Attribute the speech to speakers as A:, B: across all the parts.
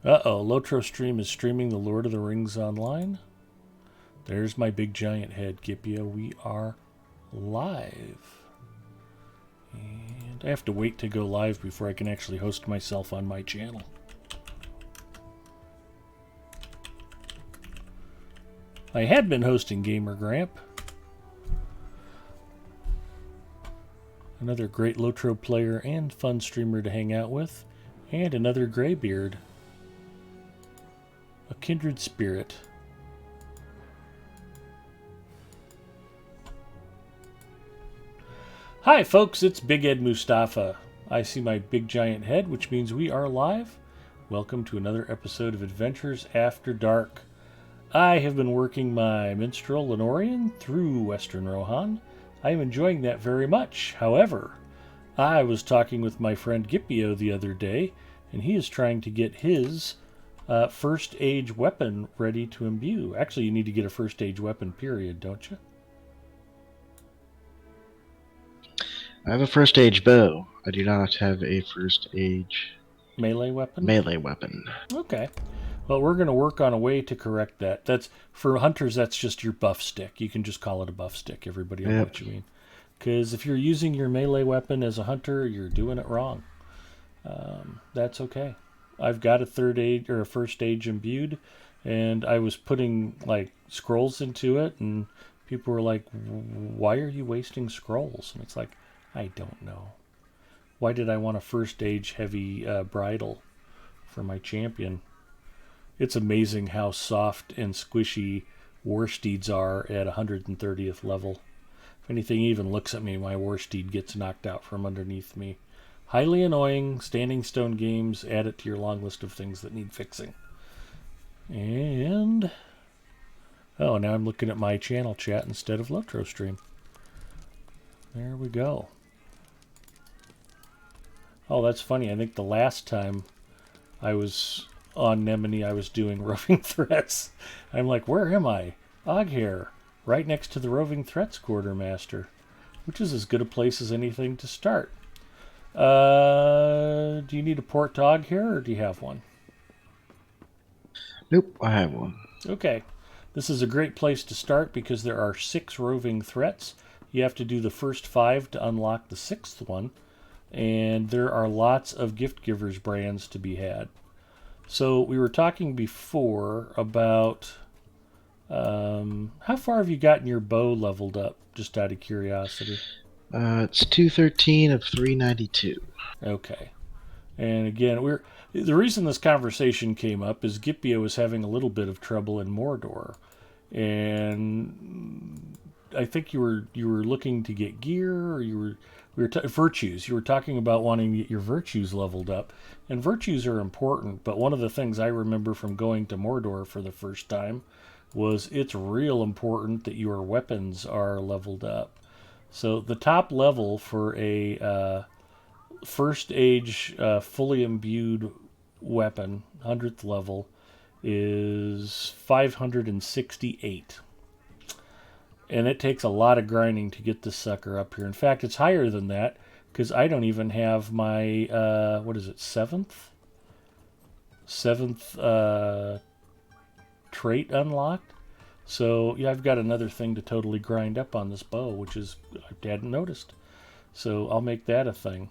A: Uh-oh, Lotro Stream is streaming The Lord of the Rings online. There's my big giant head, Gipia. We are live. And I have to wait to go live before I can actually host myself on my channel. I had been hosting Gamer Gramp. Another great Lotro player and fun streamer to hang out with. And another Greybeard. A kindred spirit. Hi folks, it's Big Ed Mustafa. I see my big giant head, which means we are live. Welcome to another episode of Adventures After Dark. I have been working my Minstrel Lenorian through Western Rohan. I am enjoying that very much. However, I was talking with my friend Gipio the other day, and he is trying to get his first age weapon ready to imbue. Actually, you need to get a first age weapon, period, don't you?
B: I have a first age bow. I do not have a first age
A: Melee weapon?
B: melee weapon.
A: Okay. Well, we're going to work on a way to correct that. That's for hunters, that's just your buff stick. You can just call it a buff stick. Everybody will know what you mean. Because if you're using your melee weapon as a hunter, you're doing it wrong. That's okay. I've got a third age or a first age imbued, and I was putting like scrolls into it, and people were like, "Why are you wasting scrolls?" And it's like, I don't know. Why did I want a first age heavy bridle for my champion? It's amazing how soft and squishy war steeds are at 130th level. If anything even looks at me, my war steed gets knocked out from underneath me. Highly annoying. Standing Stone games, add it to your long list of things that need fixing. And oh, now I'm looking at my channel chat instead of Lotro Stream. There we go. Oh, that's funny. I think the last time I was on Nemini, I was doing roving threats. I'm like, where am I? Oghair, right next to the roving threats quartermaster, which is as good a place as anything to start. Do you need a port to Oghair, or do you have one?
B: Nope, I have one.
A: Okay. This is a great place to start because there are 6 roving threats. You have to do the first 5 to unlock the 6th one. And there are lots of gift givers brands to be had. So we were talking before about how far have you gotten your bow leveled up, just out of curiosity?
B: It's 213 of 392.
A: Okay. And again, the reason this conversation came up is Gipio was having a little bit of trouble in Mordor, and I think you were looking to get gear, or virtues. You were talking about wanting to get your virtues leveled up, and virtues are important. But one of the things I remember from going to Mordor for the first time was it's real important that your weapons are leveled up. So the top level for a first age fully imbued weapon, 100th level, is 568. And it takes a lot of grinding to get this sucker up here. In fact, it's higher than that because I don't even have my, what is it, 7th? 7th trait unlocked. So, yeah, I've got another thing to totally grind up on this bow, which is, I hadn't noticed. So I'll make that a thing.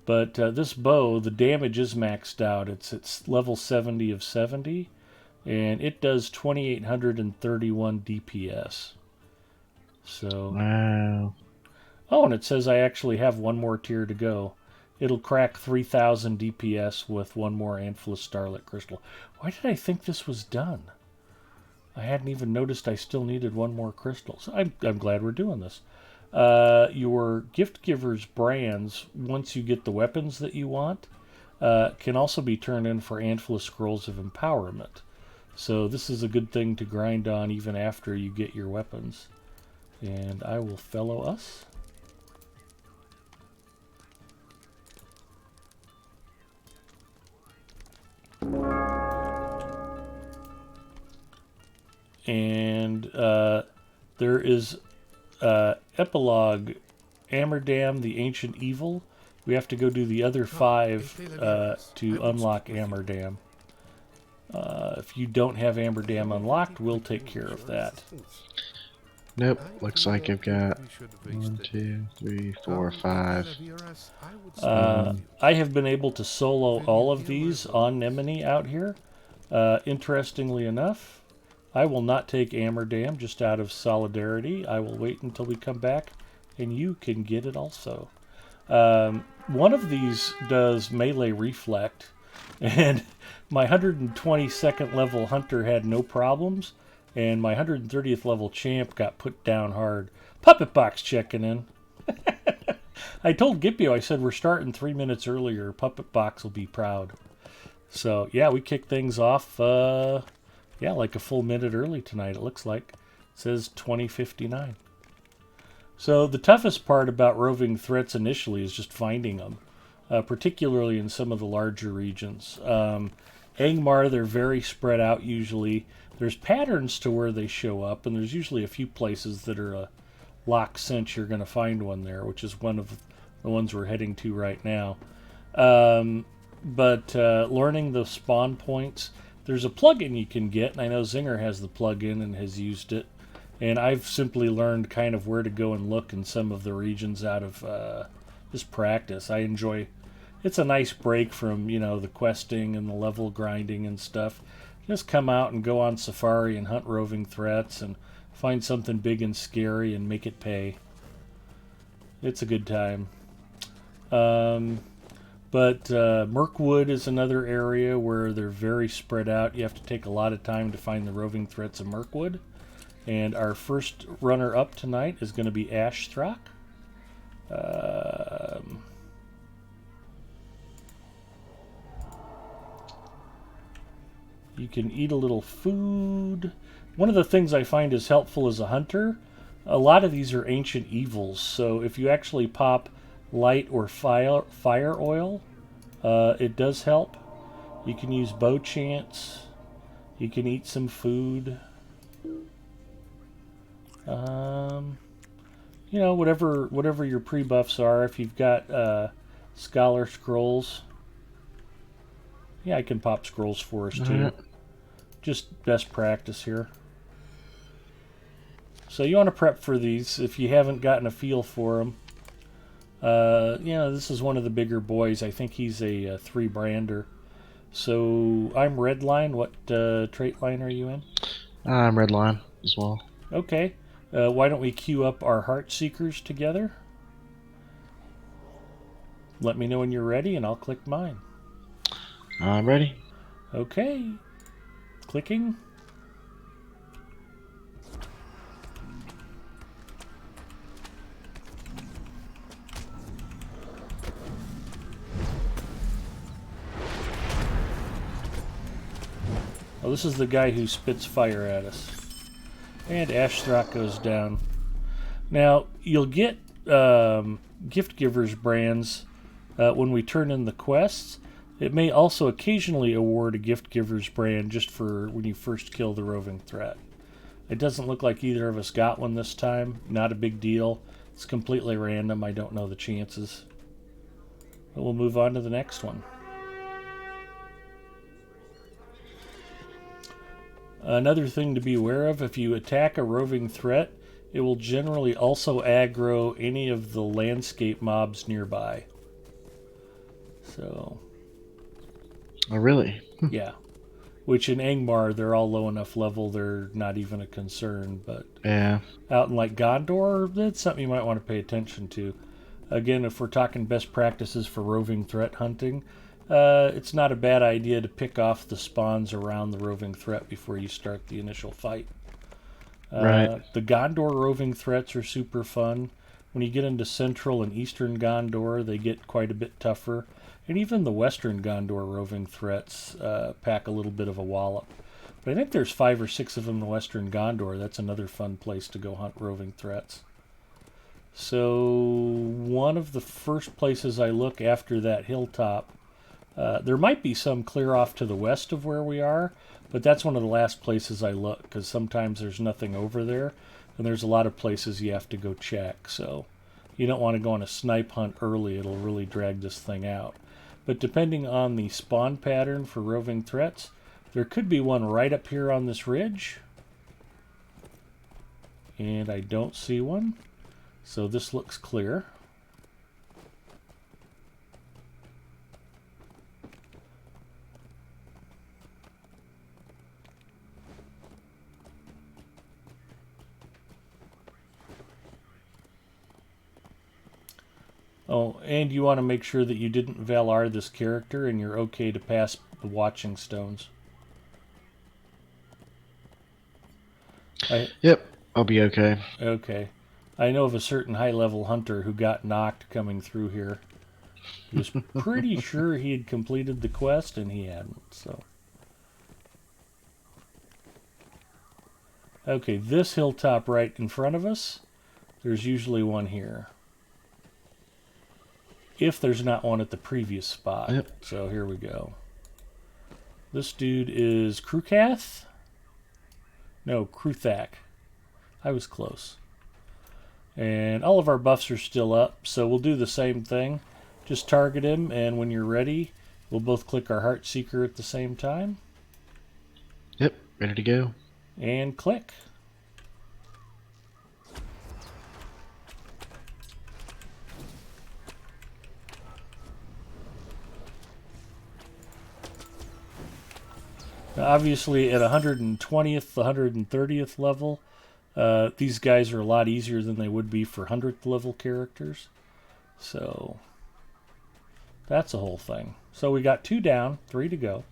A: But this bow, the damage is maxed out. It's level 70 of 70, and it does 2,831 DPS. So,
B: wow.
A: Oh, and it says I actually have one more tier to go. It'll crack 3,000 DPS with one more Anthless Starlit Crystal. Why did I think this was done? I hadn't even noticed I still needed one more crystal. So I'm glad we're doing this. Your gift givers brands, once you get the weapons that you want, can also be turned in for Anthless Scrolls of Empowerment. So this is a good thing to grind on even after you get your weapons. And I will fellow us. And there is Epilogue, Amerdam, the Ancient Evil. We have to go do the other 5 to unlock Amerdam. If you don't have Amber Dam unlocked, we'll take care of that.
B: Nope. Looks like I've got 1, 2, 3, 4, 5.
A: I have been able to solo all of these on Nemini out here. Interestingly enough, I will not take Amber Dam just out of solidarity. I will wait until we come back and you can get it also. One of these does melee reflect, and my 122nd level hunter had no problems, and my 130th level champ got put down hard. Puppet Box checking in. I told Gipio, I said, we're starting 3 minutes earlier. Puppet Box will be proud. So, yeah, we kicked things off, like a full minute early tonight, it looks like. It says 20:59. So the toughest part about roving threats initially is just finding them, particularly in some of the larger regions. Angmar, they're very spread out usually. There's patterns to where they show up, and there's usually a few places that are a lock cinch you're going to find one there, which is one of the ones we're heading to right now. But learning the spawn points, there's a plugin you can get, and I know Zinger has the plugin and has used it. And I've simply learned kind of where to go and look in some of the regions out of just practice. I enjoy. It's a nice break from, the questing and the level grinding and stuff. Just come out and go on safari and hunt roving threats and find something big and scary and make it pay. It's a good time. But Mirkwood is another area where they're very spread out. You have to take a lot of time to find the roving threats of Mirkwood. And our first runner-up tonight is going to be Ashthrak. You can eat a little food. One of the things I find is helpful as a hunter, a lot of these are ancient evils. So if you actually pop light or fire oil, it does help. You can use bow chance. You can eat some food. Whatever your pre-buffs are. If you've got Scholar Scrolls, I can pop scrolls for us too. Just best practice here. So you want to prep for these if you haven't gotten a feel for them. This is one of the bigger boys. I think he's a 3-brander. So I'm red line. What trait line are you in?
B: I'm red line as well.
A: Okay. Why don't we queue up our Heart Seekers together? Let me know when you're ready, and I'll click mine.
B: I'm ready.
A: Okay. Clicking. Oh, this is the guy who spits fire at us. And Ashthrak goes down. Now, you'll get gift givers brands when we turn in the quests. It may also occasionally award a gift giver's brand just for when you first kill the roving threat. It doesn't look like either of us got one this time. Not a big deal. It's completely random. I don't know the chances. But we'll move on to the next one. Another thing to be aware of, if you attack a roving threat, it will generally also aggro any of the landscape mobs nearby. So...
B: Oh, really?
A: Yeah. Which in Angmar, they're all low enough level, they're not even a concern. But
B: yeah,
A: out in like Gondor, that's something you might want to pay attention to. Again, if we're talking best practices for roving threat hunting, it's not a bad idea to pick off the spawns around the roving threat before you start the initial fight.
B: Right.
A: The Gondor roving threats are super fun. When you get into central and eastern Gondor, they get quite a bit tougher. And even the western Gondor roving threats pack a little bit of a wallop. But I think there's 5 or 6 of them in western Gondor. That's another fun place to go hunt roving threats. So one of the first places I look after that hilltop, there might be some clear off to the west of where we are, but that's one of the last places I look, because sometimes there's nothing over there, and there's a lot of places you have to go check. So you don't want to go on a snipe hunt early. It'll really drag this thing out. But depending on the spawn pattern for roving threats, There could be one right up here on this ridge. And I don't see one. So this looks clear. Oh, and you want to make sure that you didn't Valar this character and you're okay to pass the watching stones.
B: Yep, I'll be okay.
A: Okay. I know of a certain high-level hunter who got knocked coming through here. He was pretty sure he had completed the quest, and he hadn't, so... Okay, this hilltop right in front of us, there's usually one here. If there's not one at the previous spot.
B: Yep.
A: So here we go. This dude is Krukath? No, Kruthak. I was close. And all of our buffs are still up, so we'll do the same thing. Just target him, and when you're ready, we'll both click our Heart Seeker at the same time.
B: Yep, ready to go.
A: And click. Now, obviously, at 120th, 130th level, these guys are a lot easier than they would be for 100th level characters. So, that's a whole thing. So we got 2 down, 3 to go.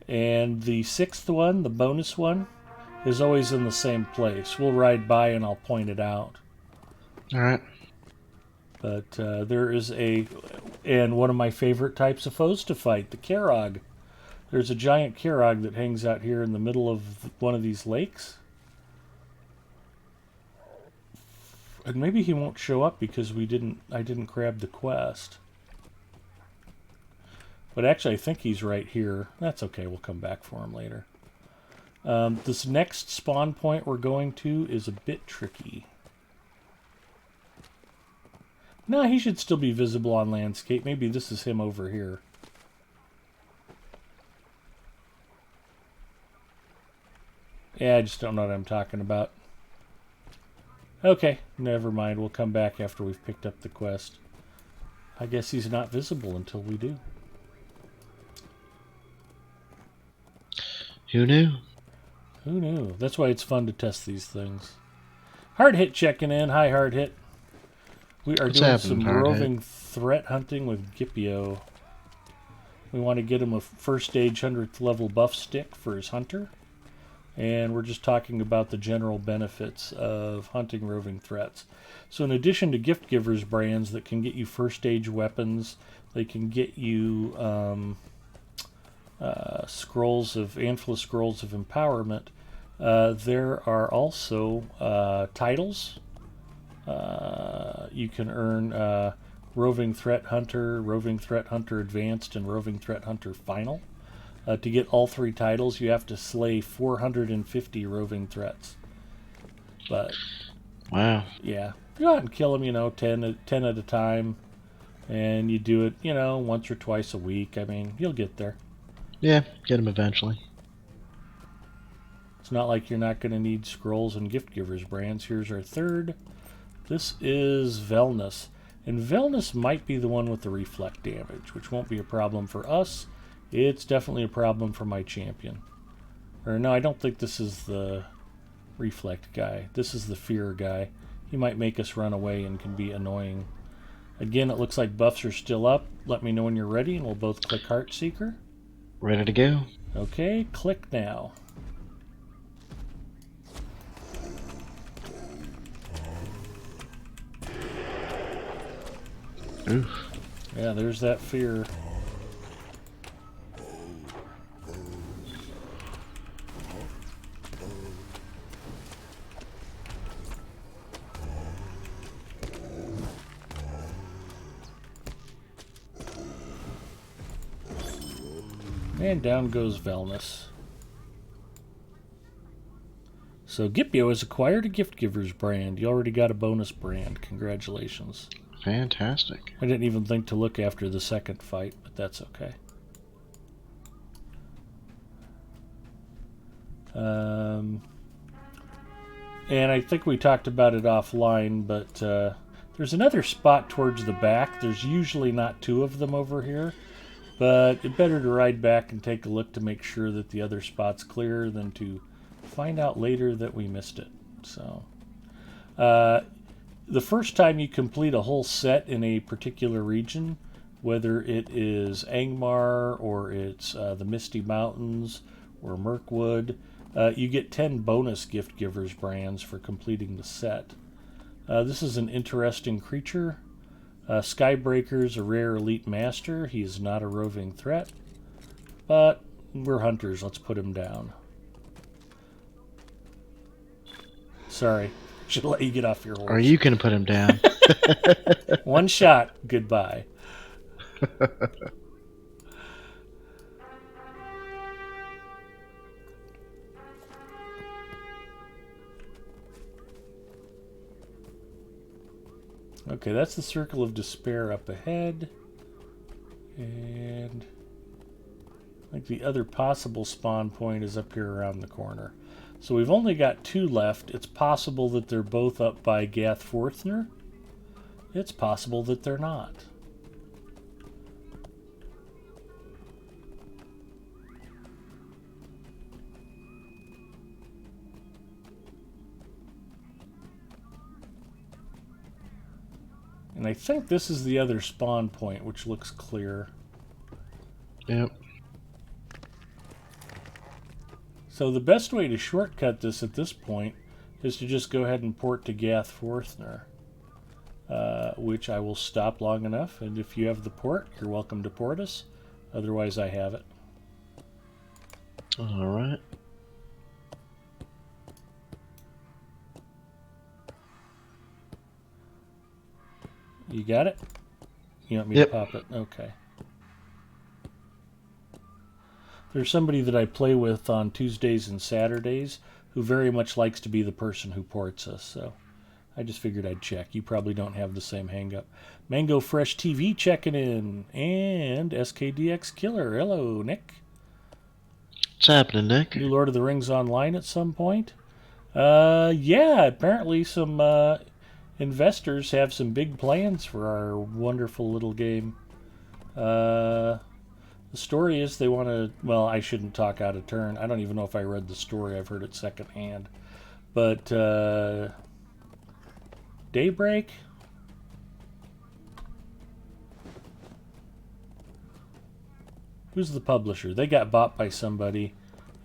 A: And the 6th one, the bonus one, is always in the same place. We'll ride by and I'll point it out.
B: Alright.
A: But there is and one of my favorite types of foes to fight, the Karog. There's a giant Karog that hangs out here in the middle of one of these lakes. And maybe he won't show up because I didn't grab the quest. But actually, I think he's right here. That's okay, we'll come back for him later. This next spawn point we're going to is a bit tricky. No, he should still be visible on landscape. Maybe this is him over here. Yeah, I just don't know what I'm talking about. Okay, never mind. We'll come back after we've picked up the quest. I guess he's not visible until we do.
B: Who knew?
A: Who knew? That's why it's fun to test these things. Hard Hit checking in. Hi, Hard Hit. We are doing some roving threat hunting with Gipio. We want to get him a first stage 100th level buff stick for his hunter. And we're just talking about the general benefits of hunting roving threats. So in addition to gift givers brands that can get you first stage weapons, they can get you Antler Scrolls of Empowerment. There are also titles. You can earn Roving Threat Hunter, Roving Threat Hunter Advanced, and Roving Threat Hunter Final. To get all 3 titles, you have to slay 450 roving threats. But,
B: wow.
A: Yeah. Go out and kill them, 10 at a time. And you do it, once or twice a week. I mean, you'll get there.
B: Yeah, get them eventually.
A: It's not like you're not going to need scrolls and gift givers brands. Here's our third. This is Velnus. And Velnus might be the one with the reflect damage, which won't be a problem for us. It's definitely a problem for my champion. Or no, I don't think this is the reflect guy. This is the fear guy. He might make us run away and can be annoying. Again, it looks like buffs are still up. Let me know when you're ready and we'll both click Heart Seeker.
B: Ready to go.
A: Okay, click now.
B: Oof.
A: Yeah, there's that fear. And down goes Velnus. So Gipio has acquired a gift giver's brand. You already got a bonus brand. Congratulations.
B: Fantastic.
A: I didn't even think to look after the second fight, but that's okay. And I think we talked about it offline, but there's another spot towards the back. There's usually not two of them over here, but it's better to ride back and take a look to make sure that the other spot's clear than to find out later that we missed it. So, the first time you complete a whole set in a particular region, whether it is Angmar or it's the Misty Mountains or Mirkwood, you get 10 bonus gift givers brands for completing the set. This is an interesting creature. Skybreaker's a rare elite master. He is not a roving threat, but we're hunters. Let's put him down. Sorry, should let you get off your horse.
B: Are you going to put him down?
A: One shot. Goodbye. Okay, that's the Circle of Despair up ahead. And I think the other possible spawn point is up here around the corner. So we've only got 2 left. It's possible that they're both up by Gath Forthner. It's possible that they're not. And I think this is the other spawn point, which looks clear.
B: Yep.
A: So the best way to shortcut this at this point is to just go ahead and port to Gath Forthner, which I will stop long enough. And if you have the port, you're welcome to port us. Otherwise, I have it.
B: All right.
A: You got it? You want me
B: Yep.
A: to pop it? Okay. There's somebody that I play with on Tuesdays and Saturdays who very much likes to be the person who ports us, so I just figured I'd check. You probably don't have the same hang-up. Mango Fresh TV checking in, and SKDX Killer. Hello, Nick.
B: What's happening, Nick?
A: New Lord of the Rings online at some point? Yeah, apparently some investors have some big plans for our wonderful little game. The story is they want to... Well, I shouldn't talk out of turn. I don't even know if I read the story. I've heard it secondhand. But Daybreak? Who's the publisher? They got bought by somebody,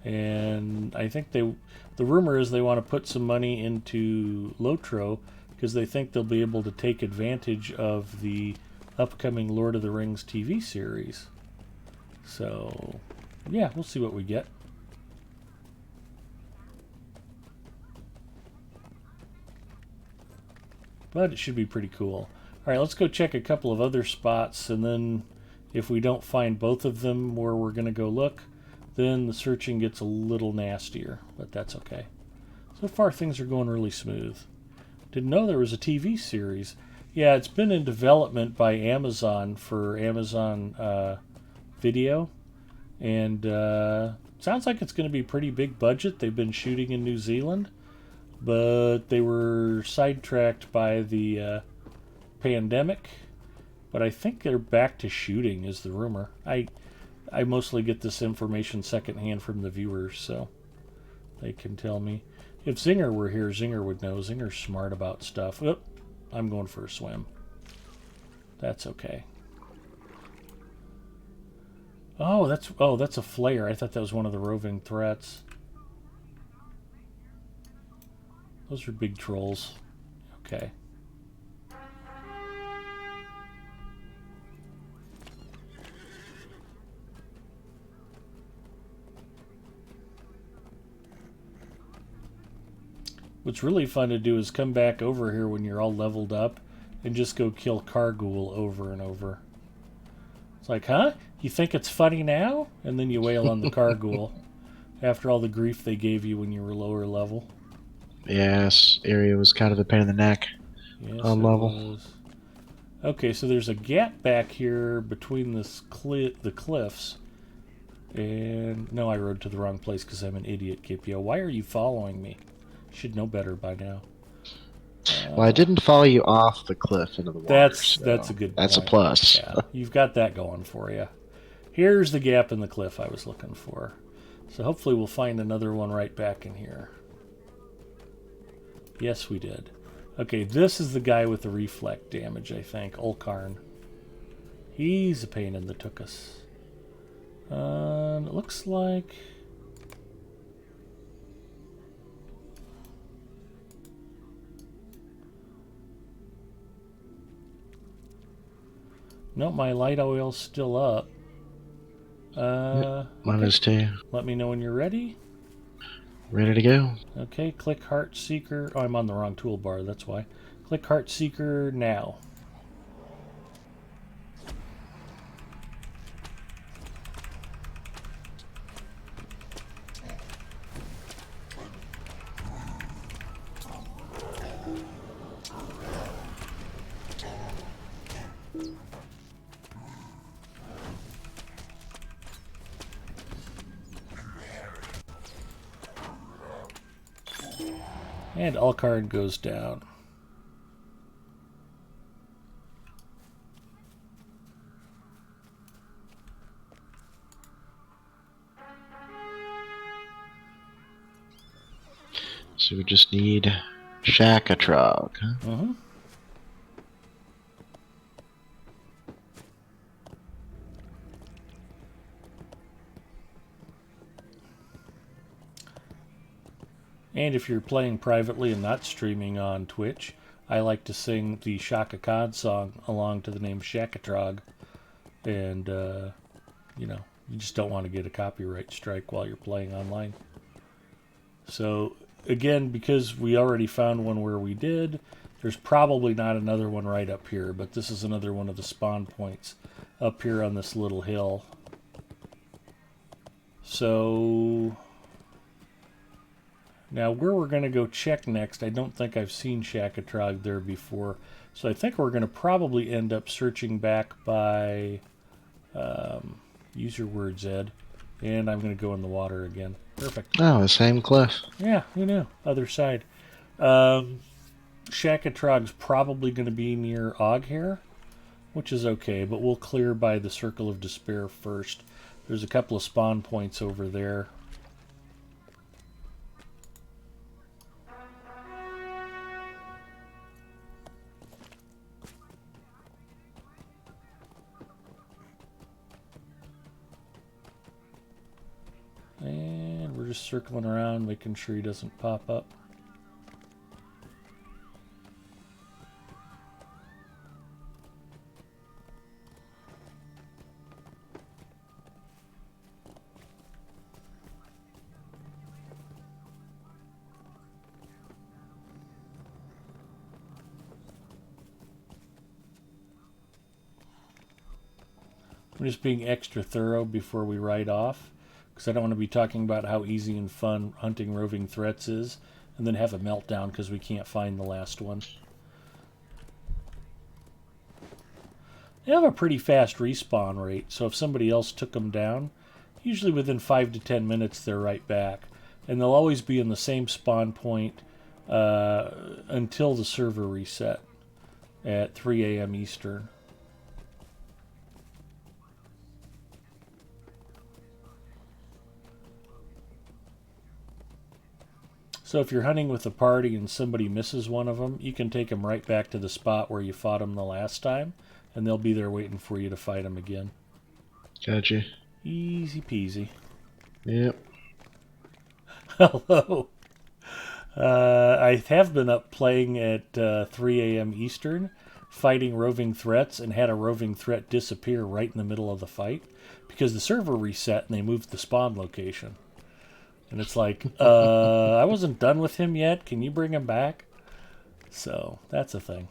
A: and I think the rumor is they want to put some money into Lotro because they think they'll be able to take advantage of the upcoming Lord of the Rings TV series. So, yeah, we'll see what we get. But it should be pretty cool. Alright, let's go check a couple of other spots, and then if we don't find both of them where we're going to go look, then the searching gets a little nastier, but that's okay. So far, things are going really smooth. Didn't know there was a TV series. Yeah, it's been in development by Amazon for Amazon Video, and sounds like it's going to be pretty big budget. They've been shooting in New Zealand, but they were sidetracked by the pandemic. But I think they're back to shooting, is the rumor. I mostly get this information secondhand from the viewers, so they can tell me. If Zinger were here, Zinger would know. Zinger's smart about stuff. Oop, I'm going for a swim. That's okay. Oh, that's a flare. I thought that was one of the roving threats. Those are big trolls. Okay. What's really fun to do is come back over here when you're all leveled up and just go kill Kargul over and over. It's like, huh? You think it's funny now? And then you wail on the Kargul after all the grief they gave you when you were lower level.
B: Yeah, this area was kind of a pain in the neck.
A: Yes,
B: on level.
A: Was. Okay, so there's a gap back here between the cliffs, And no, I rode to the wrong place because I'm an idiot, Kipio. Why are you following me? Should know better by now.
B: Well, I didn't follow you off the cliff into the water.
A: That's a good point.
B: That's a plus.
A: Yeah, you've got that going for you. Here's the gap in the cliff I was looking for. So hopefully we'll find another one right back in here. Yes, we did. Okay, this is the guy with the reflect damage, I think. Ulkarn. He's a pain in the tuchus. It looks like... Nope, my light oil's still up.
B: Mine is too.
A: Let me know when you're ready.
B: Ready to go.
A: Okay, click Heart Seeker. Oh, I'm on the wrong toolbar, that's why. Click Heart Seeker now. And Ulkarn goes down.
B: So we just need Shakatrog, huh?
A: Mm-hmm. And if you're playing privately and not streaming on Twitch, I like to sing the Shaka Khan song along to the name Shakatrog. And, you know, you just don't want to get a copyright strike while you're playing online. So, again, because we already found one where we did, there's probably not another one right up here, but this is another one of the spawn points up here on this little hill. So... Now, where we're going to go check next, I don't think I've seen Shakatrog there before. So I think we're going to probably end up searching back by... use your words, Ed. And I'm going to go in the water again. Perfect.
B: Oh, the same cliff.
A: Yeah, who knew? Other side. Shakatrog's probably going to be near Oghair, which is okay, but we'll clear by the Circle of Despair first. There's a couple of spawn points over there. And we're just circling around, making sure he doesn't pop up. I'm just being extra thorough before we ride off, because I don't want to be talking about how easy and fun hunting roving threats is, and then have a meltdown because we can't find the last one. They have a pretty fast respawn rate, so if somebody else took them down, usually within 5 to 10 minutes they're right back. And they'll always be in the same spawn point until the server reset at 3 a.m. Eastern. So if you're hunting with a party and somebody misses one of them, you can take them right back to the spot where you fought them the last time, and they'll be there waiting for you to fight them again.
B: Gotcha.
A: Easy peasy.
B: Yep.
A: Hello. I have been up playing at 3 a.m. Eastern, fighting roving threats, and had a roving threat disappear right in the middle of the fight because the server reset and they moved the spawn location. And it's like, I wasn't done with him yet. Can you bring him back? So, that's a thing.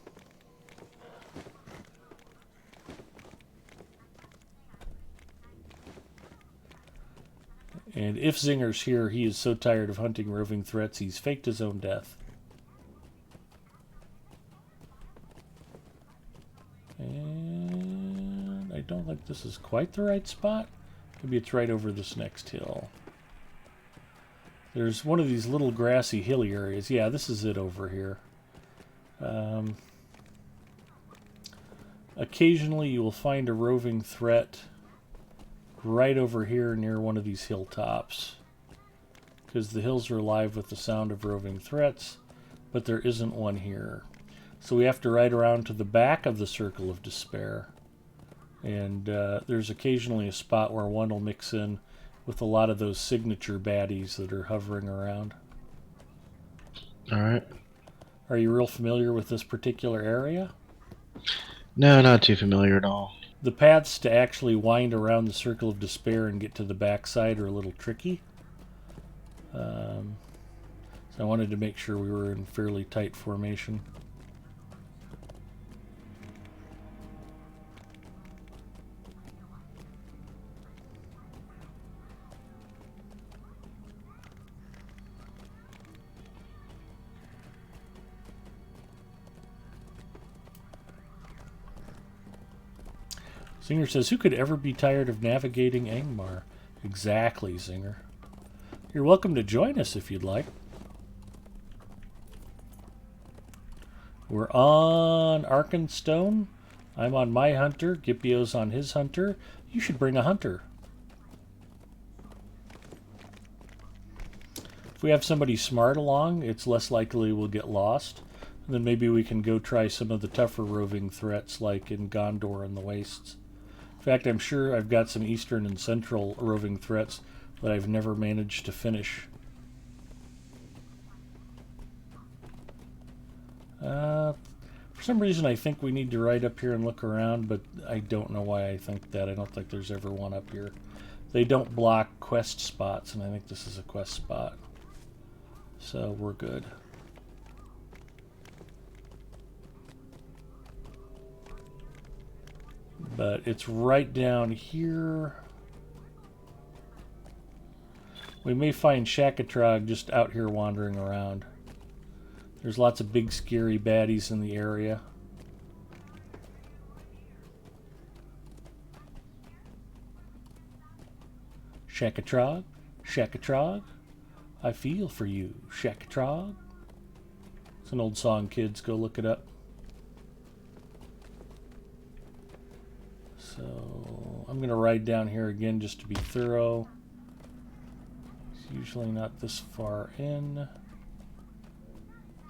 A: And if Zinger's here, he is so tired of hunting roving threats, he's faked his own death. And I don't think this is quite the right spot. Maybe it's right over this next hill. There's one of these little grassy hilly areas. Yeah, this is it over here. Occasionally you will find a roving threat right over here near one of these hilltops, because the hills are alive with the sound of roving threats, but there isn't one here. So we have to ride around to the back of the Circle of Despair, and there's occasionally a spot where one will mix in with a lot of those signature baddies that are hovering around.
B: Alright.
A: Are you real familiar with this particular area?
B: No, not too familiar at all.
A: The paths to actually wind around the Circle of Despair and get to the backside are a little tricky. So I wanted to make sure we were in fairly tight formation. Zinger says, who could ever be tired of navigating Angmar? Exactly, Zinger. You're welcome to join us if you'd like. We're on Arkenstone. I'm on my hunter. Gipio's on his hunter. You should bring a hunter. If we have somebody smart along, it's less likely we'll get lost. And then maybe we can go try some of the tougher roving threats like in Gondor and the Wastes. In fact, I'm sure I've got some eastern and central roving threats that I've never managed to finish. For some reason I think we need to ride up here and look around, but I don't know why I think that. I don't think there's ever one up here. They don't block quest spots, and I think this is a quest spot. So we're good. But it's right down here. We may find Shakatrog just out here wandering around. There's lots of big scary baddies in the area. Shakatrog, Shakatrog, I feel for you, Shakatrog. It's an old song, kids. Go look it up. So I'm going to ride down here again just to be thorough. It's usually not this far in.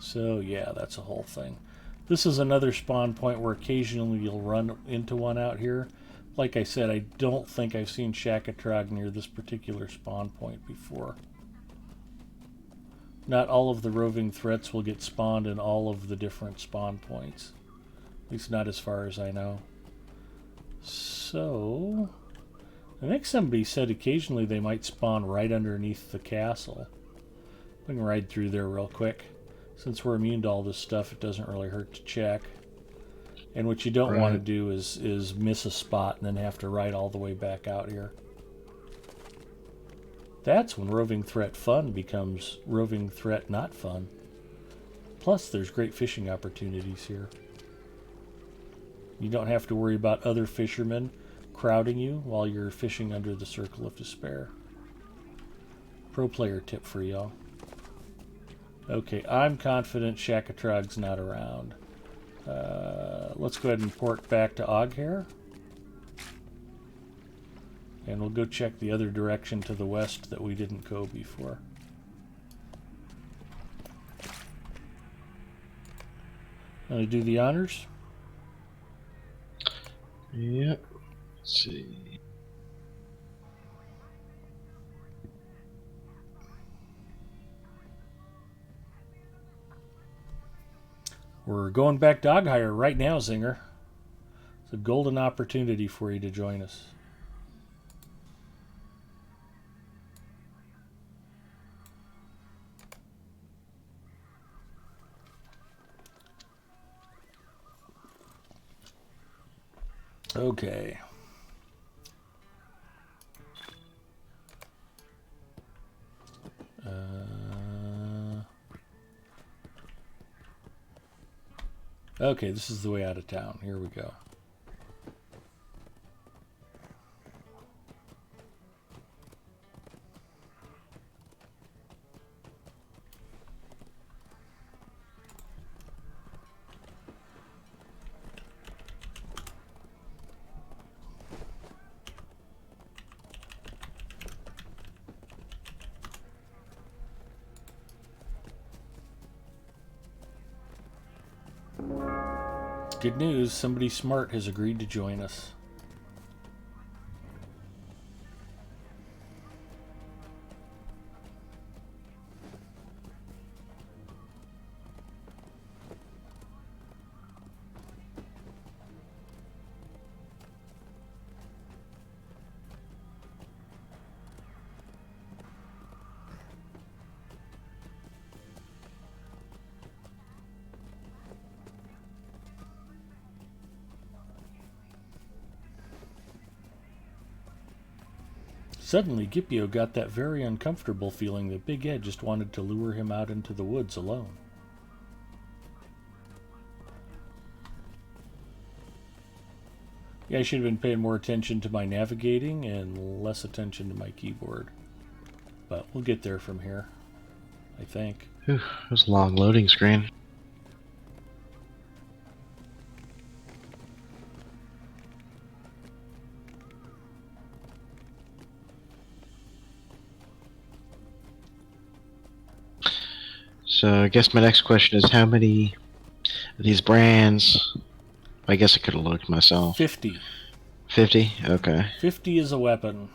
A: So yeah, that's a whole thing. This is another spawn point where occasionally you'll run into one out here. Like I said, I don't think I've seen Shakatrog near this particular spawn point before. Not all of the roving threats will get spawned in all of the different spawn points. At least not as far as I know. So, I think somebody said occasionally they might spawn right underneath the castle. We can ride through there real quick. Since we're immune to all this stuff, it doesn't really hurt to check. And what you don't want to do is miss a spot and then have to ride all the way back out here. That's when roving threat fun becomes roving threat not fun. Plus, there's great fishing opportunities here. You don't have to worry about other fishermen crowding you while you're fishing under the Circle of Despair. Pro player tip for y'all. Okay, I'm confident Shakatrog's not around. Let's go ahead and port back to Oghair. And we'll go check the other direction to the west that we didn't go before. Want to do the honors?
B: Yep. Let's see.
A: We're going back to Oghair right now, Zinger. It's a golden opportunity for you to join us. Okay. Okay, this is the way out of town. Here we go. Good news, somebody smart has agreed to join us. Suddenly, Gipio got that very uncomfortable feeling that Big Ed just wanted to lure him out into the woods alone. Yeah, I should have been paying more attention to my navigating and less attention to my keyboard. But we'll get there from here, I think.
B: Whew, that was a long loading screen. So I guess my next question is how many of these brands? I guess I could have looked myself.
A: 50.
B: 50? Okay.
A: 50 is a weapon.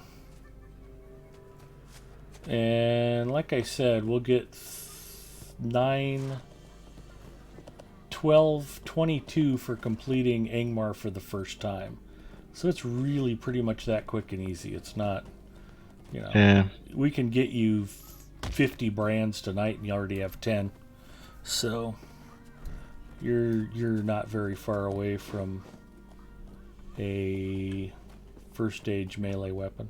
A: And like I said, we'll get 9, 12, 22 for completing Angmar for the first time. So it's really pretty much that quick and easy. It's not,
B: Yeah.
A: we can get you 50 brands tonight and you already have 10. So you're not very far away from a first stage melee weapon.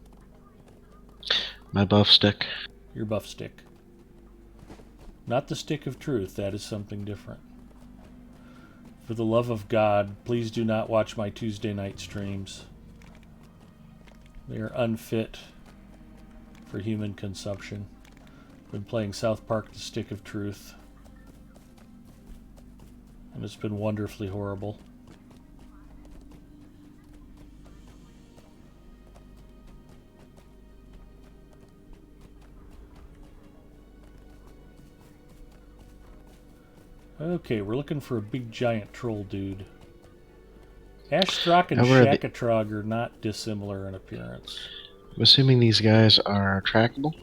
B: My buff stick.
A: Your buff stick. Not the stick of truth, that is something different. For the love of God, please do not watch my Tuesday night streams. They are unfit for human consumption. I've been playing South Park: The Stick of Truth, and it's been wonderfully horrible. Okay, we're looking for a big giant troll dude. Ashthrock and Shakatrog are not dissimilar in appearance.
B: I'm assuming these guys are trackable?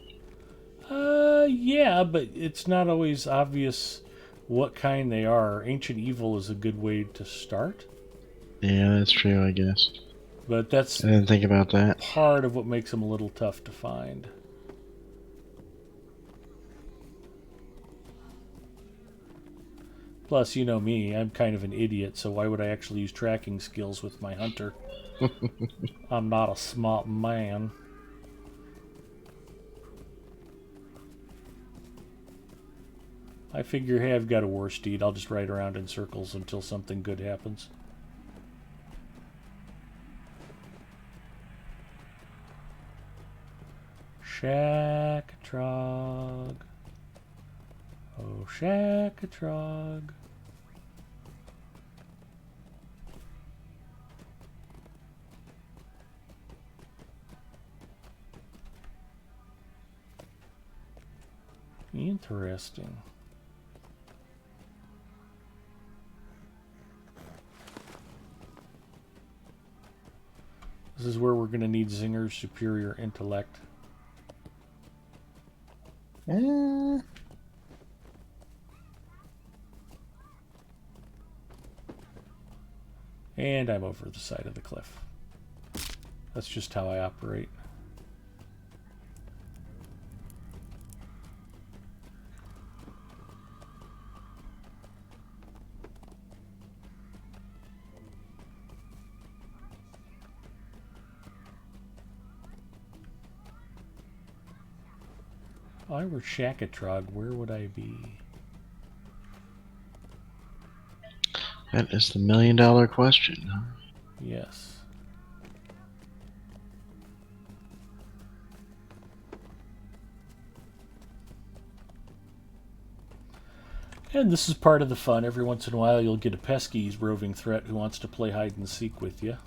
A: Yeah, but it's not always obvious what kind they are. Ancient Evil is a good way to start.
B: Yeah, that's true, I guess.
A: But that's
B: I didn't think about that.
A: Part of what makes them a little tough to find. Plus, you know me, I'm kind of an idiot, so why would I actually use tracking skills with my hunter? I'm not a smart man. I figure, hey, I've got a war steed. I'll just ride around in circles until something good happens. Shakatrog. Oh, Shakatrog. Interesting. This is where we're going to need Zinger's superior intellect. And I'm over the side of the cliff. That's just how I operate. If I were Shakatrog, where would I be?
B: That is the million-dollar question, huh?
A: Yes. And this is part of the fun. Every once in a while you'll get a pesky roving threat who wants to play hide and seek with you.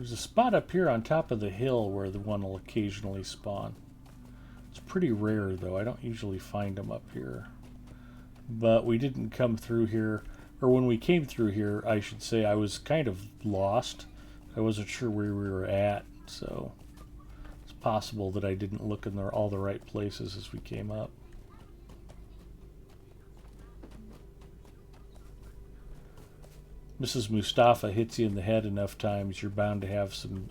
A: There's a spot up here on top of the hill where the one will occasionally spawn. It's pretty rare, though. I don't usually find them up here. But we didn't come through here, or when we came through here, I should say, I was kind of lost. I wasn't sure where we were at, so it's possible that I didn't look in all the right places as we came up. Mrs. Mustafa hits you in the head enough times, you're bound to have some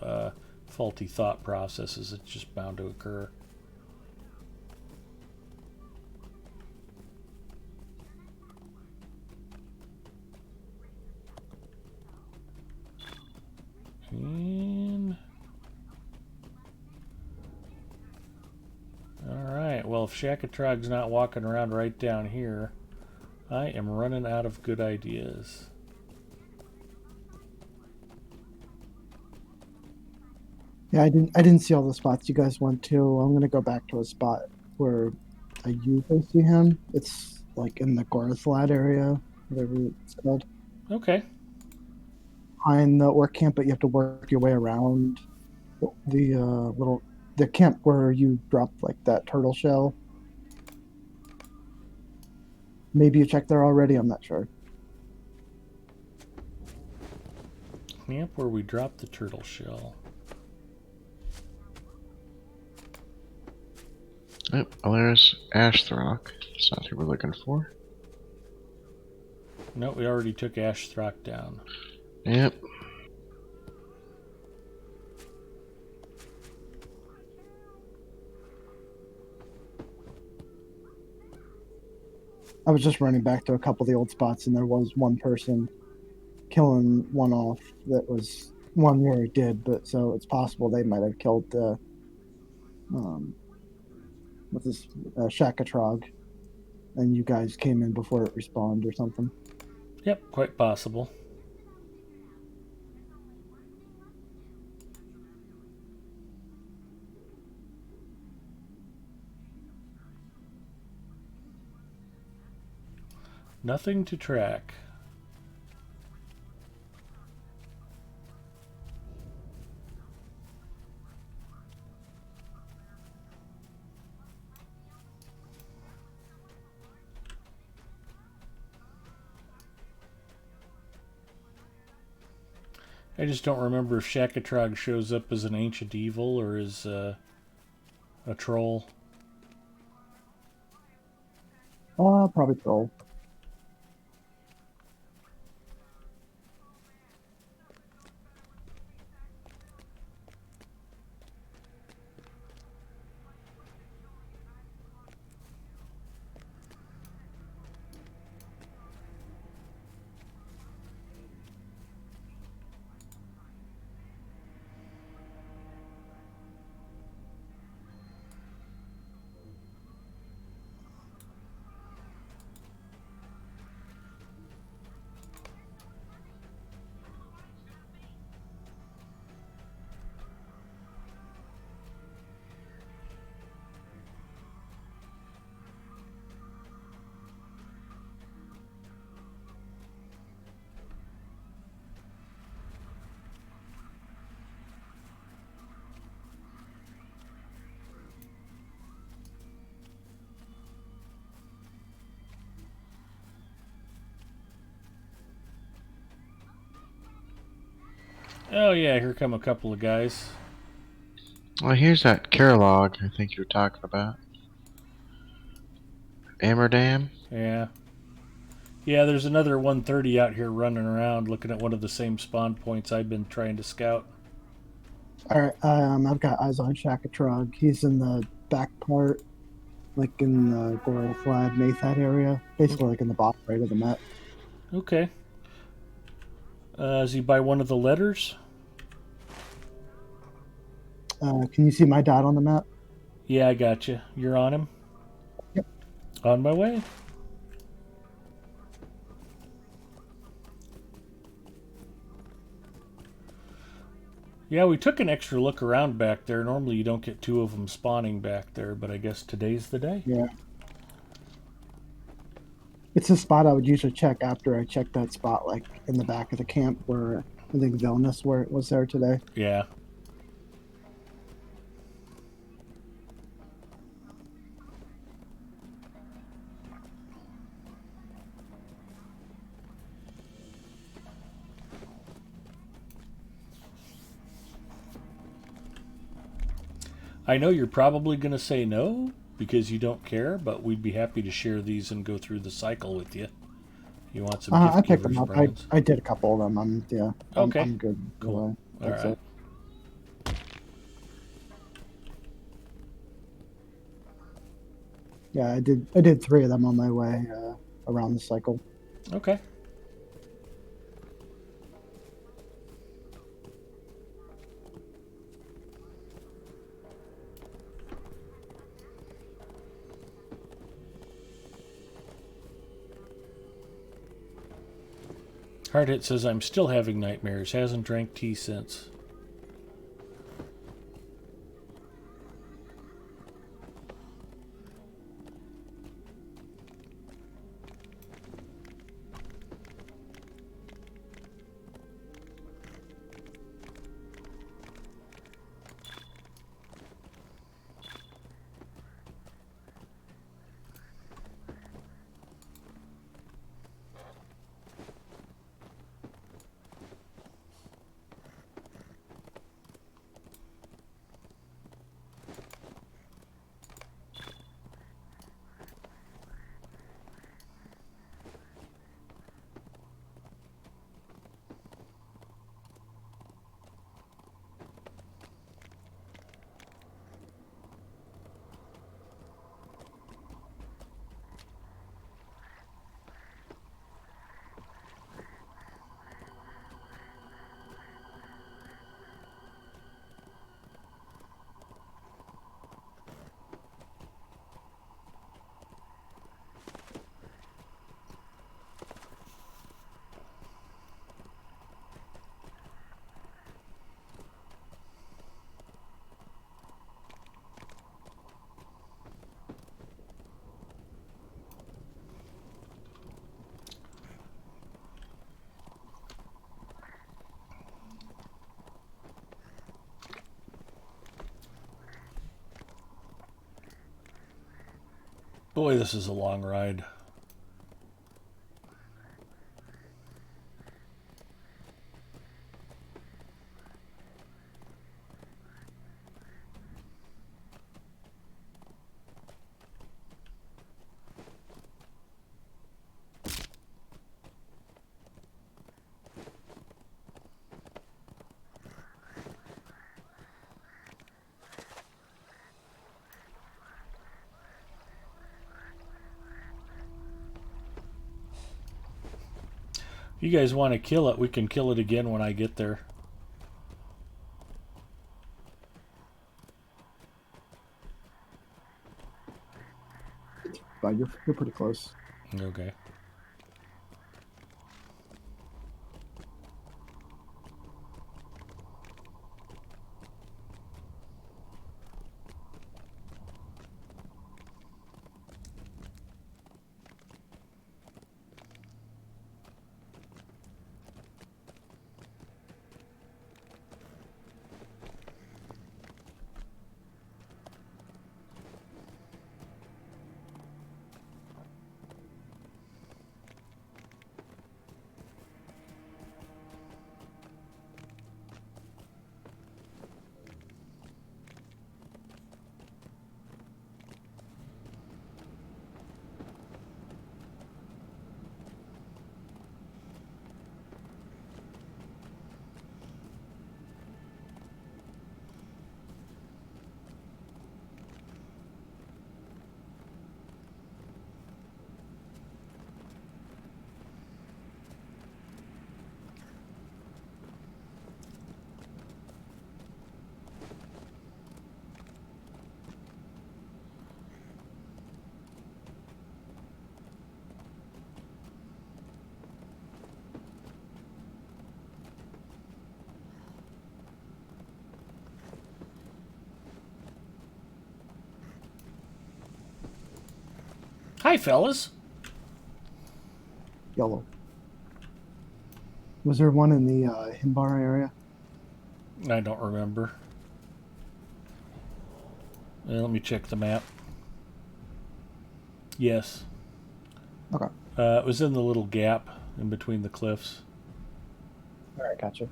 A: faulty thought processes. It's just bound to occur. And alright, well, if Shakatrog's not walking around right down here, I am running out of good ideas.
C: Yeah, I didn't see all the spots you guys went to. I'm gonna go back to a spot where I usually see him. It's like in the Gorathlat area, whatever it's called.
A: Okay.
C: Behind the orc camp, but you have to work your way around the camp where you dropped like that turtle shell. Maybe you checked there already, I'm not sure.
A: Camp where we dropped the turtle shell.
B: Yep, well, there's Ashthrock. That's not who we're looking for.
A: No, we already took Ashthrock down.
B: Yep.
C: I was just running back to a couple of the old spots, and there was one person killing one off that was one we already did, but so it's possible they might have killed the what's this Shakatrog, and you guys came in before it respawned or something.
A: Yep, quite possible. Nothing to track. I just don't remember if Shakatrog shows up as an ancient evil or as a troll.
C: Probably troll.
A: Oh yeah, here come a couple of guys.
B: Well, here's that Carolog I think you were talking about. Amerdam?
A: Yeah. Yeah, there's another 130 out here running around looking at one of the same spawn points I've been trying to scout.
C: All right, I've got eyes on Shakatrog. He's in the back part, like in the Gorathlat, Maythat area, basically like in the bottom right of the map.
A: Okay. Is he by one of the letters?
C: Can you see my dot on the map?
A: Yeah, I got you. You're on him?
C: Yep.
A: On my way. Yeah, we took an extra look around back there. Normally you don't get two of them spawning back there, but I guess today's the day.
C: Yeah. It's a spot I would usually check after I check that spot, like in the back of the camp where I think Vilnius was there today.
A: Yeah. I know you're probably going to say no because you don't care, but we'd be happy to share these and go through the cycle with you. You want some
C: I
A: gift
C: picked them
A: givers,
C: up.
A: brands?
C: I did a couple of them.
A: Okay.
C: I'm good.
A: Cool. All
C: That's
A: right.
C: it. Yeah, I did 3 of them on my way around the cycle.
A: Okay. Hardhit says, I'm still having nightmares. Hasn't drank tea since. Boy, this is a long ride. If you guys want to kill it, we can kill it again when I get there.
C: But you're pretty close.
A: Okay. Hi, fellas.
C: Yellow. Was there one in the Himbar area?
A: I don't remember. Let me check the map. Yes.
C: Okay.
A: It was in the little gap in between the cliffs.
C: All right, gotcha.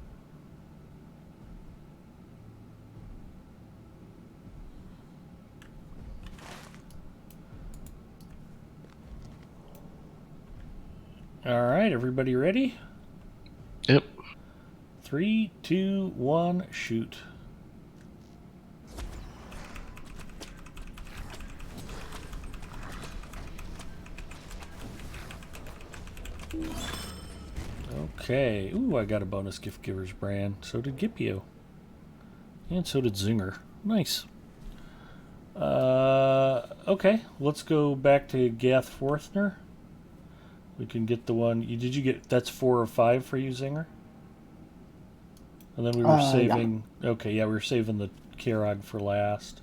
A: All right, everybody ready?
B: Yep.
A: 3, 2, 1, shoot. Okay. Ooh, I got a bonus gift giver's brand. So did Gipio. And so did Zinger. Nice. Okay, let's go back to Gath Forthner. We can get the one. Did you get? That's 4 or 5 for you, Zinger. And then we were saving.
C: Yeah.
A: Okay, yeah, we were saving the Karog for last.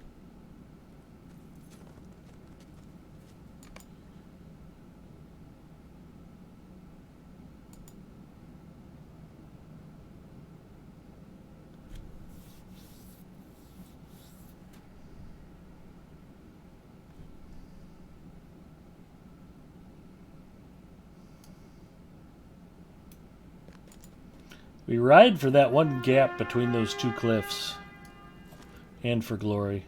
A: We ride for that one gap between those two cliffs. And for glory.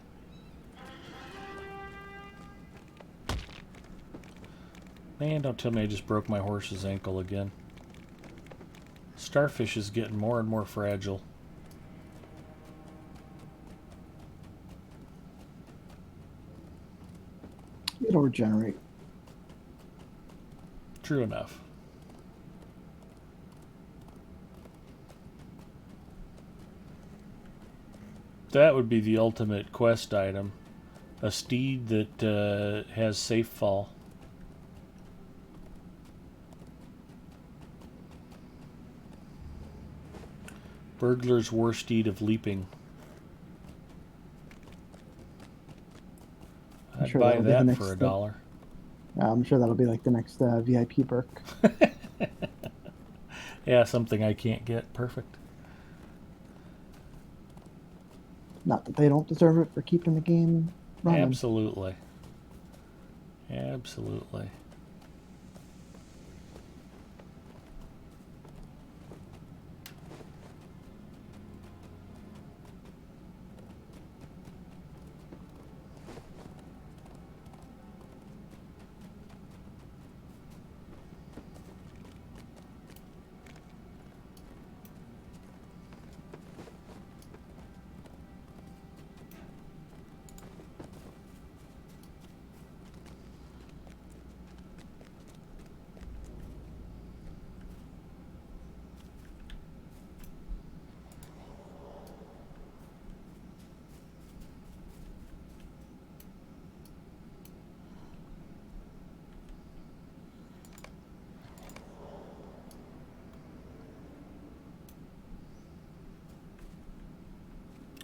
A: Man, don't tell me I just broke my horse's ankle again. Starfish is getting more and more fragile.
C: It'll regenerate.
A: True enough. That would be the ultimate quest item. A steed that has safe fall. Burglar's war steed of leaping. I'd
C: sure
A: buy
C: that'll be the
A: that for
C: next
A: $1.
C: I'm sure that'll be like the next VIP perk.
A: Yeah, something I can't get. Perfect.
C: Not that they don't deserve it for keeping the game running.
A: Absolutely. Absolutely.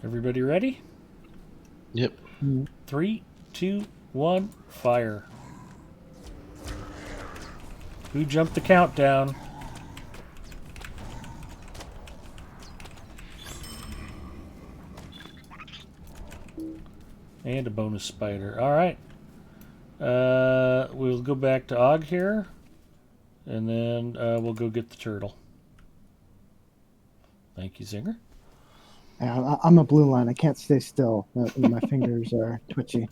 A: Everybody ready?
B: Yep.
A: 3, 2, 1, fire. Who jumped the countdown? And a bonus spider. Alright. We'll go back to Og here. And then we'll go get the turtle. Thank you, Zinger.
C: Yeah, I'm a blue line. I can't stay still. My fingers are twitchy.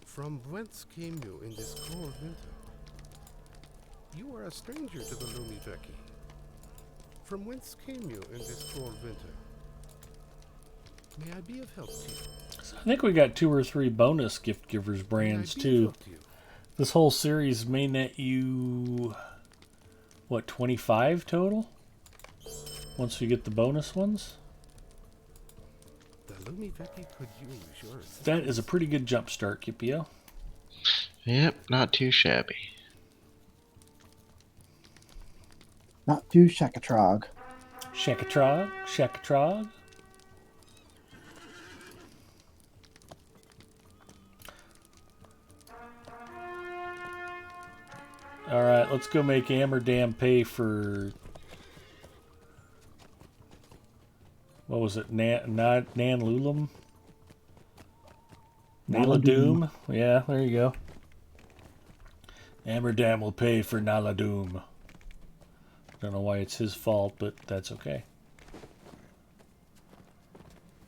D: From whence came you in this cold winter? You are a stranger to the Lumi Trekkie. From whence came you in this cold winter? May I be of help to you?
A: So I think we got 2 or 3 bonus gift givers brands
D: May I be of
A: too.
D: help to you?
A: This whole series may net you, what, 25 total? once we get the bonus ones.
D: The Lumiveki could use your assistance.
A: That is a pretty good jump start, Kipio.
B: Yep, not too shabby.
C: Not too shakatrog.
A: Shakatrog, Shakatrog. Alright, let's go make Amsterdam pay for... What was it? Nanlulum? Naladoom? Yeah, there you go. Amsterdam will pay for Naladoom. Don't know why it's his fault, but that's okay.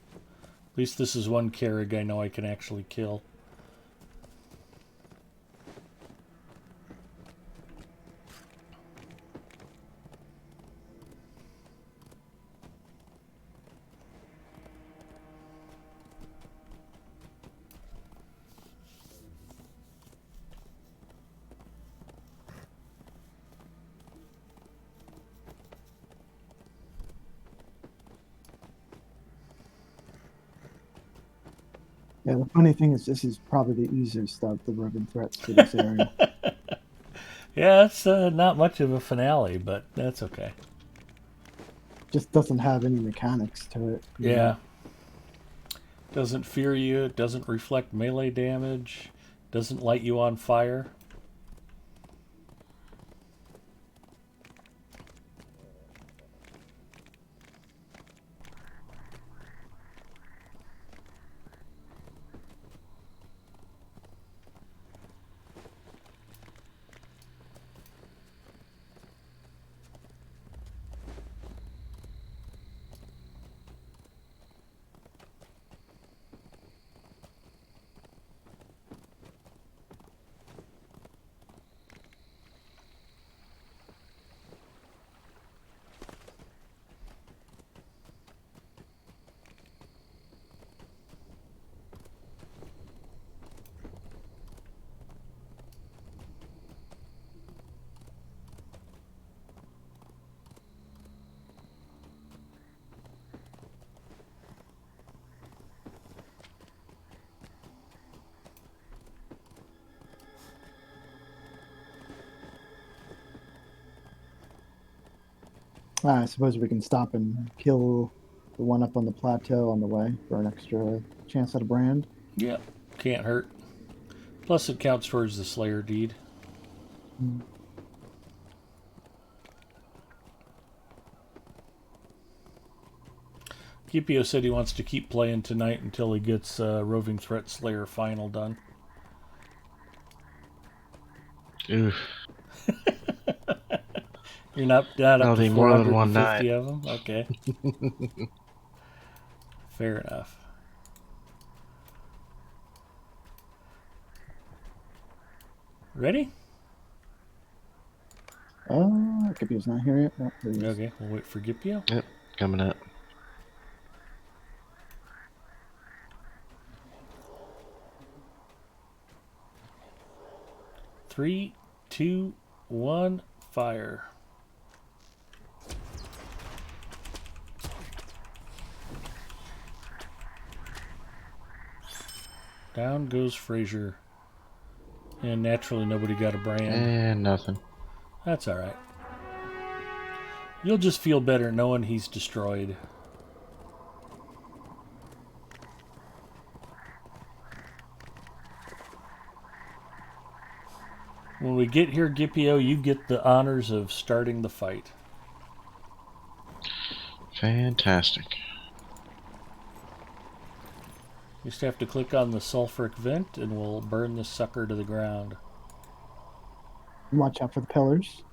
A: At least this is one Carrig I know I can actually kill.
C: Yeah, the funny thing is this is probably the easiest of the roving threats to this area.
A: Yeah, it's not much of a finale, but that's okay.
C: Just doesn't have any mechanics to it.
A: Yeah. Doesn't fear you, it doesn't reflect melee damage, doesn't light you on fire.
C: I suppose we can stop and kill the one up on the plateau on the way for an extra chance at a brand.
A: Yep, can't hurt. Plus it counts towards the Slayer deed. Kipio said he wants to keep playing tonight until he gets Roving Threat Slayer final done.
B: Oof.
A: You're not up
B: I'll
A: to
B: need more than
A: 450
B: one
A: of them? Okay. Fair enough. Ready?
C: Gipio's not here yet. No, there he is.
A: Okay, we'll wait for Gipio.
B: Yep, coming up.
A: Three, two, one, fire. Down goes Fraser. And naturally nobody got a brand.
B: And nothing.
A: That's alright. You'll just feel better knowing he's destroyed. When we get here, Gipio, you get the honors of starting the fight.
B: Fantastic.
A: You just have to click on the sulfuric vent and we'll burn this sucker to the ground.
C: Watch out for the pillars.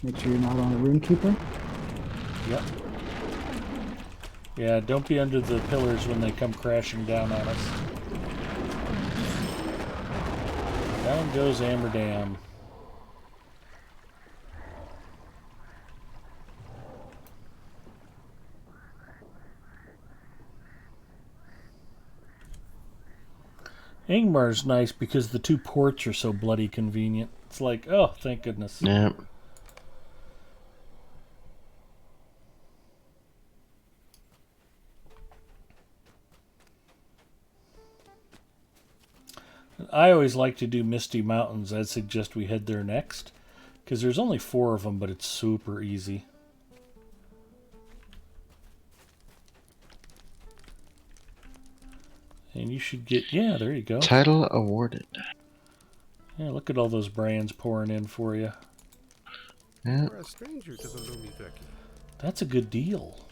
C: Make sure you're not on a runekeeper.
A: Yep. Yeah, don't be under the pillars when they come crashing down on us. Down goes Amsterdam. Ingmar's nice because the two ports are so bloody convenient. It's like, oh, thank goodness.
B: Yep.
A: I always like to do Misty Mountains. I'd suggest we head there next, because there's only 4 of them, but it's super easy. And you should get, yeah, there you go.
B: Title awarded.
A: Yeah, look at all those brands pouring in for you.
B: Yeah.
D: You are a stranger to the Lumiveki.
A: That's a good deal.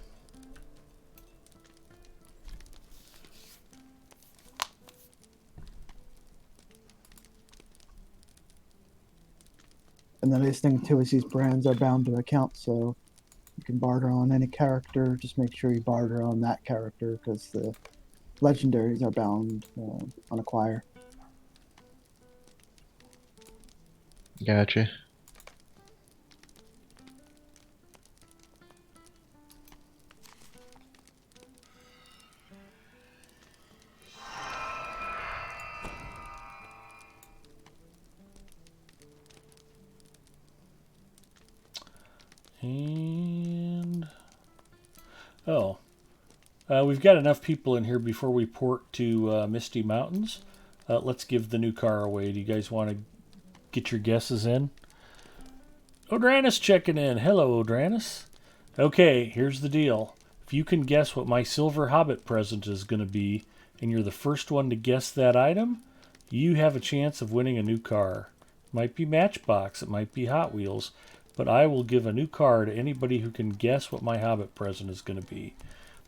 C: And the nice thing too is these brands are bound to account, so you can barter on any character. Just make sure you barter on that character because the legendaries are bound on acquire.
B: Gotcha.
A: And oh, we've got enough people in here before we port to Misty Mountains. Let's give the new car away. Do you guys want to get your guesses in? Odranus checking in. Hello, Odranus. Okay, here's the deal. If you can guess what my Silver Hobbit present is going to be, and you're the first one to guess that item, you have a chance of winning a new car. It might be Matchbox, it might be Hot Wheels, but I will give a new car to anybody who can guess what my Hobbit present is going to be.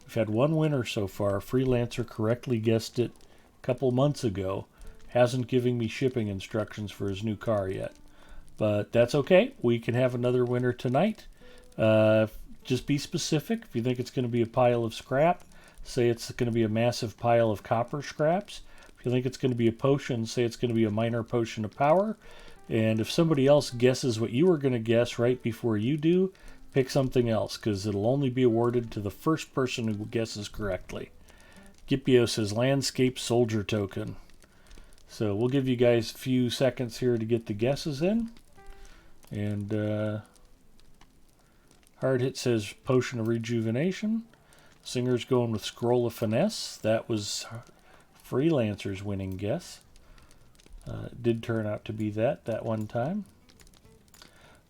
A: We've had one winner so far. Freelancer correctly guessed it a couple months ago. Hasn't given me shipping instructions for his new car yet. But that's okay. We can have another winner tonight. Just be specific. If you think it's going to be a pile of scrap, say it's going to be a massive pile of copper scraps. If you think it's going to be a potion, say it's going to be a minor potion of power. And if somebody else guesses what you were going to guess right before you do, pick something else, because it'll only be awarded to the first person who guesses correctly. Gipio says Landscape Soldier Token. So we'll give you guys a few seconds here to get the guesses in. And Hard Hit says Potion of Rejuvenation. Singer's going with Scroll of Finesse. That was Freelancer's winning guess. It did turn out to be that one time.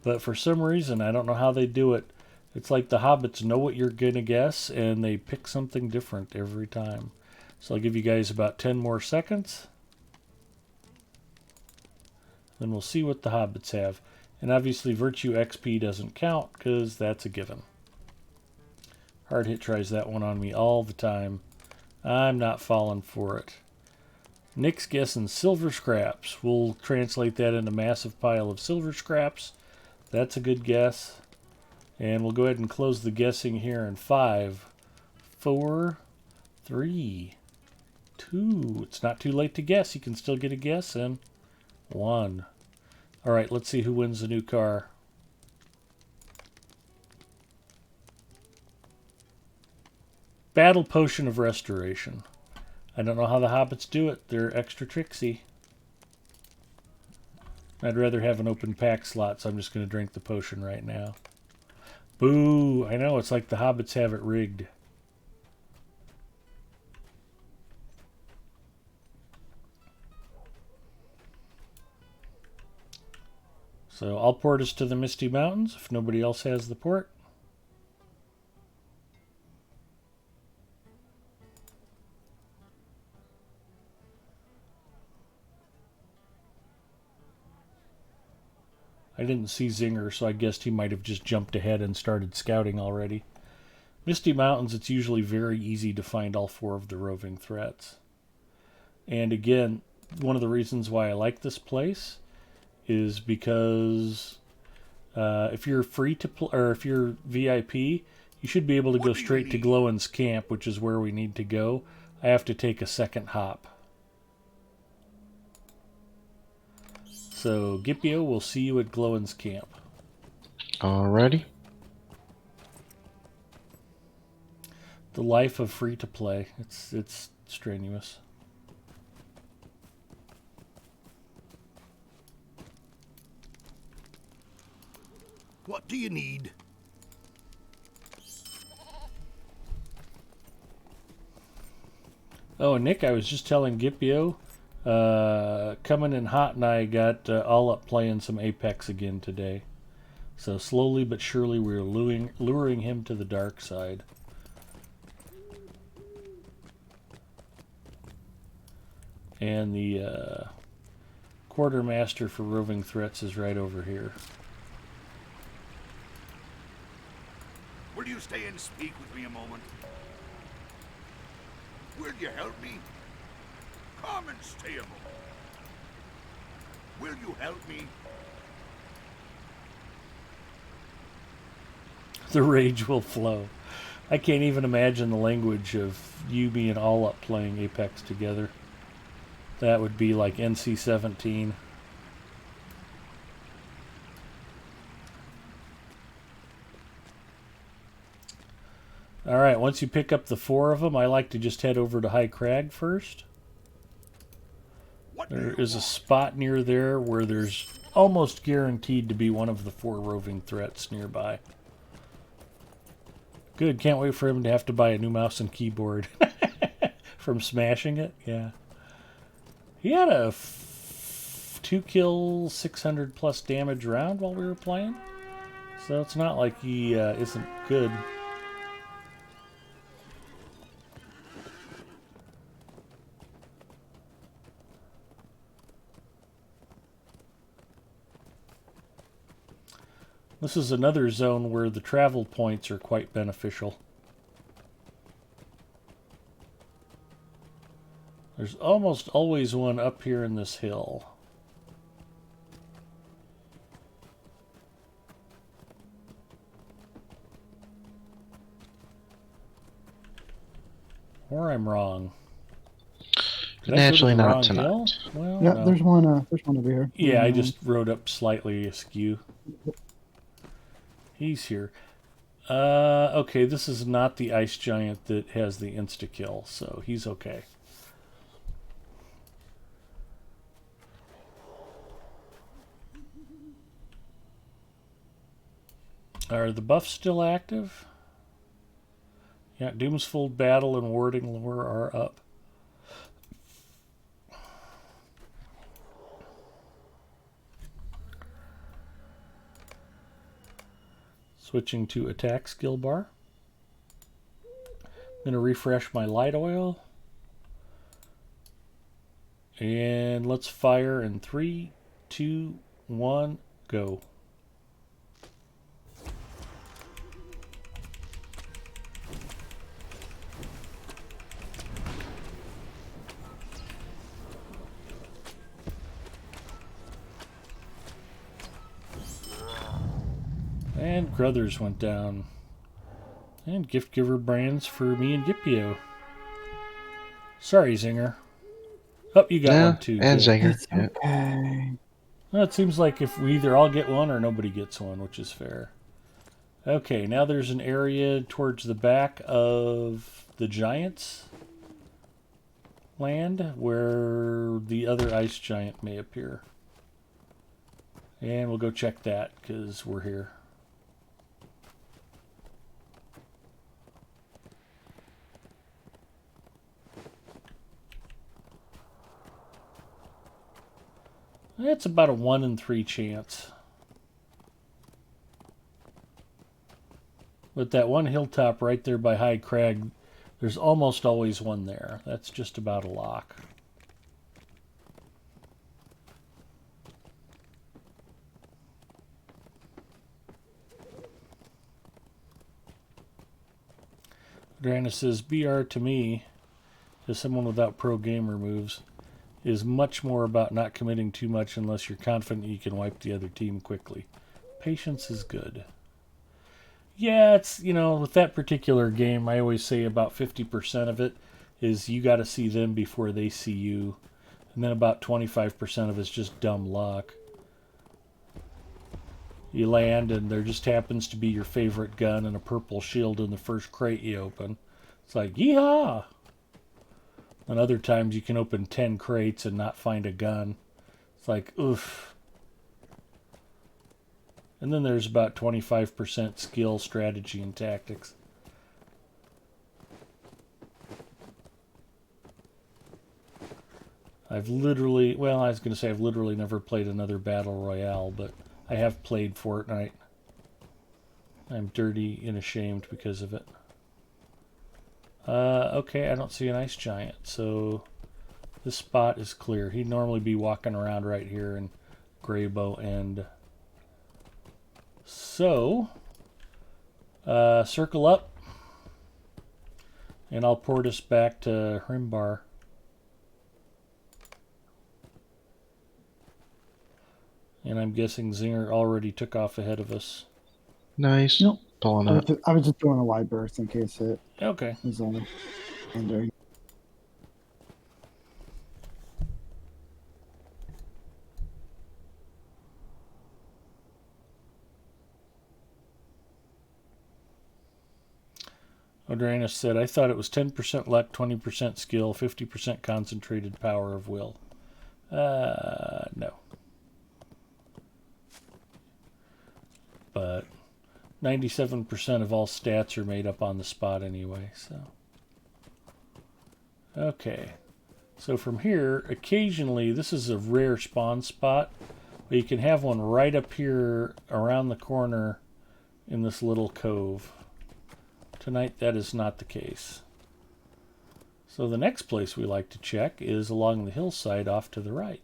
A: But for some reason, I don't know how they do it. It's like the Hobbits know what you're going to guess, and they pick something different every time. So I'll give you guys about 10 more seconds. Then we'll see what the Hobbits have. And obviously Virtue XP doesn't count, because that's a given. Hard Hit tries that one on me all the time. I'm not falling for it. Nick's guessing silver scraps. We'll translate that into massive pile of silver scraps. That's a good guess. And we'll go ahead and close the guessing here in 5, 4, 3, 2. It's not too late to guess. You can still get a guess in. 1. All right, let's see who wins the new car. Battle Potion of Restoration. I don't know how the Hobbits do it. They're extra tricksy. I'd rather have an open pack slot, so I'm just going to drink the potion right now. Boo! I know, it's like the Hobbits have it rigged. So I'll port us to the Misty Mountains if nobody else has the port. I didn't see Zinger, so I guessed he might have just jumped ahead and started scouting already. Misty Mountains, it's usually very easy to find all 4 of the roving threats. And again, one of the reasons why I like this place is because if you're free to play, or if you're VIP, you should be able to go straight to Glowin's camp, which is where we need to go. I have to take a second hop. So, Gipio, we'll see you at Glowin's camp.
B: Alrighty.
A: The life of free-to-play. It's strenuous.
E: What do you need?
A: Oh, Nick, I was just telling Gipio, coming in hot, and I got all up playing some Apex again today. So slowly but surely we're luring him to the dark side. And the quartermaster for roving threats is right over here.
E: Will you stay and speak with me a moment? Will you help me? Come and stay a moment. Will you help me?
A: The rage will flow. I can't even imagine the language of you being all up playing Apex together. That would be like NC-17. Alright, once you pick up the 4 of them, I like to just head over to High Crag first. There is a spot near there where there's almost guaranteed to be one of the 4 roving threats nearby. Good, can't wait for him to have to buy a new mouse and keyboard from smashing it. Yeah. He had a 2 kill, 600 plus damage round while we were playing. So it's not like he isn't good. This is another zone where the travel points are quite beneficial. There's almost always one up here in this hill. Or I'm wrong. Did
B: Naturally
A: I go to the
B: not
A: wrong
B: tonight.
A: hill? Well,
C: Yeah,
A: no.
C: there's one over here.
A: Yeah, I just rode up slightly askew. He's here. Okay, this is not the ice giant that has the insta-kill, so he's okay. Are the buffs still active? Yeah, Doomsfold Battle and Warding Lure are up. Switching to attack skill bar. I'm going to refresh my light oil. And let's fire in 3, 2, 1, go. And Gruthers went down. And gift giver brands for me and Gipio. Sorry, Zinger. Oh, you got one too.
B: And
A: Good.
B: Zinger.
C: It's
B: Yeah.
C: okay.
A: Well, it seems like if we either all get one or nobody gets one, which is fair. Okay, now there's an area towards the back of the Giants land where the other ice giant may appear. And we'll go check that because we're here. It's about a 1 in 3 chance. But that one hilltop right there by High Crag, there's almost always one there. That's just about a lock. Drana says, BR to me, as someone without pro gamer moves, is much more about not committing too much unless you're confident you can wipe the other team quickly. Patience is good. Yeah, it's, you know, with that particular game, I always say about 50% of it is you got to see them before they see you. And then about 25% of it's just dumb luck. You land and there just happens to be your favorite gun and a purple shield in the first crate you open. It's like, yeehaw! And other times you can open 10 crates and not find a gun. It's like, oof. And then there's about 25% skill, strategy, and tactics. I've literally, well, I was going to say I've literally never played another Battle Royale, but I have played Fortnite. I'm dirty and ashamed because of it. Okay, I don't see an ice giant, so this spot is clear. He'd normally be walking around right here in Graybow End. So, circle up, and I'll port us back to Hrimbar. And I'm guessing Zinger already took off ahead of us.
B: Nice.
C: Nope.
B: Pulling up.
C: I was just doing a wide berth in case it
A: Okay.
C: was ending.
A: Odranus said, I thought it was 10% luck, 20% skill, 50% concentrated power of will. No. But 97% of all stats are made up on the spot anyway, so. Okay. So from here, occasionally, this is a rare spawn spot, but you can have one right up here around the corner in this little cove. Tonight, that is not the case. So the next place we like to check is along the hillside off to the right.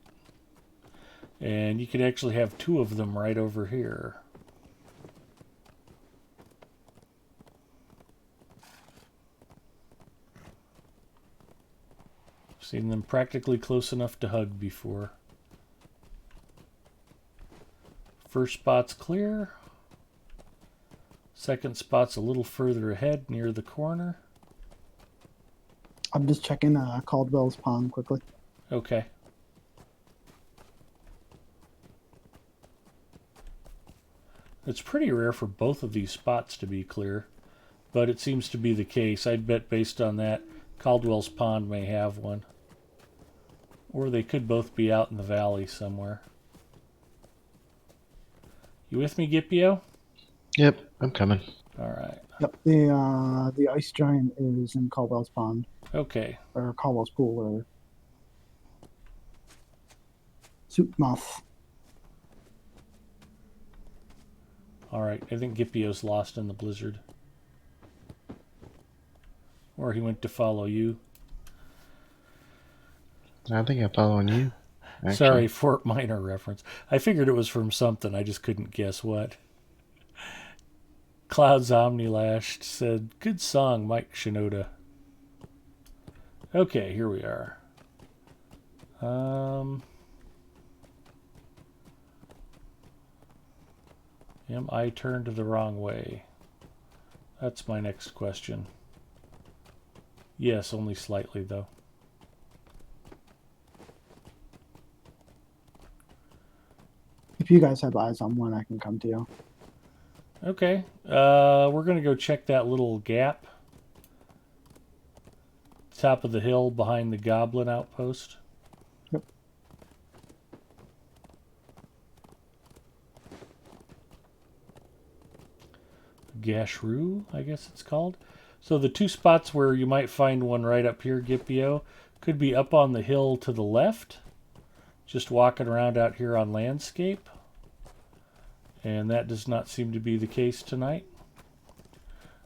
A: And you can actually have two of them right over here. Seen them practically close enough to hug before. First spot's clear. Second spot's a little further ahead near the corner.
C: I'm just checking Caldwell's Pond quickly.
A: Okay. It's pretty rare for both of these spots to be clear, but it seems to be the case. I'd bet based on that, Caldwell's Pond may have one. Or they could both be out in the valley somewhere. You with me, Gipio?
B: Yep, I'm coming.
A: All right.
C: Yep, the ice giant is in Caldwell's Pond,
A: Okay.
C: or Caldwell's Pool, or Soup Moth.
A: All right. I think Gipio's lost in the blizzard. Or he went to follow you.
B: I think I'm following you. Actually.
A: Sorry, Fort Minor reference. I figured it was from something. I just couldn't guess what. Clouds Omnilashed said, good song, Mike Shinoda. Okay, here we are. Am I turned the wrong way? That's my next question. Yes, only slightly, though.
C: If you guys have eyes on one, I can come to you.
A: Okay. We're going to go check that little gap. Top of the hill behind the Goblin outpost.
C: Yep.
A: Gashru, I guess it's called. So the two spots where you might find one right up here, Gipio, could be up on the hill to the left. Just walking around out here on landscape. And that does not seem to be the case tonight.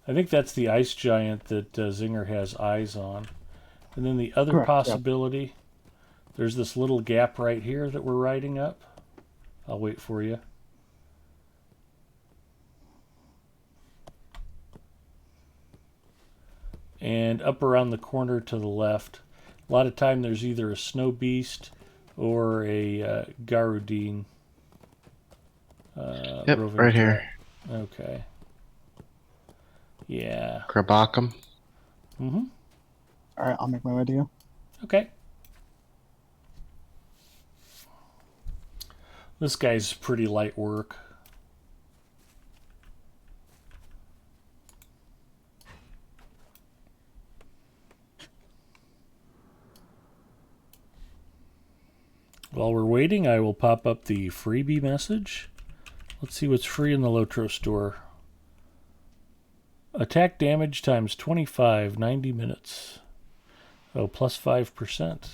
A: I think that's the ice giant that Zinger has eyes on. And then the other
C: Correct,
A: possibility, there's this little gap right here that we're riding up. I'll wait for you. And up around the corner to the left, a lot of time there's either a snow beast or a Garudine.
B: Yep, right here.
A: Okay. Yeah.
B: Krabakum.
A: Mm-hmm.
C: All right, I'll make my way to you.
A: Okay. This guy's pretty light work. While we're waiting, I will pop up the freebie message Let's see what's free in the Lotro store. Attack damage times 25, 90 minutes. Oh, plus 5%.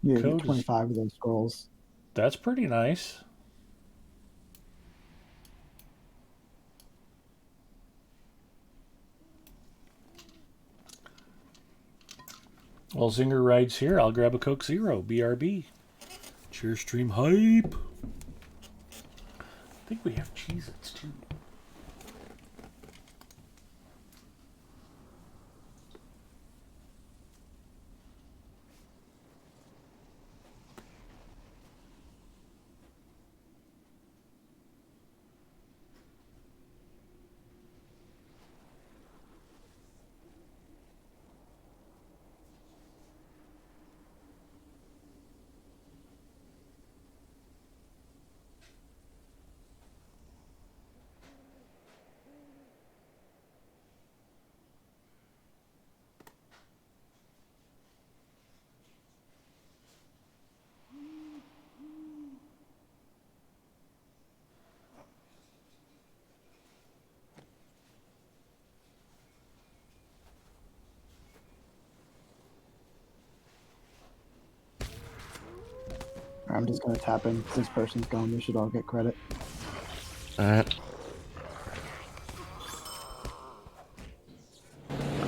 C: You get
A: Code is-
C: 25 of those scrolls.
A: That's pretty nice. Well, Zinger rides here. I'll grab a Coke Zero. BRB. Cheers, stream hype. I think we have Cheez-Its too.
C: I'm just gonna tap in. This person's gone. We should all get credit.
B: Alright.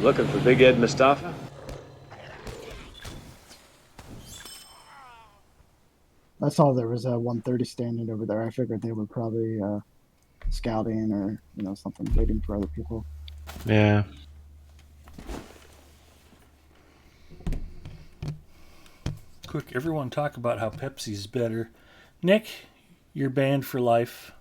F: Looking for Big Ed Mustafa?
C: I saw there was a 130 standing over there. I figured they were probably scouting or something, waiting for other people.
B: Yeah.
A: Quick, everyone talk about how Pepsi's better. Nick, you're banned for life.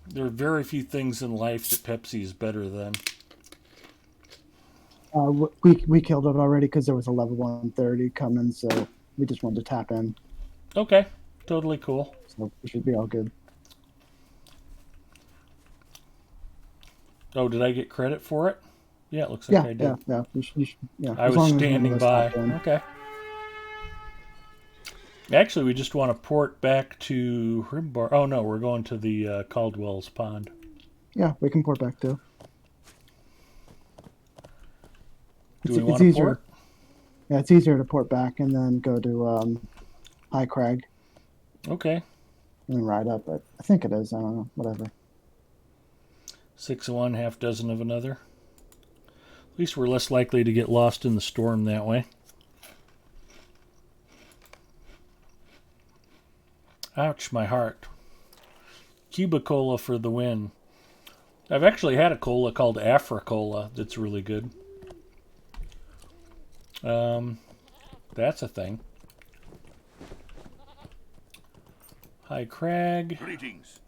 A: There are very few things in life that Pepsi is better than.
C: We killed it already because there was a level 130 coming, so we just wanted to tap in.
A: Okay, totally cool.
C: So we should be all good.
A: Oh, did I get credit for it? Yeah, it looks like I did.
C: Yeah. You should,
A: I
C: as
A: was
C: long as one of
A: standing
C: us
A: by.
C: tapped in.
A: Okay. Actually, we just want to port back to Rimbar. Oh, no, we're going to the Caldwell's Pond.
C: Yeah, we can port back too.
A: Do
C: It's
A: we want to
C: easier.
A: port?
C: Yeah, it's easier to port back and then go to High Crag
A: Okay.
C: and then ride up. But I think it is. I don't know. Whatever.
A: 6 of one, half dozen of another. At least we're less likely to get lost in the storm that way. Ouch, my heart. Cuba Cola for the win. I've actually had a cola called Afri-Cola that's really good. That's a thing. High Crag.
E: Greetings.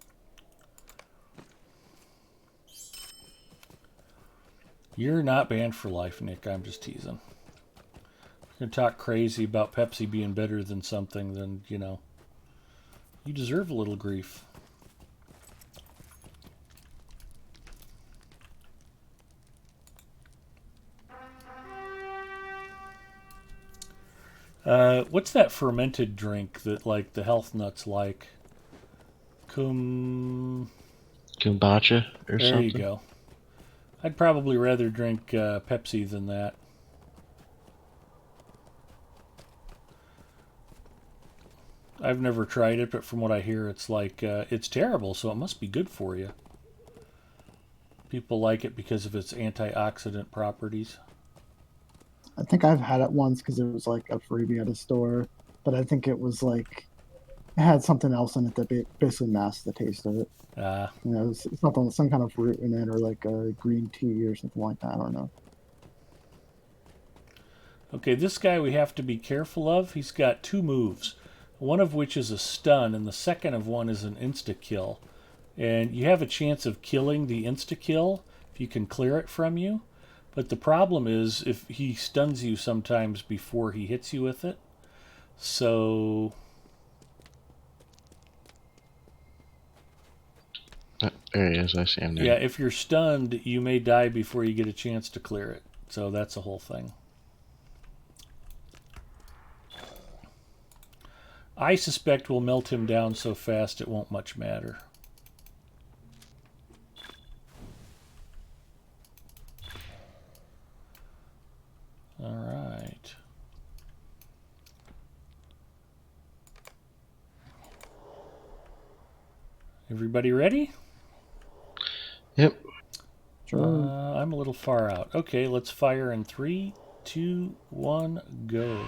A: You're not banned for life, Nick. I'm just teasing. You're going to talk crazy about Pepsi being better than something, then, you deserve a little grief. What's that fermented drink that, the health nuts like?
B: Kombucha or
A: There
B: something.
A: you go. I'd probably rather drink Pepsi than that. I've never tried it, but from what I hear, it's it's terrible, so it must be good for you. People like it because of its antioxidant properties.
C: I think I've had it once because it was like a freebie at a store, but I think it was like it had something else in it that basically masked the taste of it. It's something, some kind of fruit in it, or like a green tea or something like that. I don't know.
A: Okay, this guy we have to be careful of. He's got 2 moves, one of which is a stun, and the second of one is an insta-kill. And you have a chance of killing the insta-kill if you can clear it from you. But the problem is if he stuns you sometimes before he hits you with it. So...
B: There he is. I see him now.
A: yeah, if you're stunned, you may die before you get a chance to clear it. So that's the whole thing. I suspect we'll melt him down so fast it won't much matter. All right. Everybody ready?
B: Yep.
C: Sure.
A: I'm a little far out. Okay, let's fire in 3, 2, 1, go.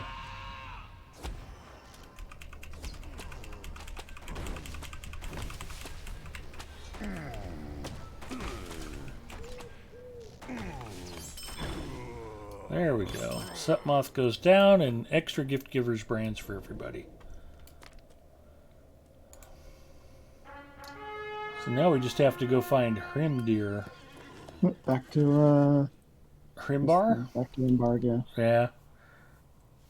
A: There we go. Sutmoth goes down, and extra gift givers brands for everybody. So now we just have to go find Hrimdir.
C: Back to
A: Hrimbar?
C: back to Rimbar, yeah.
A: Yeah.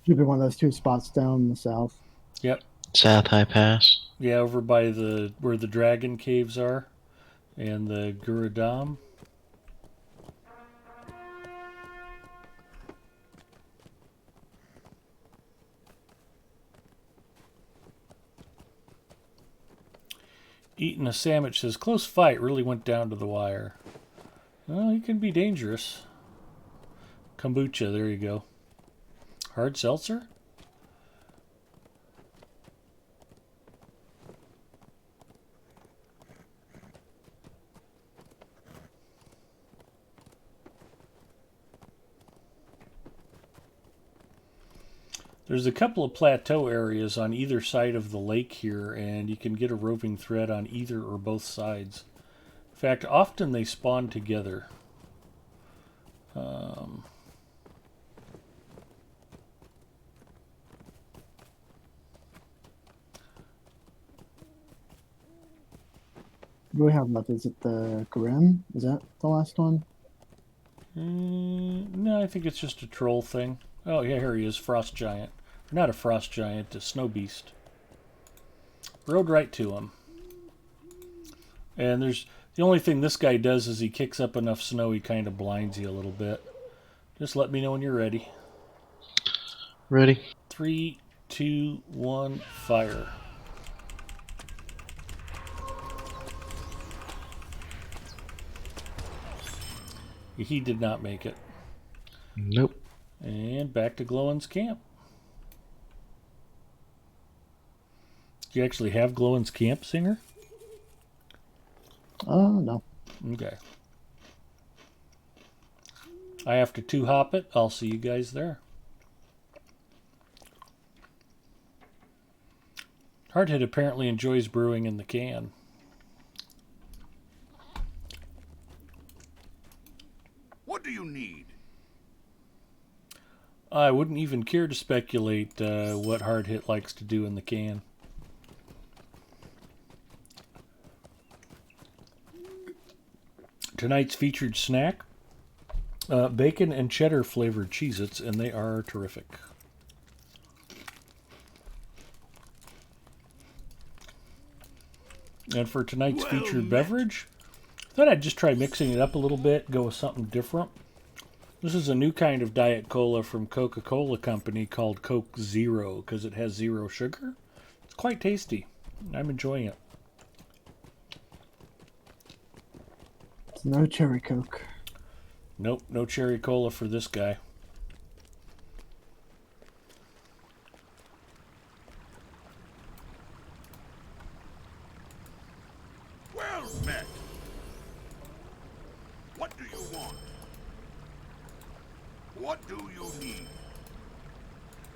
C: Should be one of those 2 spots down in the south.
A: Yep.
B: South High Pass.
A: Yeah, over by where the dragon caves are, and the Gurudam. Eating a sandwich says, close fight, really went down to the wire. Well, he can be dangerous. Kombucha, there you go. Hard seltzer? There's a couple of plateau areas on either side of the lake here, and you can get a roving thread on either or both sides. In fact, often they spawn together.
C: What do we have left? Is it the Grim? Is that the last one?
A: No, I think it's just a troll thing. Oh, yeah, here he is, Frost Giant. Not a Frost Giant, a Snow Beast. Rode right to him. And there's the only thing this guy does is he kicks up enough snow he kind of blinds you a little bit. Just let me know when you're ready.
B: Ready?
A: 3, 2, 1, fire. He did not make it.
B: Nope.
A: And back to Glowin's camp. Do you actually have Glowin's camp, Singer?
C: No.
A: Okay. I have to 2-hop it. I'll see you guys there. Hardhead apparently enjoys brewing in the can.
E: What do you need?
A: I wouldn't even care to speculate what Hardhit likes to do in the can. Tonight's featured snack, bacon and cheddar flavored Cheez-Its, and they are terrific. And for tonight's featured beverage, I thought I'd just try mixing it up a little bit, go with something different. This is a new kind of Diet Cola from Coca-Cola Company called Coke Zero because it has 0 sugar. It's quite tasty. I'm enjoying it.
C: It's no cherry Coke.
A: Nope, no cherry cola for this guy.
E: Well met. What do you want? What do you need?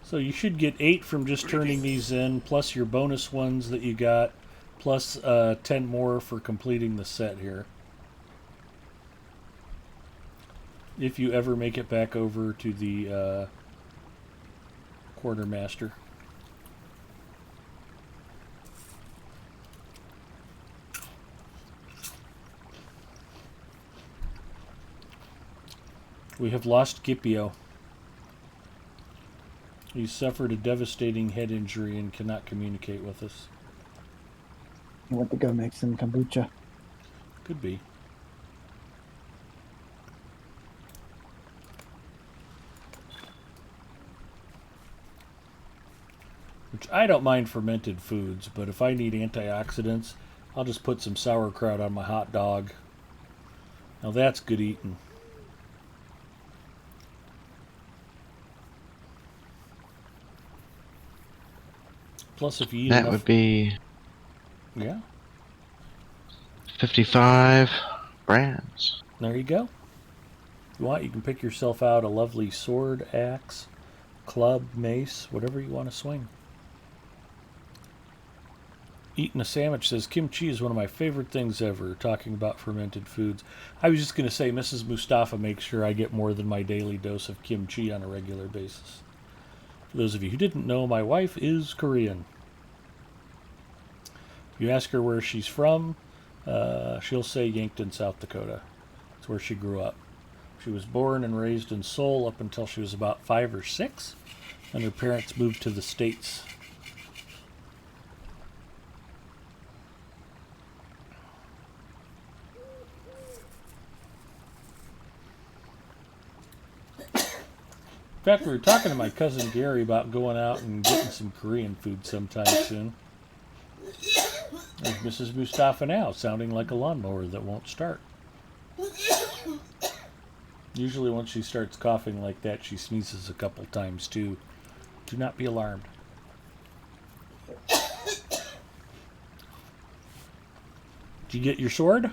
A: So you should get 8 from just turning these in, plus your bonus ones that you got, plus 10 more for completing the set here. If you ever make it back over to the quartermaster. We have lost Gipio. He suffered a devastating head injury and cannot communicate with us.
C: I went to go make some kombucha.
A: Could be. Which I don't mind fermented foods, but if I need antioxidants, I'll just put some sauerkraut on my hot dog. Now that's good eating. Plus, if you eat
B: That
A: enough...
B: would be
A: Yeah,
B: 55 brands.
A: there you go. If you want, you can pick yourself out a lovely sword, axe, club, mace, whatever you want to swing. Eating a sandwich says, kimchi is one of my favorite things ever, talking about fermented foods. I was just going to say, Mrs. Mustafa makes sure I get more than my daily dose of kimchi on a regular basis. For those of you who didn't know, my wife is Korean. If you ask her where she's from, she'll say Yankton, South Dakota. It's where she grew up. She was born and raised in Seoul up until she was about 5 or 6, and her parents moved to the States. In fact, we were talking to my cousin Gary about going out and getting some Korean food sometime soon. There's Mrs. Mustafa now, sounding like a lawnmower that won't start. Usually once she starts coughing like that, she sneezes a couple times too. Do not be alarmed. Did you get your sword?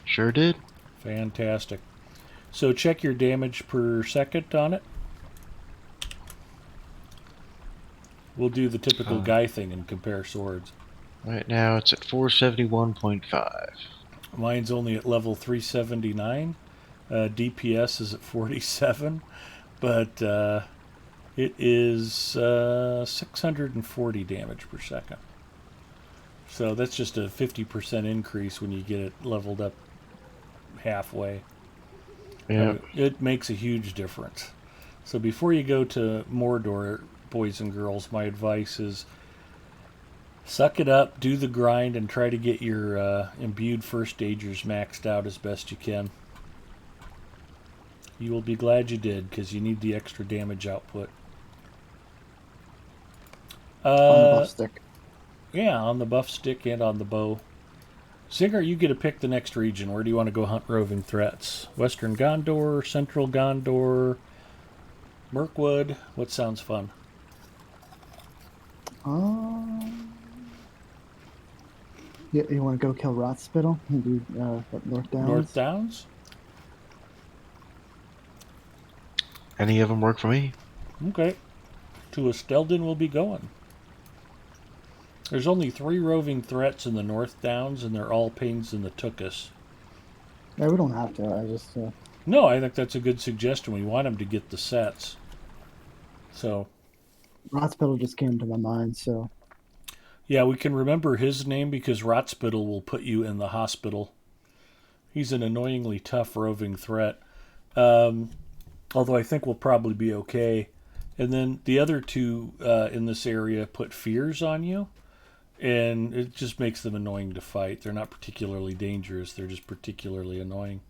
B: Sure did.
A: Fantastic. So check your damage per second on it. We'll do the typical guy thing and compare swords.
B: Right now it's at 471.5.
A: Mine's only at level 379. DPS is at 47. But it is 640 damage per second. So that's just a 50% increase when you get it leveled up halfway.
B: Yeah.
A: It makes a huge difference. So before you go to Mordor, boys and girls, my advice is suck it up, do the grind, and try to get your imbued first stagers maxed out as best you can. You will be glad you did, because you need the extra damage output.
C: On the buff stick.
A: Yeah, on the buff stick and on the bow. Singer, you get to pick the next region. Where do you want to go hunt roving threats? Western Gondor, Central Gondor, Mirkwood? What sounds fun?
C: You want to go kill Rotspittle and do North Downs?
A: North Downs?
B: Any of them work for me.
A: Okay. To Estelden we'll be going. There's only 3 roving threats in the North Downs, and they're all pains in the tuchus.
C: Yeah, we don't have to. I just...
A: No, I think that's a good suggestion. We want them to get the sets. So...
C: Rotspittle just came to my mind, so...
A: Yeah, we can remember his name because Rotspittle will put you in the hospital. He's an annoyingly tough roving threat. Although I think we'll probably be okay. And then the other 2 in this area put fears on you. And it just makes them annoying to fight. They're not particularly dangerous. They're just particularly annoying.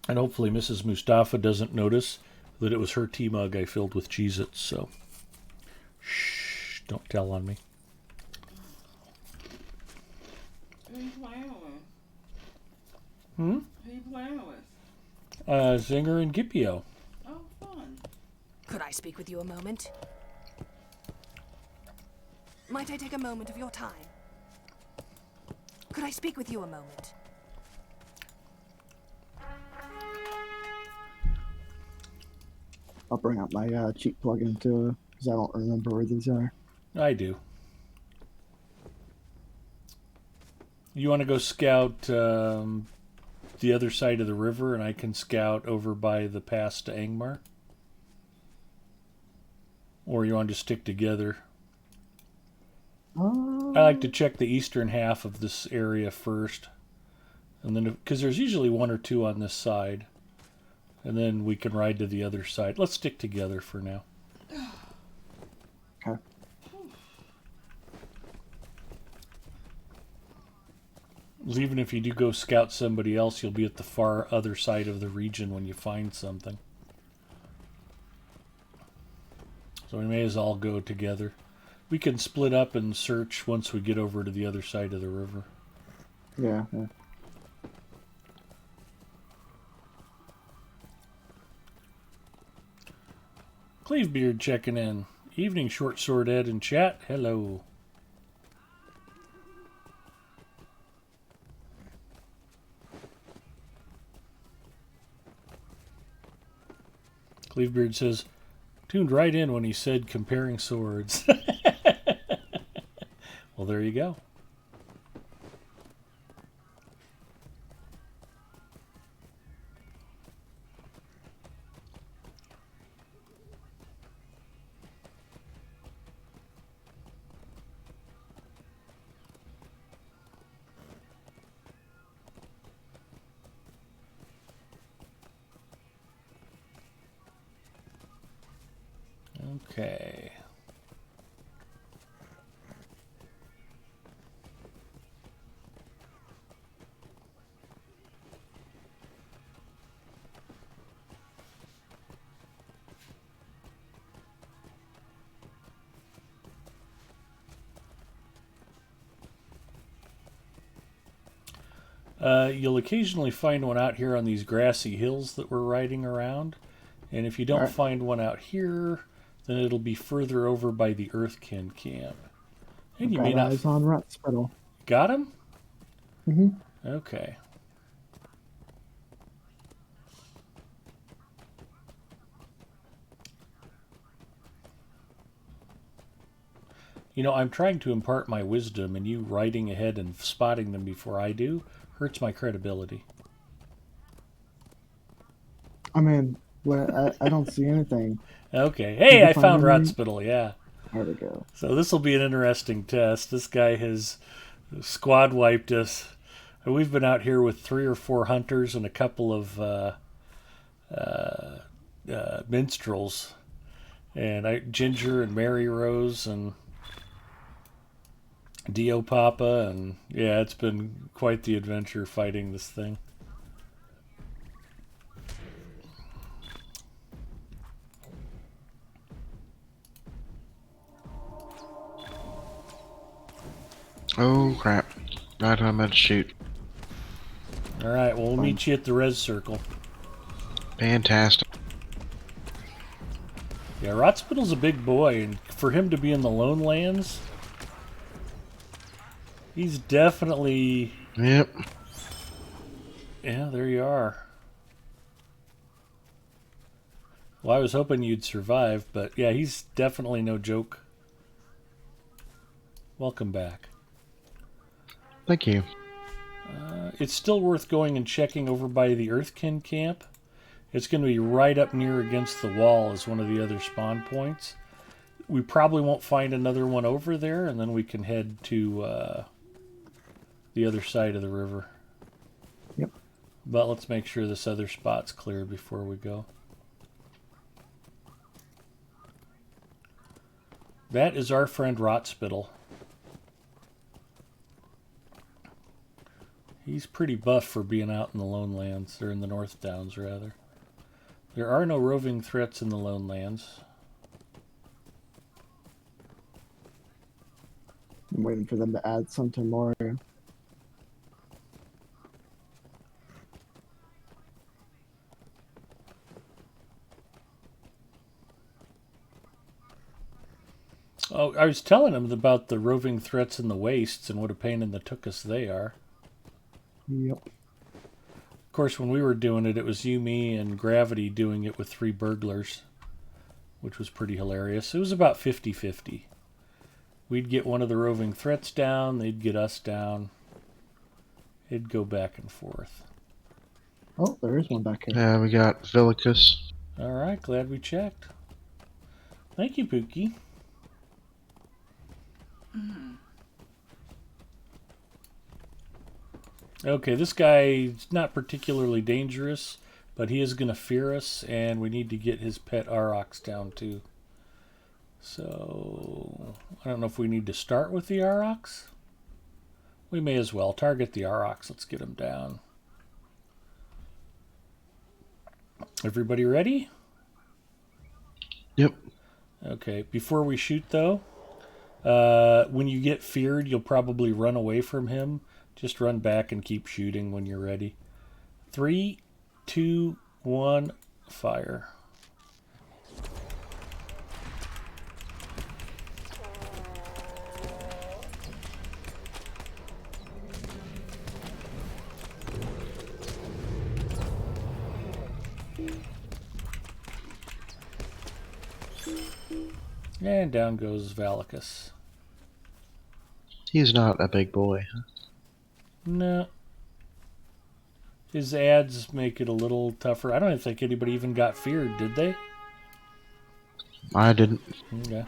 A: And hopefully Mrs. Mustafa doesn't notice that it was her tea mug I filled with Cheez-Its, so... Shh, don't tell on me.
G: Who are you playing with?
A: Hmm?
G: Who are you playing with?
A: Zinger and Gipio.
G: Oh, fun.
H: Could I speak with you a moment? Might I take a moment of your time? Could I speak with you a moment?
C: I'll bring up my cheat plugin too, because I don't remember where these are.
A: I do. You want to go scout the other side of the river, and I can scout over by the pass to Angmar? Or you want to stick together? I like to check the eastern half of this area first. And then, because there's usually 1 or 2 on this side. And then we can ride to the other side. Let's stick together for now.
C: Okay.
A: Even if you do go scout somebody else, you'll be at the far other side of the region when you find something. So we may as well go together. We can split up and search once we get over to the other side of the river.
C: Yeah.
A: Cleavebeard checking in. Evening, Short Sword Ed in chat. Hello. Cleavebeard says, tuned right in when he said comparing swords. Well, there you go. Okay. You'll occasionally find one out here on these grassy hills that we're riding around. And if you don't find one out here, then it'll be further over by the Earthkin camp. And you may not.
C: Eyes on Rutspittle.
A: Got him?
C: Mm-hmm.
A: Okay. You know, I'm trying to impart my wisdom, and you riding ahead and spotting them before I do hurts my credibility.
C: I mean, I don't see anything.
A: Okay. Hey, I found Rotspittle, yeah.
C: There we go.
A: So this will be an interesting test. This guy has squad wiped us. We've been out here with 3 or 4 hunters and a couple of minstrels. And Ginger and Mary Rose and Dio Papa. And yeah, it's been quite the adventure fighting this thing.
B: Oh crap. Right when I'm about to shoot.
A: Alright, well, we'll meet you at the res circle.
B: Fantastic.
A: Yeah, Rotspittle's a big boy, and for him to be in the Lone Lands, he's definitely...
B: Yep.
A: Yeah, there you are. Well, I was hoping you'd survive, but yeah, he's definitely no joke. Welcome back.
B: Thank you.
A: It's still worth going and checking over by the Earthkin camp. It's going to be right up near against the wall as one of the other spawn points. We probably won't find another one over there, and then we can head to the other side of the river.
C: Yep.
A: But let's make sure this other spot's clear before we go. That is our friend Rotspittle. He's pretty buff for being out in the Lone Lands, or in the North Downs, rather. There are no roving threats in the Lone Lands.
C: I'm waiting for them to add something more.
A: Oh, I was telling him about the roving threats in the wastes and what a pain in the tuchus they are.
C: Yep.
A: Of course, when we were doing it, it was you, me, and Gravity doing it with 3 burglars, which was pretty hilarious. It was about 50-50. We'd get one of the roving threats down, they'd get us down. It'd go back and forth.
C: Oh, there is one back here.
B: Yeah, we got Villicus.
A: All right, glad we checked. Thank you, Pookie. Okay, this guy's not particularly dangerous, but he is going to fear us, and we need to get his pet Aurochs down too. So, I don't know if we need to start with the Aurochs, We may as well target the Aurochs. Let's get them down. Everybody ready?
B: Yep.
A: Okay, before we shoot though, when you get feared, you'll probably run away from him. Just run back and keep shooting when you're ready. 3, 2, 1, fire. And down goes Valicus.
B: He's not a big boy, huh?
A: No. His ads make it a little tougher. I don't even think anybody even got feared, did they?
B: I didn't.
A: Okay.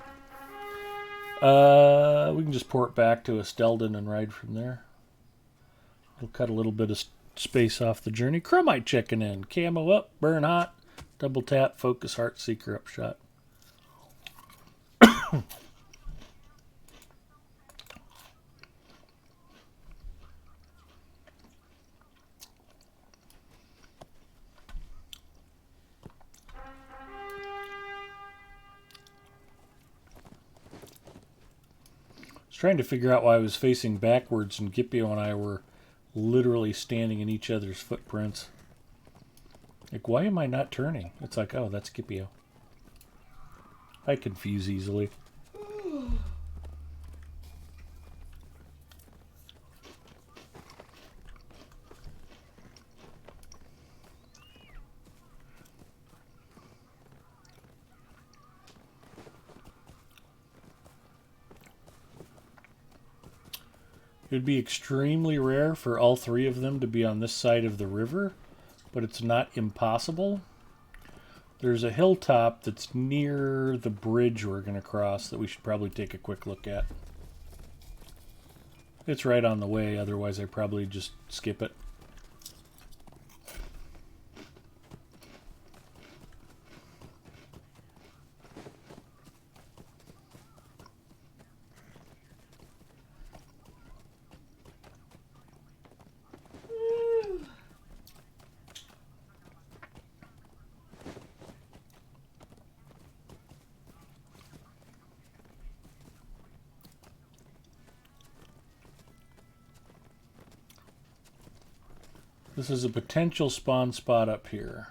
A: We can just port back to Estelden and ride from there. We'll cut a little bit of space off the journey. Chromite checking in. Camo up, burn hot, double tap, focus, heart seeker upshot. Trying to figure out why I was facing backwards and Gipio and I were literally standing in each other's footprints. Like, why am I not turning? It's like, oh, that's Gipio. I confuse easily. It would be extremely rare for all three of them to be on this side of the river, but it's not impossible. There's a hilltop that's near the bridge we're going to cross that we should probably take a quick look at. It's right on the way, otherwise I'd probably just skip it. This is a potential spawn spot up here.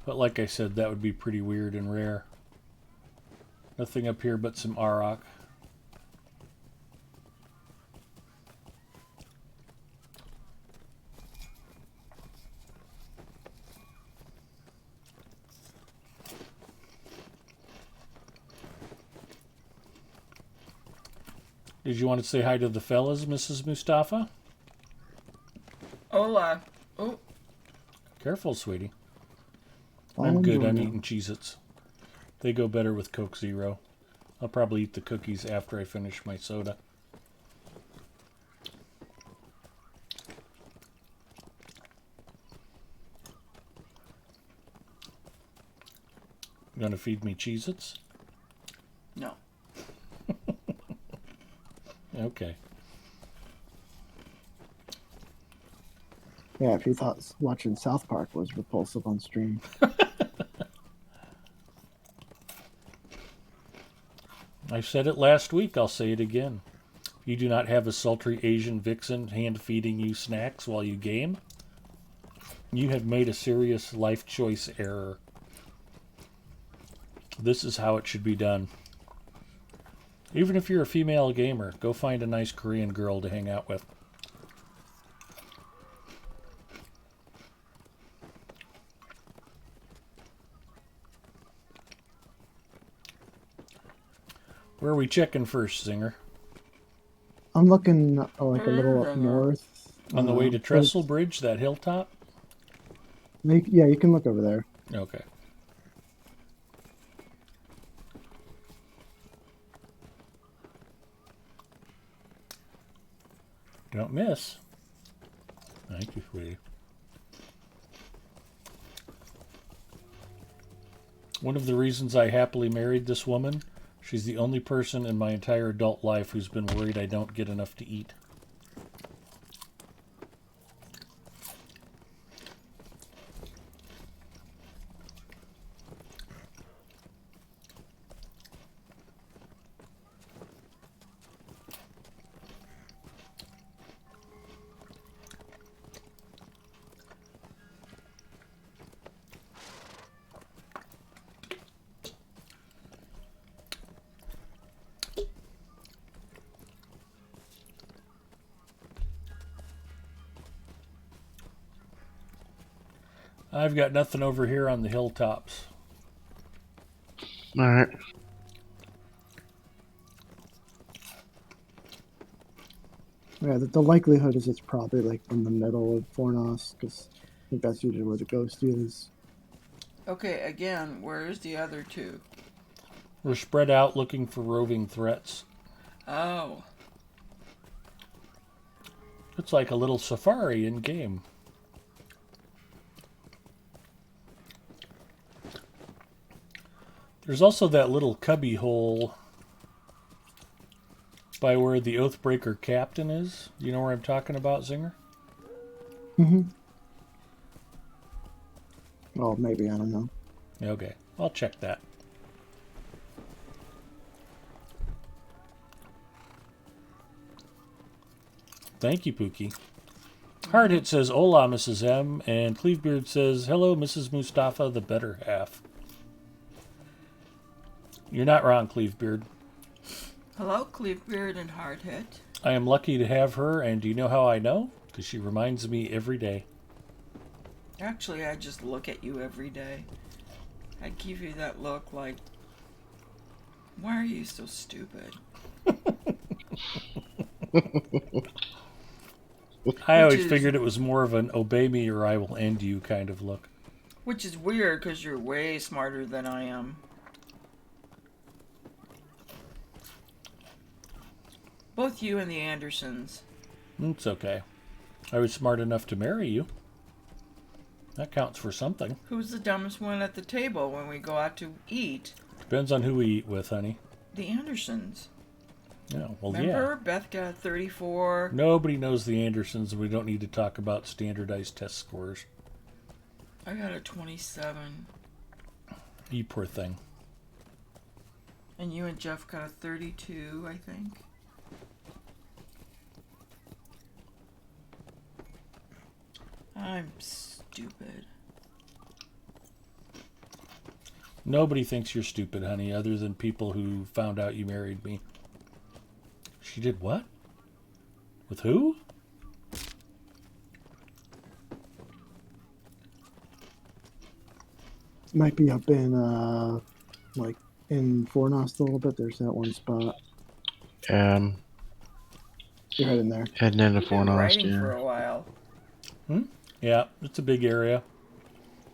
A: But like I said, that would be pretty weird and rare. Nothing up here but some Auroch. Did you want to say hi to the fellas, Mrs. Mustafa?
G: Hola. Oh.
A: Careful, sweetie. I'm good. I'm eating Cheez-Its. They go better with Coke Zero. I'll probably eat the cookies after I finish my soda. You gonna feed me Cheez-Its?
G: No.
A: Okay.
C: Yeah, if you thought watching South Park was repulsive on stream.
A: I said it last week, I'll say it again. You do not have a sultry Asian vixen hand-feeding you snacks while you game. You have made a serious life choice error. This is how it should be done. Even if you're a female gamer, go find a nice Korean girl to hang out with. Where are we checking first, Zinger?
C: I'm looking like a little up north.
A: On the way to Trestle Bridge, that hilltop?
C: Yeah, you can look over there.
A: Okay. Don't miss. Thank you, sweetie. One of the reasons I happily married this woman, she's the only person in my entire adult life who's been worried I don't get enough to eat. I've got nothing over here on the hilltops.
B: Alright.
C: Yeah, the likelihood is it's probably like in the middle of Fornos, because I think that's usually where the ghost is.
G: Okay, again, where's the other two?
A: We're spread out looking for roving threats.
G: Oh.
A: It's like a little safari in game. There's also that little cubby hole by where the Oathbreaker captain is. You know where I'm talking about, Zinger?
C: Mm-hmm. Well, maybe, I don't know.
A: Okay, I'll check that. Thank you, Pookie. Hardhit says, "Hola, Mrs. M," and Cleavebeard says, "Hello, Mrs. Mustafa, the better half." You're not wrong, Cleavebeard.
G: Hello, Cleavebeard and Hardhit.
A: I am lucky to have her, and do you know how I know? Because she reminds me every day.
G: Actually, I just look at you every day. I give you that look like, why are you so stupid?
A: I always figured it was more of an obey me or I will end you kind of look.
G: Which is weird, because you're way smarter than I am. Both you and the Andersons.
A: It's okay. I was smart enough to marry you. That counts for something.
G: Who's the dumbest one at the table when we go out to eat?
A: Depends on who we eat with, honey.
G: The Andersons.
A: Yeah, well,
G: Remember? Beth got a 34.
A: Nobody knows the Andersons, and we don't need to talk about standardized test scores.
G: I got a 27.
A: You poor thing.
G: And you and Jeff got a 32, I think. I'm stupid.
A: Nobody thinks you're stupid, honey, other than people who found out you married me. She did what? With who?
C: Might be up in, like, in Fornost a little bit. There's that one spot. You're heading there.
B: Heading into
G: You've been
B: Fornost,
G: writing
B: yeah.
G: for a while.
A: Yeah, it's a big area.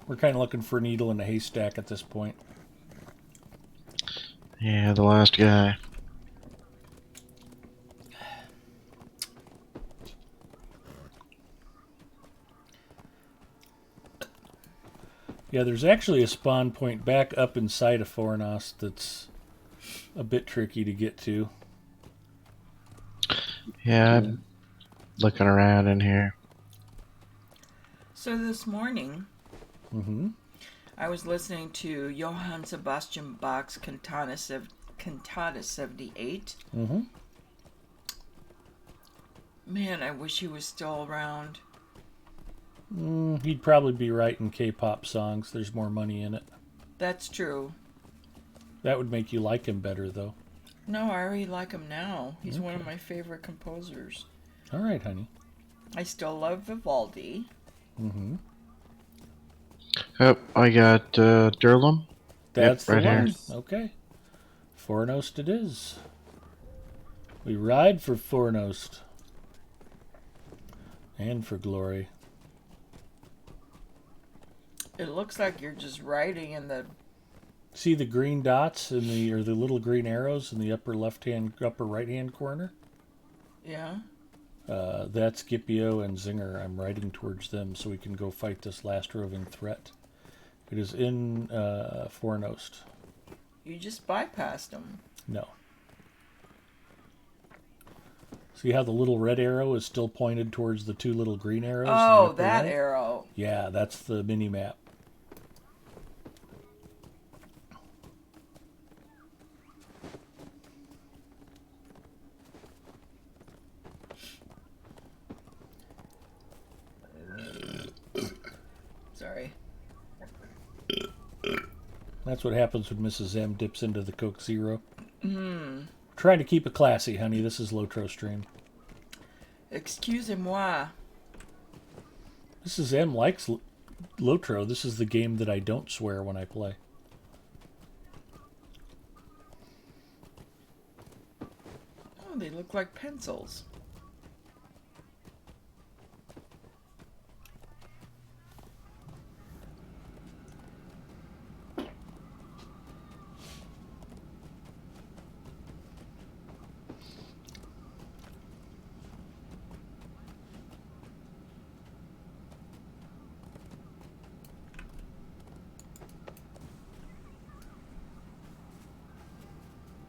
A: We're kind of looking for a needle in a haystack at this point.
B: Yeah, the last guy.
A: Yeah, there's actually a spawn point back up inside of Fornost that's a bit tricky to get to.
B: Yeah, I'm looking around in here.
G: So this morning, I was listening to Johann Sebastian Bach's Cantata 78. Man, I wish he was still around.
A: He'd probably be writing K-pop songs. There's more money in it.
G: That's true.
A: That would make you like him better, though.
G: No, I already like him now. He's one of my favorite composers.
A: All right, honey.
G: I still love Vivaldi.
B: Oh, I got Durlam.
A: That's
B: Yep, right
A: the one.
B: here.
A: Okay. Fornost it is. We ride for Fornost. And for glory.
G: It looks like you're just writing in the...
A: See the green dots in the, or the little green arrows in the upper right-hand corner?
G: Yeah?
A: That's Scipio and Zinger. I'm riding towards them so we can go fight this last roving threat. It is in Fornost.
G: You just bypassed him.
A: No. See how the little red arrow is still pointed towards the two little green arrows? in the
G: Oh,
A: upper
G: that
A: right?
G: arrow.
A: Yeah, that's the mini-map.
G: Sorry.
A: That's what happens when Mrs. M dips into the Coke Zero. Trying to keep it classy, honey. This is Lotro Stream.
G: Excusez-moi.
A: Mrs. M likes Lotro, this is the game that I don't swear when I play.
G: Oh, they look like pencils.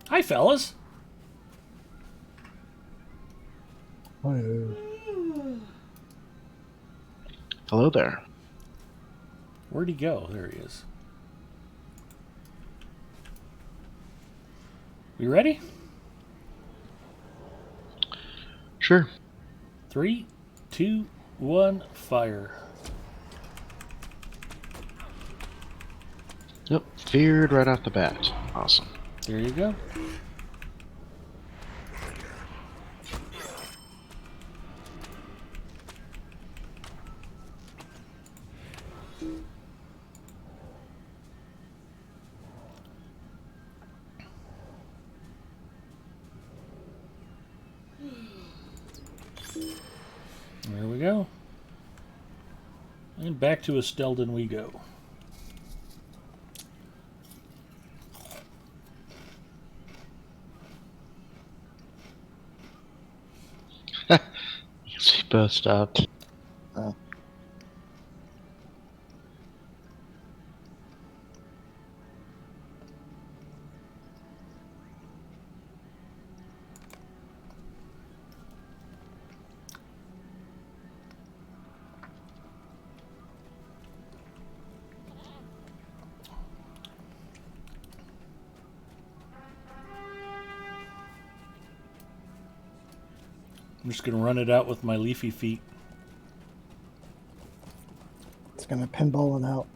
A: Hi, fellas.
B: Hello there.
A: Where'd he go? There he is. You ready?
B: Sure.
A: 3, 2, 1, fire.
B: Yep, feared right off the bat. Awesome.
A: There you go. There we go. And back to Estelden we go.
B: Yes, we both stopped.
A: I'm just going to run it out with my leafy feet.
C: It's gonna pinball it out.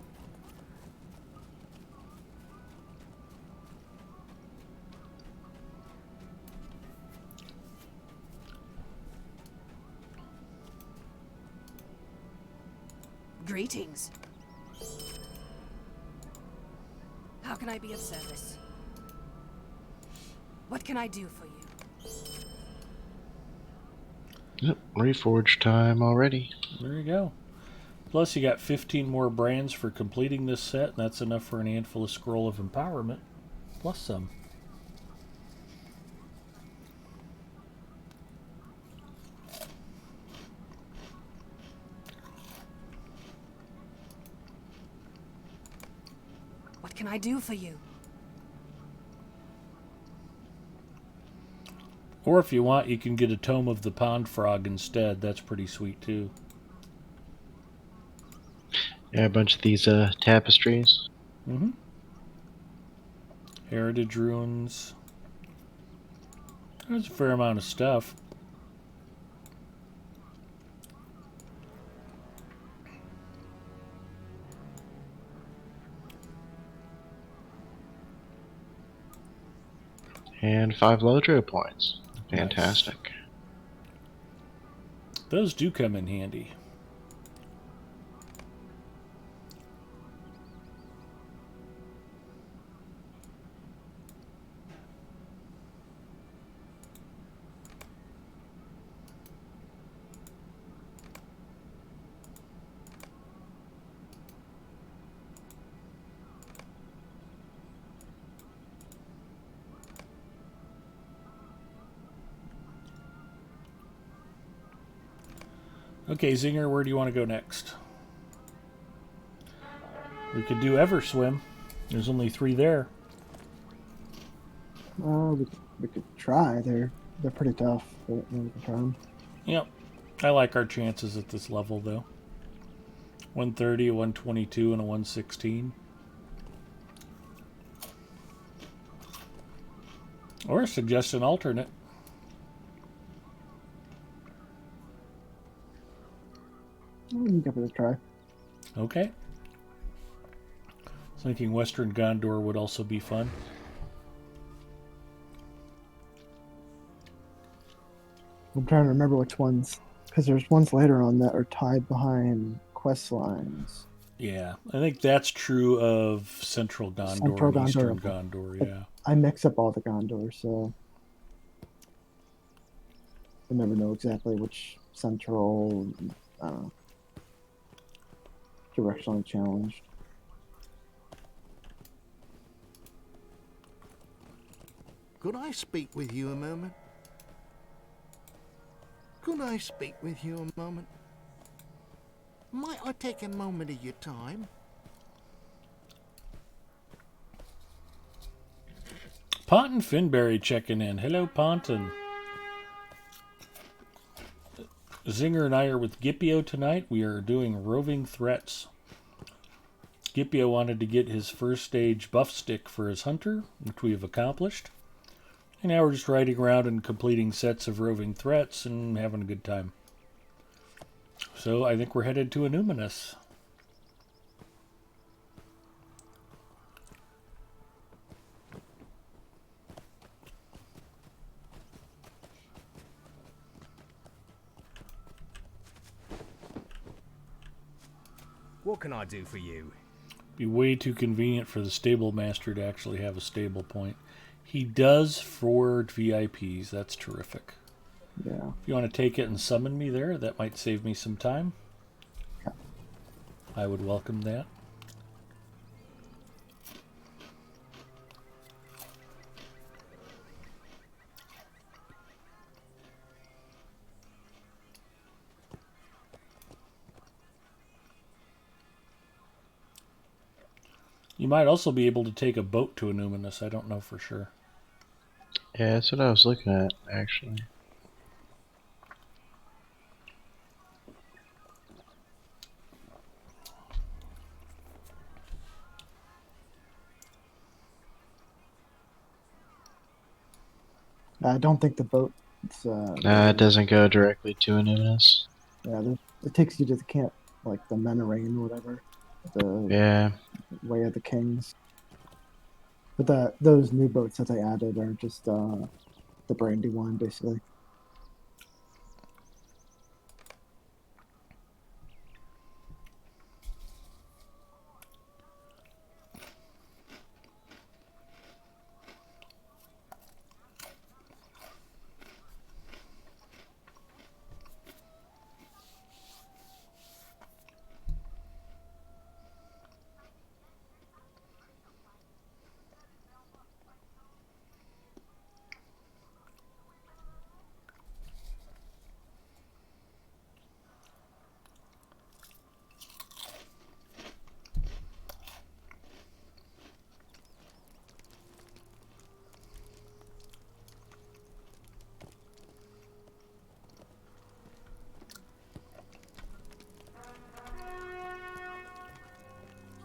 H: Greetings. How can I be of service? What can I do for you?
B: Yep, reforge time already.
A: There you go. Plus you got 15 more brands for completing this set, and that's enough for an handful of Scroll of Empowerment. Plus some.
H: What can I do for you?
A: Or if you want, you can get a Tome of the Pond Frog instead. That's pretty sweet too.
B: Yeah, a bunch of these tapestries.
A: Mm-hmm. Heritage Ruins. There's a fair amount of stuff.
B: And 5 Lotro points. Fantastic.
A: Nice. Those do come in handy. Okay, Zinger, where do you want to go next? We could do Everswim. There's only 3 there.
C: We could try. They're pretty tough, but we can try them.
A: Yep. I like our chances at this level, though. 130, a 122, and a 116. Or suggest an alternate.
C: We can give it a try.
A: Okay. Thinking Western Gondor would also be fun.
C: I'm trying to remember which ones, because there's ones later on that are tied behind quest lines.
A: Yeah, I think that's true of Central Gondor
C: Central
A: and Eastern
C: Gondor.
A: Gondor, yeah.
C: I mix up all the Gondors, so I never know exactly which central, directionally challenged.
E: Could I speak with you a moment? Could I speak with you a moment? Might I take a moment of your time?
A: Ponton Finberry checking in. Hello, Ponton. Zinger and I are with Gipio tonight. We are doing roving threats. Gipio wanted to get his first stage buff stick for his hunter, which we have accomplished. And now we're just riding around and completing sets of roving threats and having a good time. So I think we're headed to Anuminous.
I: What can I do for you?
A: Be way too convenient for the stable master to actually have a stable point. He does for VIPs. That's terrific.
C: Yeah.
A: If you want to take it and summon me there, that might save me some time.
C: Okay.
A: I would welcome that. You might also be able to take a boat to Anuminous. I don't know for sure.
B: Yeah, that's what I was looking at, actually.
C: I don't think the boat.
B: It doesn't go directly to Anuminous.
C: Yeah, it takes you to the camp, like the Menarain or whatever. The
B: Yeah.
C: Way of the Kings. But those new boats that they added are just the brandy one, basically.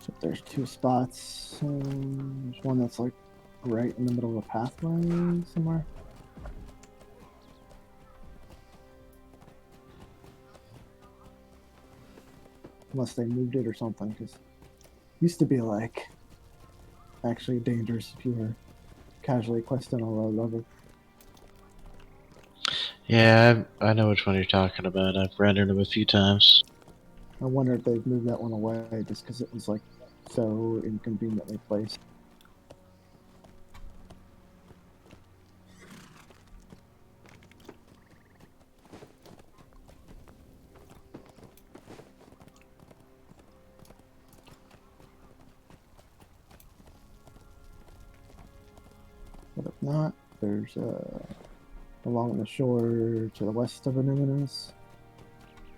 C: So there's two spots. There's one that's like right in the middle of a pathway somewhere. Unless they moved it or something, because it used to be like actually dangerous if you were casually questing a low level.
B: Yeah, I know which one you're talking about. I've rendered them a few times.
C: I wonder if they've moved that one away just because it was like so inconveniently placed. But if not, there's along the shore to the west of Anuminous.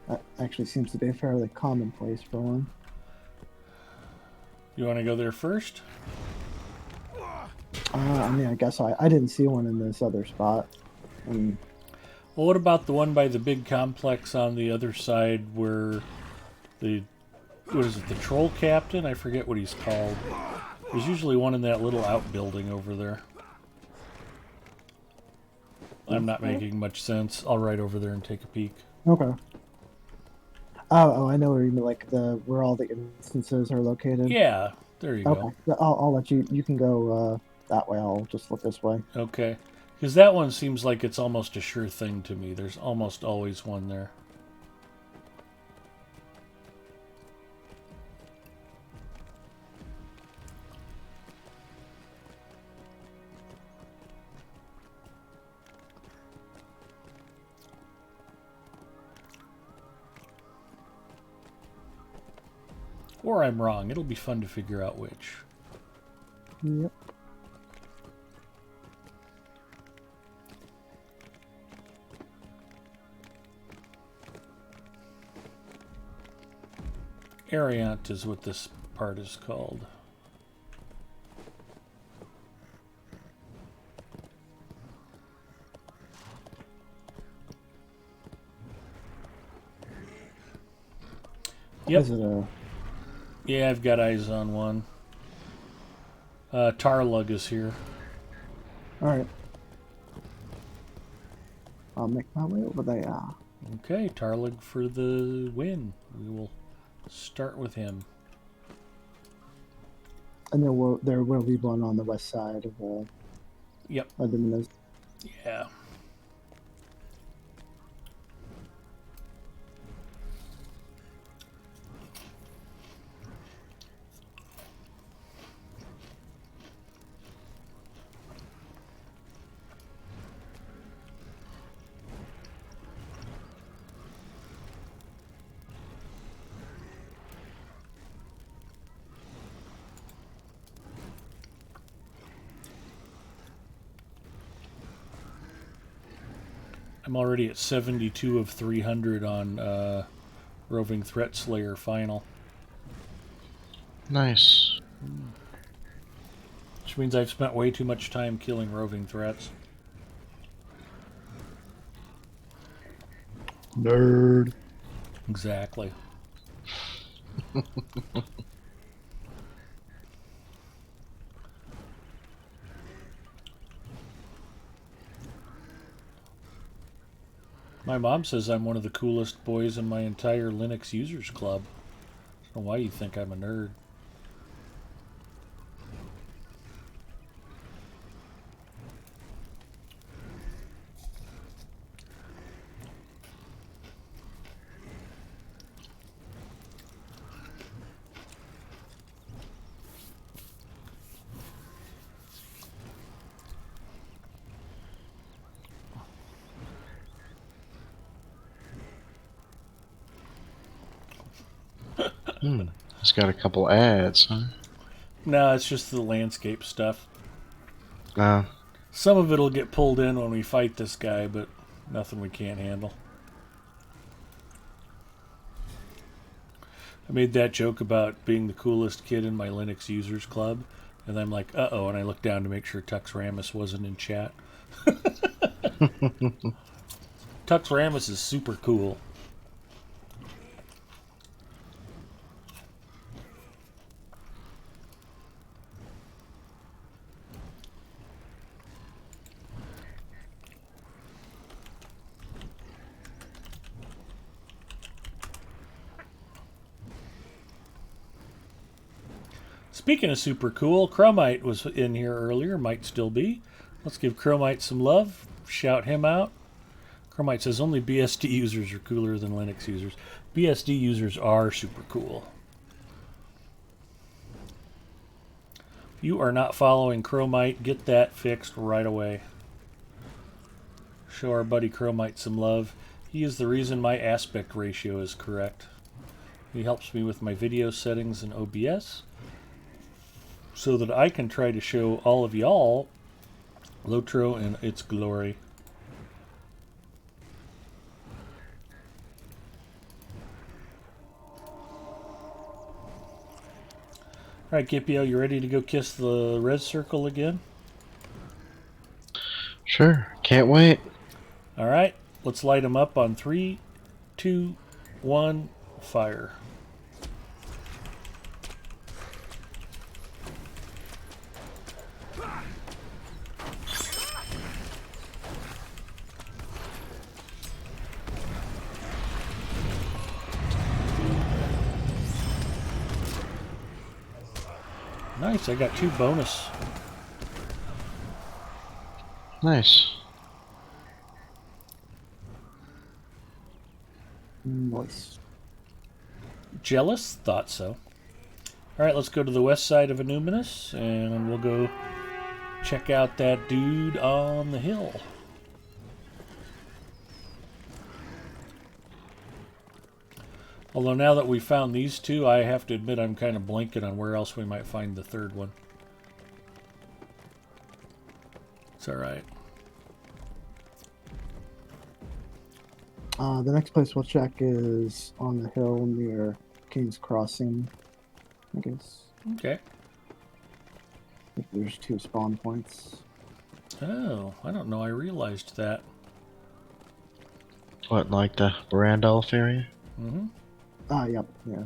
C: That actually seems to be a fairly common place for one.
A: You want to go there first?
C: I mean, I guess I didn't see one in this other spot. And
A: Well, what about the one by the big complex on the other side where the, what is it, the troll captain? I forget what he's called. There's usually one in that little outbuilding over there. I'm not making much sense. I'll ride over there and take a peek.
C: okay. Oh, I know where you mean, like where all the instances are located.
A: Yeah, there you
C: Okay,
A: go.
C: I'll let you. You can go that way. I'll just look this way.
A: Okay. Because that one seems like it's almost a sure thing to me. There's almost always one there. Or I'm wrong. It'll be fun to figure out which.
C: Yep.
A: Ariant is what this part is called. Yep.
C: Is it a...
A: Yeah, I've got eyes on one. Tarlug is here.
C: Alright. I'll make my way over there.
A: Okay, Tarlug for the win. We will start with him.
C: And there will be one on the west side of the...
A: Yep.
C: Luminous.
A: Yeah. I'm already at 72 of 300 on Roving Threat Slayer Final.
B: Nice.
A: Which means I've spent way too much time killing roving threats.
C: Nerd.
A: Exactly. My mom says I'm one of the coolest boys in my entire Linux users club. I don't know why you think I'm a nerd.
B: It's got a couple ads, huh?
A: No, it's just the landscape stuff.
B: Oh.
A: Some of it'll get pulled in when we fight this guy, but nothing we can't handle. I made that joke about being the coolest kid in my Linux users club, and I'm like, uh-oh, and I look down to make sure Tux Ramus wasn't in chat. Tux Ramus is super cool. Speaking of super cool, Chromite was in here earlier, might still be. Let's give Chromite some love, shout him out. Chromite says only BSD users are cooler than Linux users. BSD users are super cool. If you are not following Chromite, get that fixed right away. Show our buddy Chromite some love. He is the reason my aspect ratio is correct. He helps me with my video settings in OBS, so that I can try to show all of y'all Lotro in its glory. Alright, Gipio, you ready to go kiss the red circle again?
B: Sure, can't wait.
A: Alright, let's light them up on 3, 2, 1, fire. Nice, I got 2 bonus.
B: Nice.
C: Nice.
A: Jealous? Thought so. Alright, let's go to the west side of Illuminous, and we'll go check out that dude on the hill. Although now that we found these two, I have to admit I'm kind of blanking on where else we might find the third one. It's alright.
C: The next place we'll check is on the hill near King's Crossing, I guess.
A: Okay.
C: I think there's 2 spawn points.
A: Oh, I don't know. I realized that.
B: What, like the Randolph area?
A: Mm-hmm.
C: Ah, yep, yeah.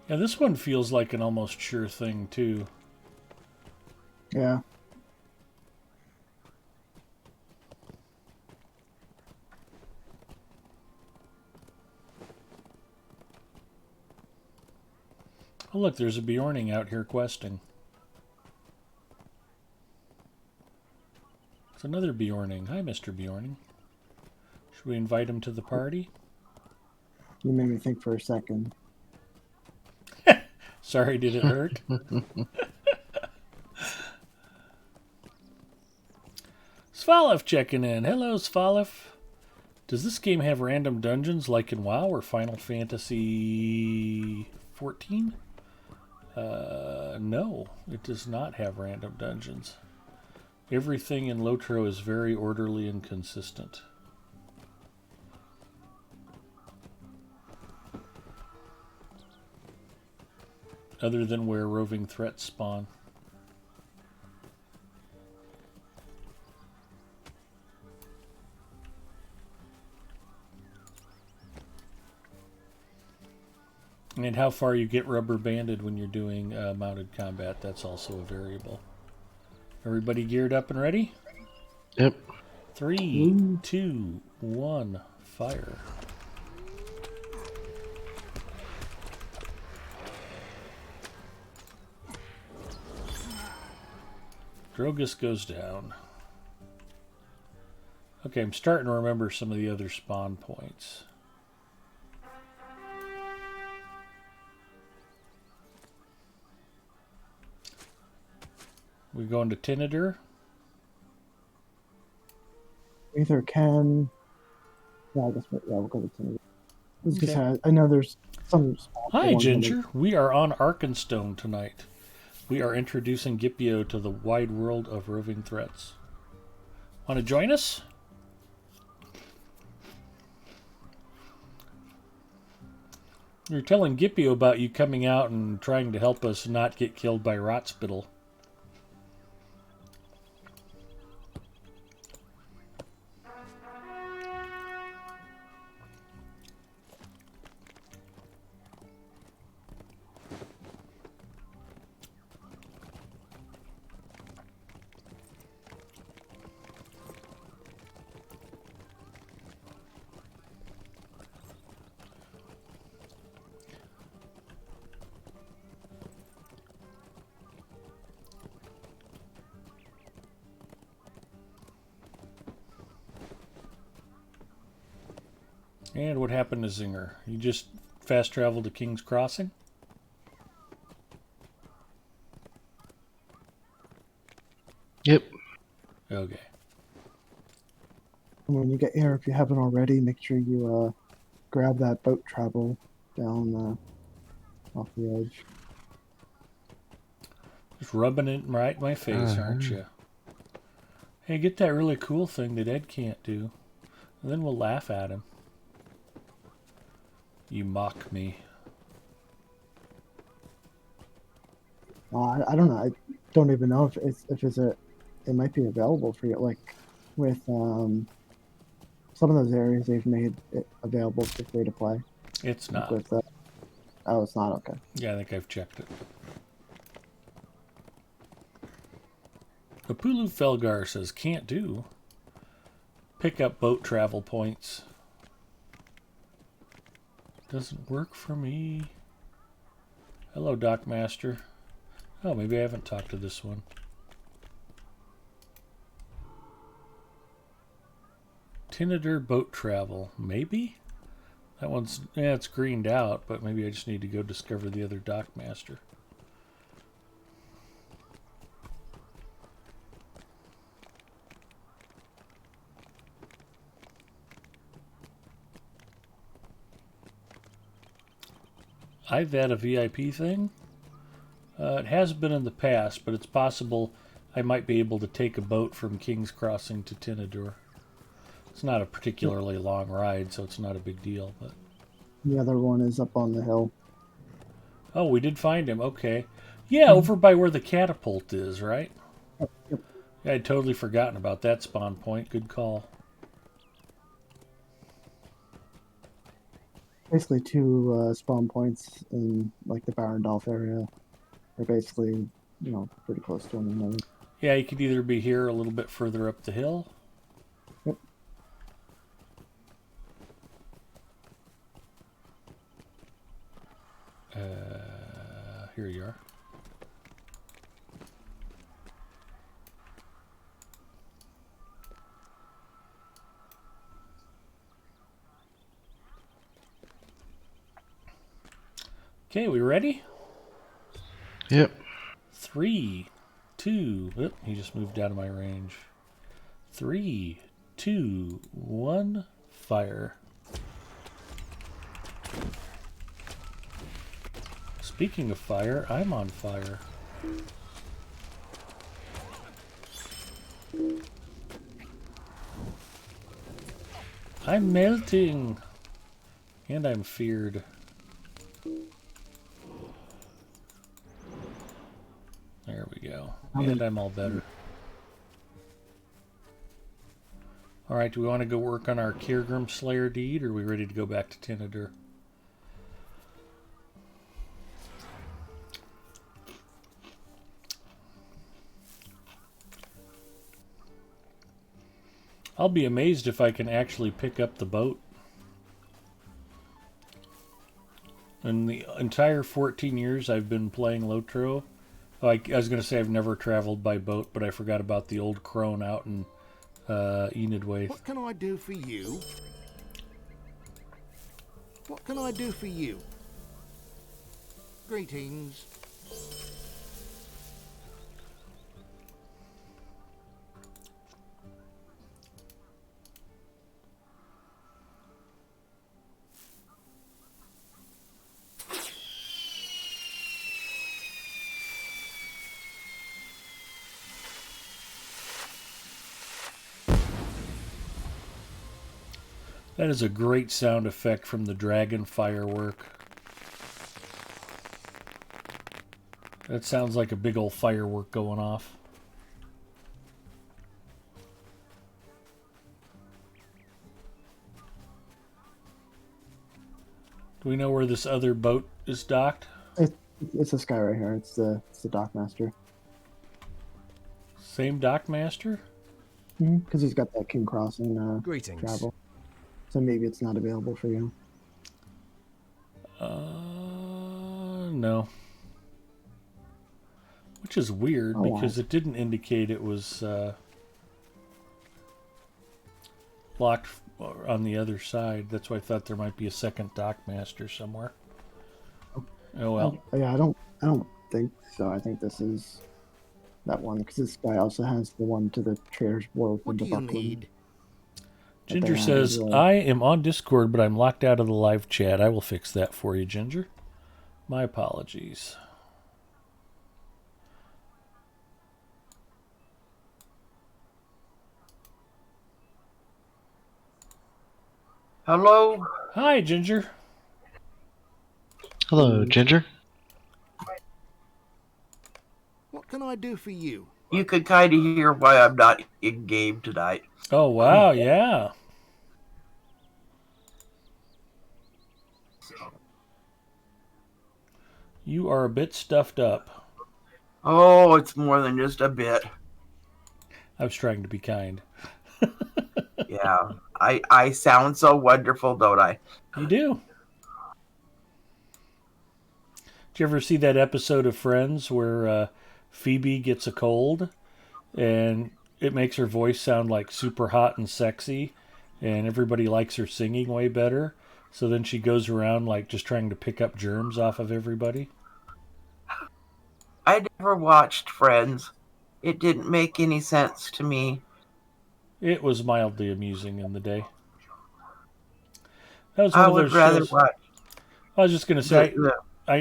A: Yeah, this one feels like an almost sure thing, too.
C: Yeah.
A: Oh, look, there's a Bjorning out here questing. It's another Bjorning. Hi, Mr. Bjorning. Should we invite him to the party?
C: You made me think for a second.
A: Sorry, did it hurt? Svalif checking in. Hello, Svalif. Does this game have random dungeons like in WoW or Final Fantasy 14? No, it does not have random dungeons. Everything in Lotro is very orderly and consistent. Other than where roving threats spawn. And how far you get rubber banded when you're doing mounted combat, that's also a variable. Everybody geared up and ready?
B: Yep.
A: 3, 2, 1, fire. Drogus goes down. Okay, I'm starting to remember some of the other spawn points. We going to Tinadur?
C: Either can. Yeah, I guess we'll go with Tinder.
A: Okay.
C: I know there's some.
A: Hi, Ginger. We are on Arkenstone tonight. We are introducing Gipio to the wide world of roving threats. Want to join us? You're telling Gipio about you coming out and trying to help us not get killed by Rotspittle. And what happened to Zinger? You just fast traveled to King's Crossing?
B: Yep.
A: Okay.
C: When you get here, if you haven't already, make sure you grab that boat travel down off the edge.
A: Just rubbing it right in my face, aren't you? Hey, get that really cool thing that Ed can't do. And then we'll laugh at him. You mock me.
C: I don't know. I don't even know it might be available for you. Like with some of those areas, they've made it available for free to play.
A: It's
C: Like
A: not.
C: with oh, it's not okay.
A: Yeah, I think I've checked it. Apulu Felgar says can't do. Pick up boat travel points. Doesn't work for me. Hello, Dockmaster. Oh, maybe I haven't talked to this one. Tinnider boat travel. Maybe? That one's, yeah, it's greened out, but maybe I just need to go discover the other Dockmaster. I've had a VIP thing. It has been in the past, but it's possible I might be able to take a boat from King's Crossing to Tinnidur. It's not a particularly long ride, so it's not a big deal. But
C: The other one is up on the hill.
A: oh, we did find him. Okay. Yeah, over by where the catapult is, right?
C: Yep.
A: Yeah, I'd totally forgotten about that spawn point. Good call.
C: Basically, two spawn points in like the Barendorf area are basically, pretty close to one another.
A: Yeah, you could either be here or a little bit further up the hill.
C: Yep.
A: Here you are. Okay, we ready?
B: Yep.
A: 3, 2. Oop, he just moved out of my range. 3, 2, 1. Fire. Speaking of fire, I'm on fire. I'm melting. And I'm feared. There we go. And I'm all better. Alright, do we want to go work on our Kirgrim Slayer deed, or are we ready to go back to Tinnidur? I'll be amazed if I can actually pick up the boat. In the entire 14 years I've been playing Lotro, I was going to say I've never traveled by boat, but I forgot about the old crone out in Enidwaith.
E: What can I do for you? What can I do for you? Greetings.
A: That is a great sound effect from the dragon firework. That sounds like a big old firework going off. Do we know where this other boat is docked?
C: It's this guy right here. It's the Dockmaster.
A: Same Dockmaster?
C: Because he's got that King Crossing
I: Greetings.
C: travel. So maybe it's not available for you.
A: No. Which is weird because it didn't indicate it was locked on the other side. That's why I thought there might be a second Dockmaster somewhere. Oh well.
C: Yeah, I don't think so. I think this is that one because this guy also has the one to the Trader's Wharf.
E: What do you need?
A: Ginger says, I am on Discord, but I'm locked out of the live chat. I will fix that for you, Ginger. My apologies.
J: Hello?
A: Hi, Ginger.
B: Hello, Ginger.
D: I do for you?
J: You could kind of hear why I'm not in game tonight.
A: Oh, wow, yeah. You are a bit stuffed up.
J: Oh, it's more than just a bit.
A: I was trying to be kind.
J: Yeah, I sound so wonderful, don't I?
A: You do. Did you ever see that episode of Friends where Phoebe gets a cold and it makes her voice sound like super hot and sexy and everybody likes her singing way better? So then she goes around like just trying to pick up germs off of everybody?
J: I never watched Friends. It didn't make any sense to me.
A: It was mildly amusing in the day. That was one
J: I
A: of
J: would
A: those
J: rather
A: shows.
J: watch.
A: I was just going to say,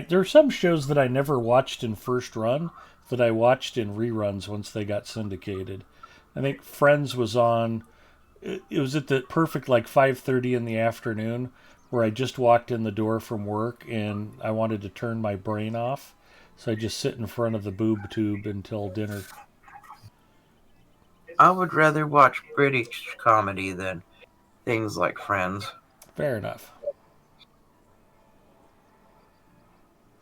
A: there are some shows that I never watched in first run that I watched in reruns once they got syndicated. I think Friends was on. It was at the perfect like 5:30 in the afternoon, where I just walked in the door from work and I wanted to turn my brain off, so I just sit in front of the boob tube until dinner.
J: I would rather watch British comedy than things like Friends.
A: Fair enough.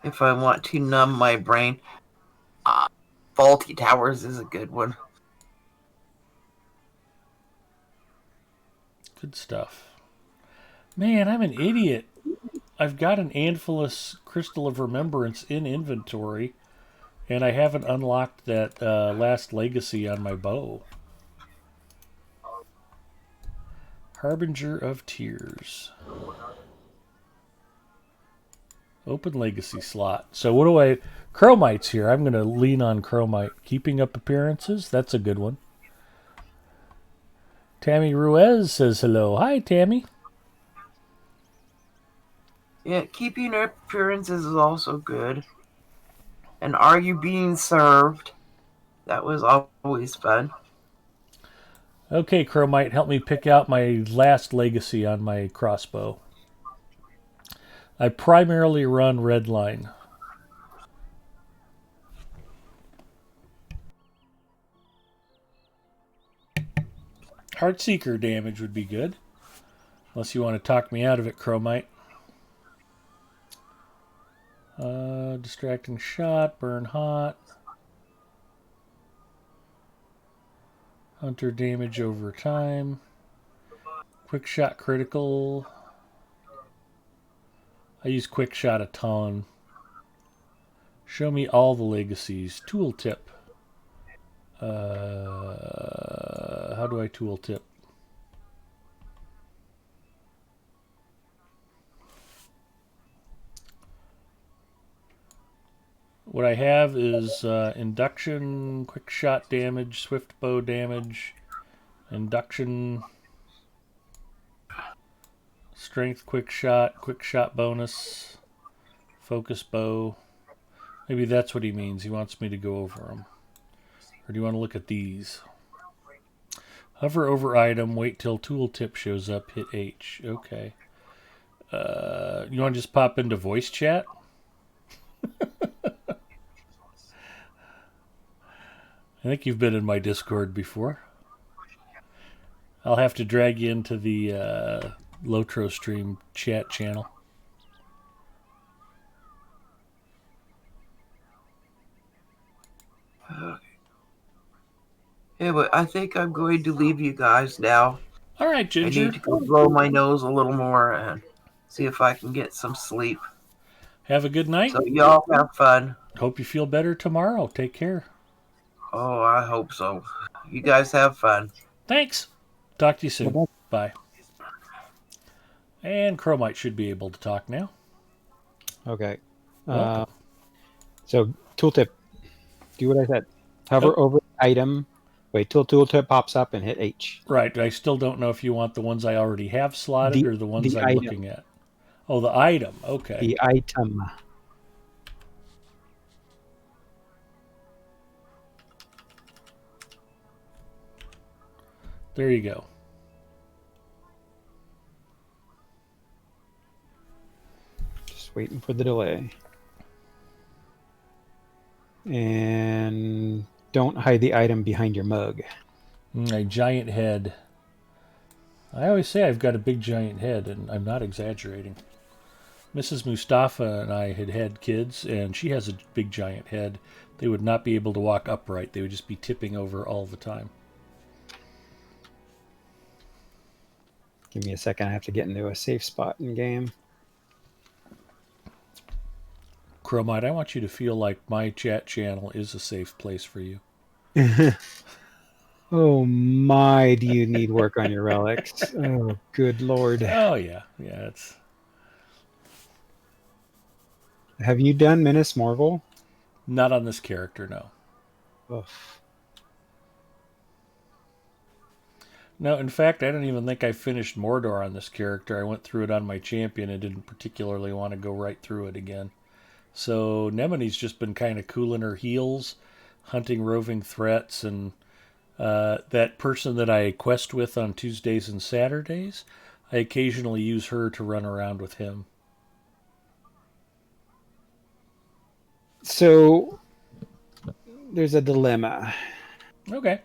J: If I want to numb my brain, Faulty Towers is a good one.
A: Good stuff. Man, I'm an idiot. I've got an Anvilus Crystal of Remembrance in inventory, and I haven't unlocked that last legacy on my bow. Harbinger of Tears. Open legacy slot. So what do I... Chromite's here. I'm going to lean on Chromite. Keeping up appearances? That's a good one. Tammy Ruiz says hello. Hi, Tammy.
J: Yeah, keeping appearances is also good. And Are You Being Served? That was always fun.
A: Okay, Chromite, help me pick out my last legacy on my crossbow. I primarily run Redline. Heartseeker damage would be good. Unless you want to talk me out of it, Chromite. Distracting shot, burn hot. Hunter damage over time. Quick shot critical. I use quick shot a ton. Show me all the legacies. Tooltip. How do I tooltip? What I have is induction, quick shot damage, swift bow damage, induction, strength, quick shot bonus, focus bow. Maybe that's what he means. He wants me to go over them. Or do you want to look at these? Hover over item, wait till tooltip shows up, hit H. Okay. You want to just pop into voice chat? I think you've been in my Discord before. I'll have to drag you into the Lotro stream chat channel.
J: Okay. Yeah, but I think I'm going to leave you guys now.
A: All right, Ginger.
J: I need to go blow my nose a little more and see if I can get some sleep.
A: Have a good night.
J: So y'all have fun.
A: Hope you feel better tomorrow. Take care.
J: Oh, I hope so. You guys have fun.
A: Thanks. Talk to you soon. Bye. And Chromite should be able to talk now.
K: Okay. So tooltip. Do what I said. Hover over item. Wait till tooltip pops up and hit H.
A: Right. I still don't know if you want the ones I already have slotted or the ones I'm looking at. Oh, the item. Okay.
K: The item.
A: There you go.
K: Just waiting for the delay. And don't hide the item behind your mug.
A: A giant head. I always say I've got a big giant head, and I'm not exaggerating. Mrs. Mustafa and I had kids, and she has a big giant head. They would not be able to walk upright. They would just be tipping over all the time.
K: Give me a second. I have to get into a safe spot in game.
A: Chromite, I want you to feel like my chat channel is a safe place for you.
K: Oh my, do you need work on your relics? Oh, good lord.
A: Oh, yeah. Yeah, it's...
K: Have you done Minas Morgul?
A: Not on this character, no.
K: Oof.
A: No, in fact, I don't even think I finished Mordor on this character. I went through it on my champion and didn't particularly want to go right through it again. So Nemini's just been kind of cooling her heels, hunting roving threats, and that person that I quest with on Tuesdays and Saturdays, I occasionally use her to run around with him.
K: So there's a dilemma.
A: Okay.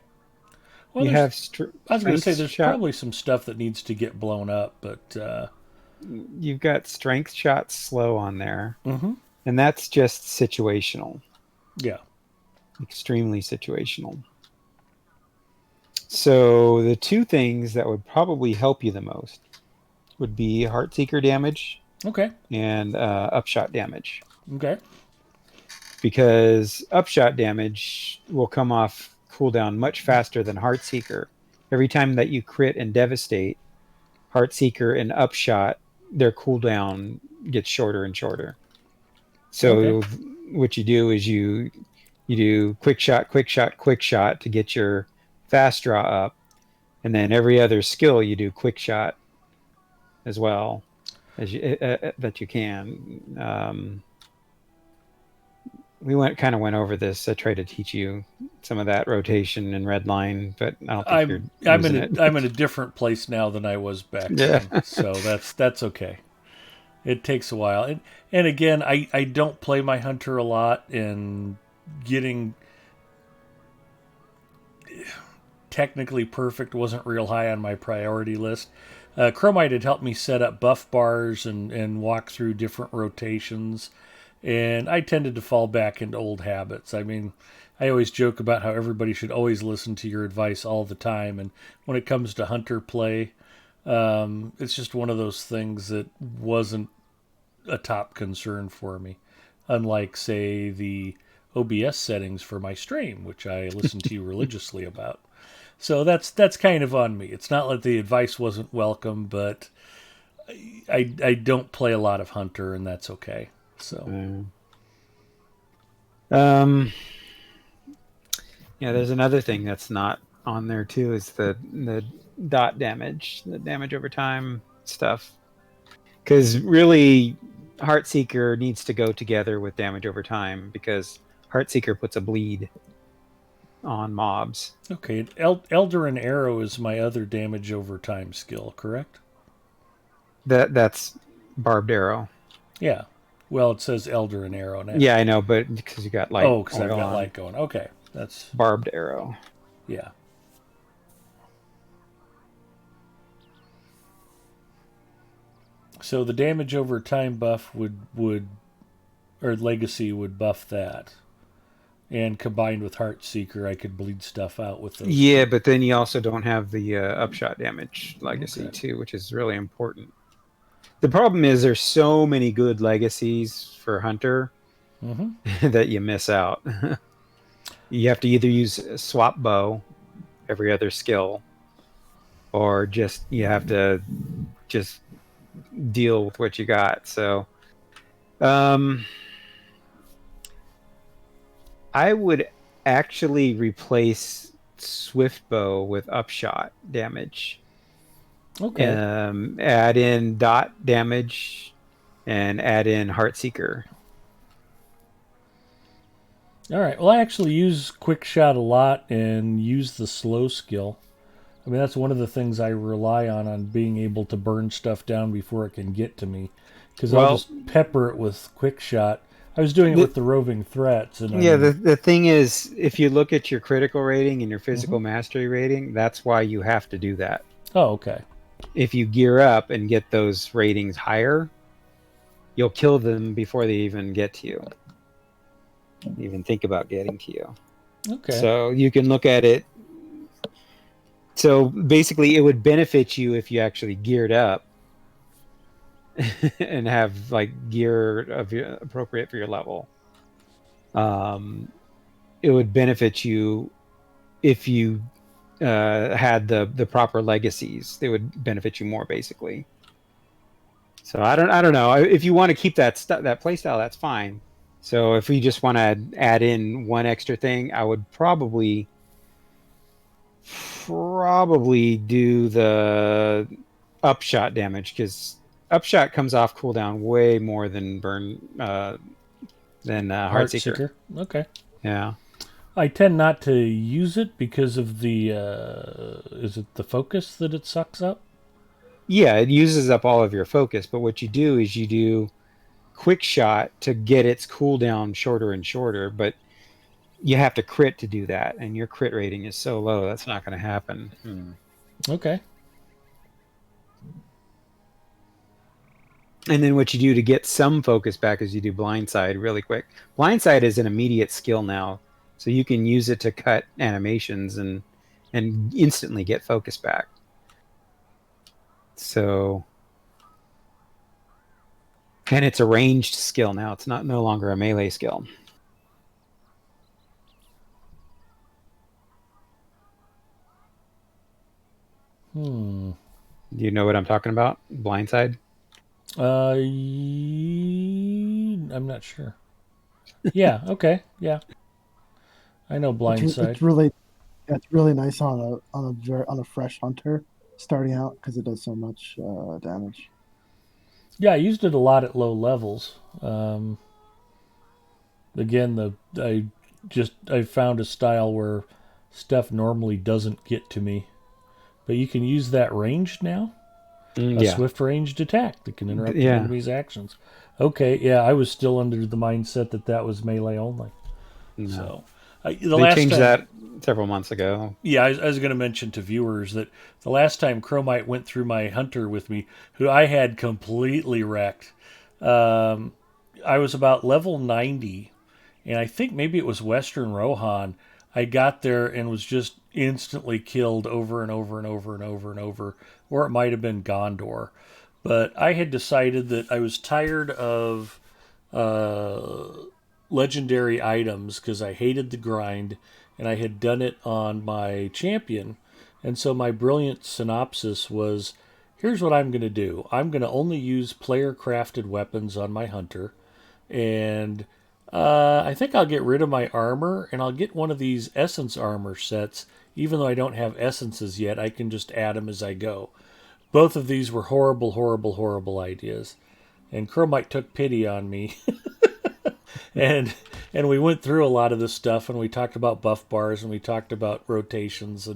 A: Well,
K: you have
A: I was going to say there's probably some stuff that needs to get blown up, but
K: you've got strength shot slow on there, and that's just situational.
A: Yeah,
K: extremely situational. So the two things that would probably help you the most would be Heartseeker damage, and upshot damage.
A: Okay.
K: Because upshot damage will come off cooldown much faster than Heartseeker. Every time that you crit and devastate, Heartseeker and upshot, their cooldown gets shorter and shorter. So what you do is you do quick shot to get your fast draw up, and then every other skill you do quick shot as well as you, that you can. We went over this. I tried to teach you some of that rotation and red line, but I don't think
A: I'm in a different place now than I was back then. So that's okay. It takes a while, and again, I don't play my hunter a lot, and getting technically perfect wasn't real high on my priority list. Chromite had helped me set up buff bars and walk through different rotations. And I tended to fall back into old habits. I mean, I always joke about how everybody should always listen to your advice all the time. And when it comes to hunter play, it's just one of those things that wasn't a top concern for me. Unlike, say, the OBS settings for my stream, which I listen to you religiously about. So that's kind of on me. It's not like the advice wasn't welcome, but I don't play a lot of hunter, and that's okay. So,
K: yeah, there's another thing that's not on there too, is the dot damage, the damage over time stuff. Because really, Heartseeker needs to go together with damage over time, because Heartseeker puts a bleed on mobs.
A: Okay, Elder and Arrow is my other damage over time skill, correct?
K: That's barbed arrow.
A: Yeah. Well, it says Elder and Arrow now.
K: Yeah, I know, but because you got light.
A: Oh, because I've got light going. Okay, that's
K: barbed arrow.
A: Yeah. So the damage over time buff would or legacy would buff that, and combined with Heartseeker, I could bleed stuff out with those.
K: Yeah, but then you also don't have the upshot damage legacy too, which is really important. The problem is there's so many good legacies for Hunter that you miss out. You have to either use a swap bow every other skill, or you have to just deal with what you got. So I would actually replace Swift Bow with upshot damage.
A: Okay.
K: Add in dot damage and add in Heartseeker.
A: All right. Well, I actually use Quick Shot a lot and use the slow skill. I mean, that's one of the things I rely on being able to burn stuff down before it can get to me. Because I'll just pepper it with Quick Shot. I was doing it with the roving threats. And
K: yeah, the thing is, if you look at your critical rating and your physical
A: Mm-hmm.
K: mastery rating, that's why you have to do that.
A: Oh, okay.
K: If you gear up and get those ratings higher, you'll kill them before they even get to you. Even think about getting to you.
A: Okay.
K: So you can look at it. So basically, it would benefit you if you actually geared up and have like gear appropriate for your level. It would benefit you if you had the proper legacies. They would benefit you more, basically. So I don't know. If you want to keep that play style, that's fine. So if we just want to add in one extra thing, I would probably do the upshot damage, because upshot comes off cooldown way more than Heartseeker.
A: Okay.
K: Yeah.
A: I tend not to use it because of the is it the focus that it sucks up?
K: Yeah, it uses up all of your focus, but what you do is you do quick shot to get its cooldown shorter and shorter, but you have to crit to do that, and your crit rating is so low that's not going to happen.
A: Okay.
K: And then what you do to get some focus back is you do blindside really quick. Blindside is an immediate skill now, so you can use it to cut animations and instantly get focus back. So, and it's a ranged skill now. It's no longer a melee skill. Do you know what I'm talking about? Blindside?
A: I'm not sure. Yeah. Okay. Yeah. I know blindside.
C: It's really nice on a fresh hunter starting out because it does so much damage.
A: Yeah, I used it a lot at low levels. Again, I found a style where stuff normally doesn't get to me, but you can use that ranged now. A swift ranged attack that can interrupt the enemy's actions. Okay, yeah, I was still under the mindset that was melee only.
K: No.
A: So
K: they changed that several months ago.
A: Yeah, I was going to mention to viewers that the last time Chromite went through my hunter with me, who I had completely wrecked, I was about level 90, and I think maybe it was Western Rohan. I got there and was just instantly killed over and over and over and over and over, or it might have been Gondor. But I had decided that I was tired of legendary items because I hated the grind, and I had done it on my champion. And so my brilliant synopsis was, here's what I'm going to do. I'm going to only use player-crafted weapons on my hunter, and I think I'll get rid of my armor, and I'll get one of these essence armor sets. Even though I don't have essences yet, I can just add them as I go. Both of these were horrible, horrible, horrible ideas. And Chromite took pity on me. and we went through a lot of this stuff, and we talked about buff bars, and we talked about rotations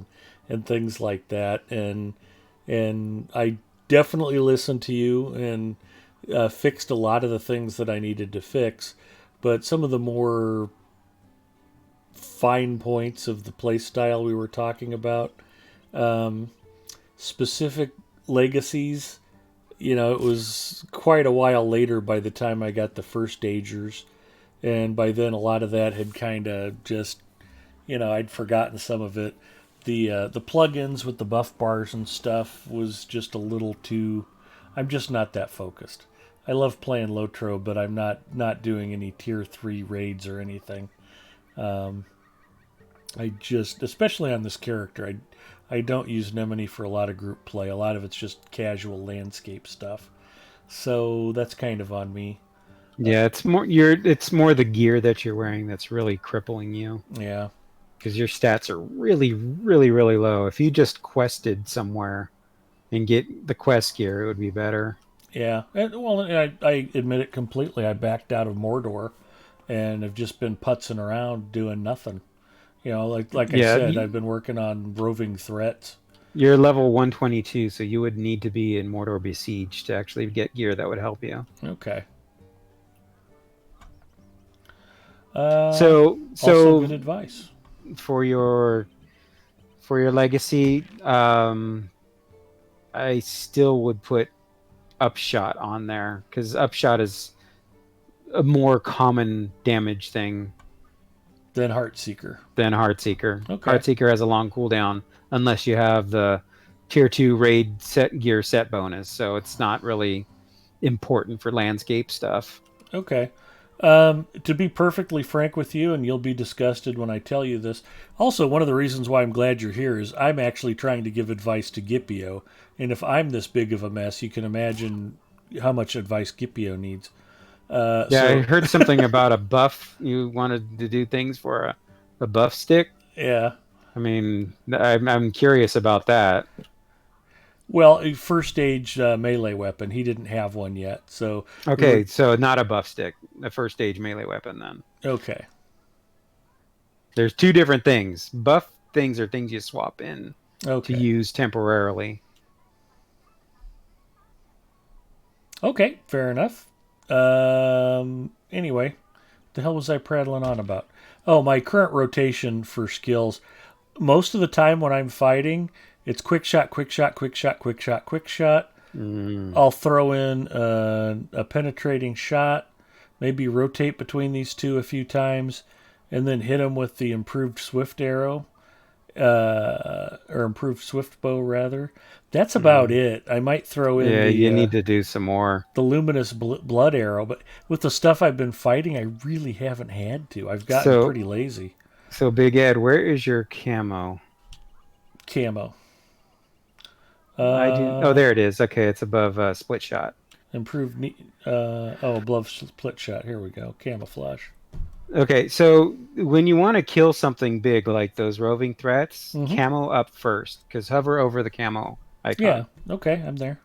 A: and things like that. And I definitely listened to you and fixed a lot of the things that I needed to fix. But some of the more fine points of the play style we were talking about, specific legacies, it was quite a while later by the time I got the first Agers, and by then a lot of that had kind of just, I'd forgotten some of it. The plugins with the buff bars and stuff was just a little too. I'm just not that focused. I love playing Lotro, but I'm not doing any tier 3 raids or anything. I just, especially on this character, I don't use Nemini for a lot of group play. A lot of it's just casual landscape stuff. So that's kind of on me.
K: Yeah, it's more the gear that you're wearing that's really crippling you.
A: Yeah.
K: Because your stats are really, really, really low. If you just quested somewhere and get the quest gear, it would be better.
A: Yeah. I admit it completely. I backed out of Mordor and have just been putzing around doing nothing. Like I said, I've been working on roving threats.
K: You're level 122, so you would need to be in Mordor Besieged to actually get gear that would help you.
A: Okay.
K: So
A: also good advice.
K: For your legacy, I still would put upshot on there because upshot is a more common damage thing
A: than Heartseeker.
K: Okay. Heartseeker has a long cooldown unless you have the tier 2 raid set gear set bonus, so it's not really important for landscape stuff.
A: Okay. To be perfectly frank with you, and you'll be disgusted when I tell you this, also one of the reasons why I'm glad you're here is I'm actually trying to give advice to Gipio, and if I'm this big of a mess, you can imagine how much advice Gipio needs.
K: I heard something about a buff. You wanted to do things for a buff stick?
A: Yeah.
K: I mean, I'm curious about that.
A: Well, a first stage melee weapon. He didn't have one yet, so...
K: Okay, so not a buff stick. A first stage melee weapon, then.
A: Okay.
K: There's two different things. Buff things are things you swap in to use temporarily.
A: Okay, fair enough. Anyway, the hell was I prattling on about? Oh, my current rotation for skills. Most of the time when I'm fighting, it's quick shot, quick shot, quick shot, quick shot, quick shot. I'll throw in a penetrating shot, maybe rotate between these two a few times, and then hit them with the improved swift arrow, or improved swift bow, rather. That's about it. I might throw in
K: you need to do some more.
A: The luminous blood arrow, but with the stuff I've been fighting, I really haven't had to. I've gotten pretty lazy.
K: So, Big Ed, where is your camo?
A: Camo.
K: Oh, there it is. Okay, it's above split shot.
A: Improved. Above split shot. Here we go. Camouflage.
K: Okay, so when you want to kill something big like those roving threats, camo up first, because hover over the camo icon.
A: Yeah, okay, I'm there.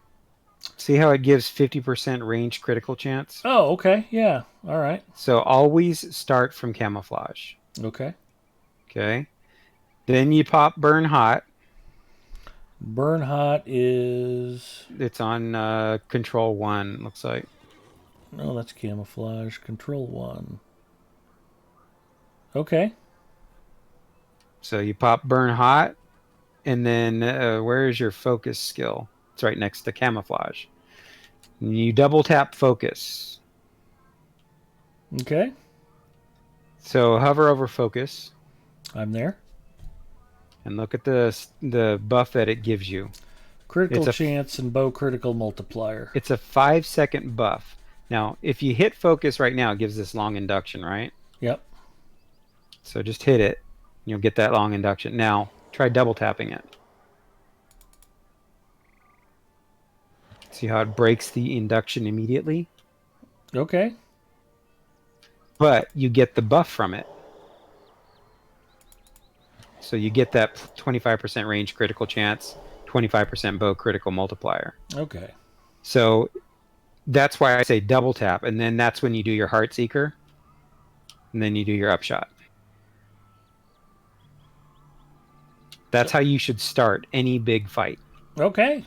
K: See how it gives 50% range critical chance?
A: Oh, okay, yeah, all right.
K: So always start from camouflage.
A: Okay.
K: Okay. Then you pop burn hot.
A: Burn hot is...
K: It's on control 1, looks like.
A: No, that's camouflage. Control 1. Okay.
K: So you pop burn hot, and then where is your focus skill? It's right next to camouflage. And you double tap focus.
A: Okay.
K: So hover over focus.
A: I'm there.
K: And look at the buff that it gives you.
A: Critical chance and bow critical multiplier.
K: It's a 5-second buff. Now, if you hit focus right now, it gives this long induction, right?
A: Yep.
K: So just hit it. And you'll get that long induction. Now, try double tapping it. See how it breaks the induction immediately?
A: Okay.
K: But you get the buff from it. So you get that 25% range critical chance, 25% bow critical multiplier.
A: Okay.
K: So that's why I say double tap, and then that's when you do your Heartseeker, and then you do your upshot. That's how you should start any big fight.
A: Okay.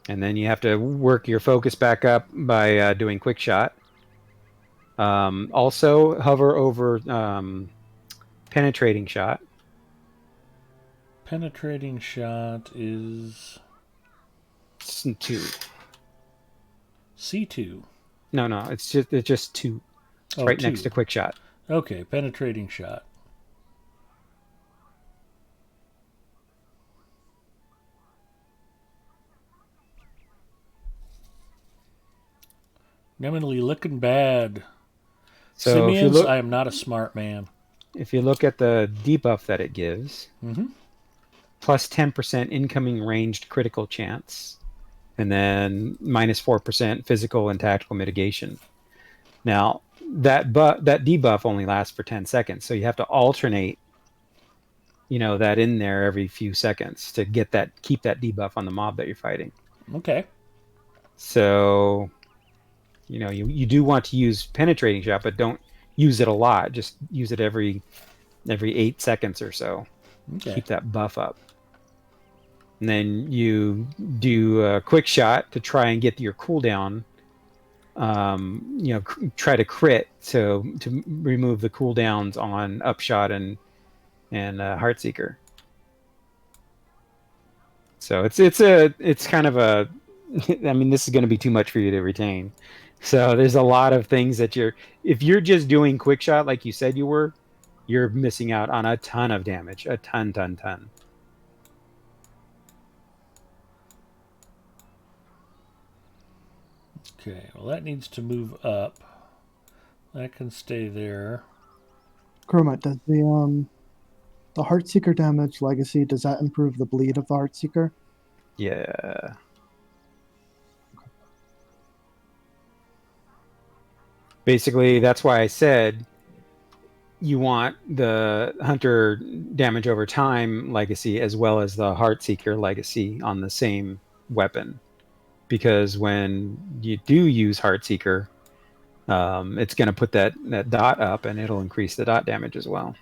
K: And then you have to work your focus back up by doing quick shot. Also, hover over penetrating shot.
A: Penetrating shot is...
K: C2.
A: C2?
K: No, it's just 2. It's right
A: 2.
K: next to quick shot.
A: Okay, penetrating shot. Emily looking bad.
K: So
A: Simians, I am not a smart man.
K: If you look at the debuff that it gives, plus 10% incoming ranged critical chance, and then minus 4% physical and tactical mitigation. Now, that debuff only lasts for 10 seconds, so you have to alternate, that in there every few seconds to keep that debuff on the mob that you're fighting.
A: Okay.
K: So, you do want to use penetrating shot, but don't use it a lot. Just use it every 8 seconds or so.
A: Okay.
K: Keep that buff up. And then you do a quick shot to try and get your cooldown try to crit to remove the cooldowns on Upshot and Heartseeker. So it's kind of a I mean, this is going to be too much for you to retain. So there's a lot of things that if you're just doing quick shot like you said you were, you're missing out on a ton of damage, a ton.
A: Okay, well that needs to move up. That can stay there.
C: Chromite, does the Heartseeker damage legacy, does that improve the bleed of the Heartseeker?
K: Yeah. Basically, that's why I said you want the Hunter damage over time legacy as well as the Heartseeker legacy on the same weapon. Because when you do use Heartseeker, it's going to put that dot up and it'll increase the dot damage as well.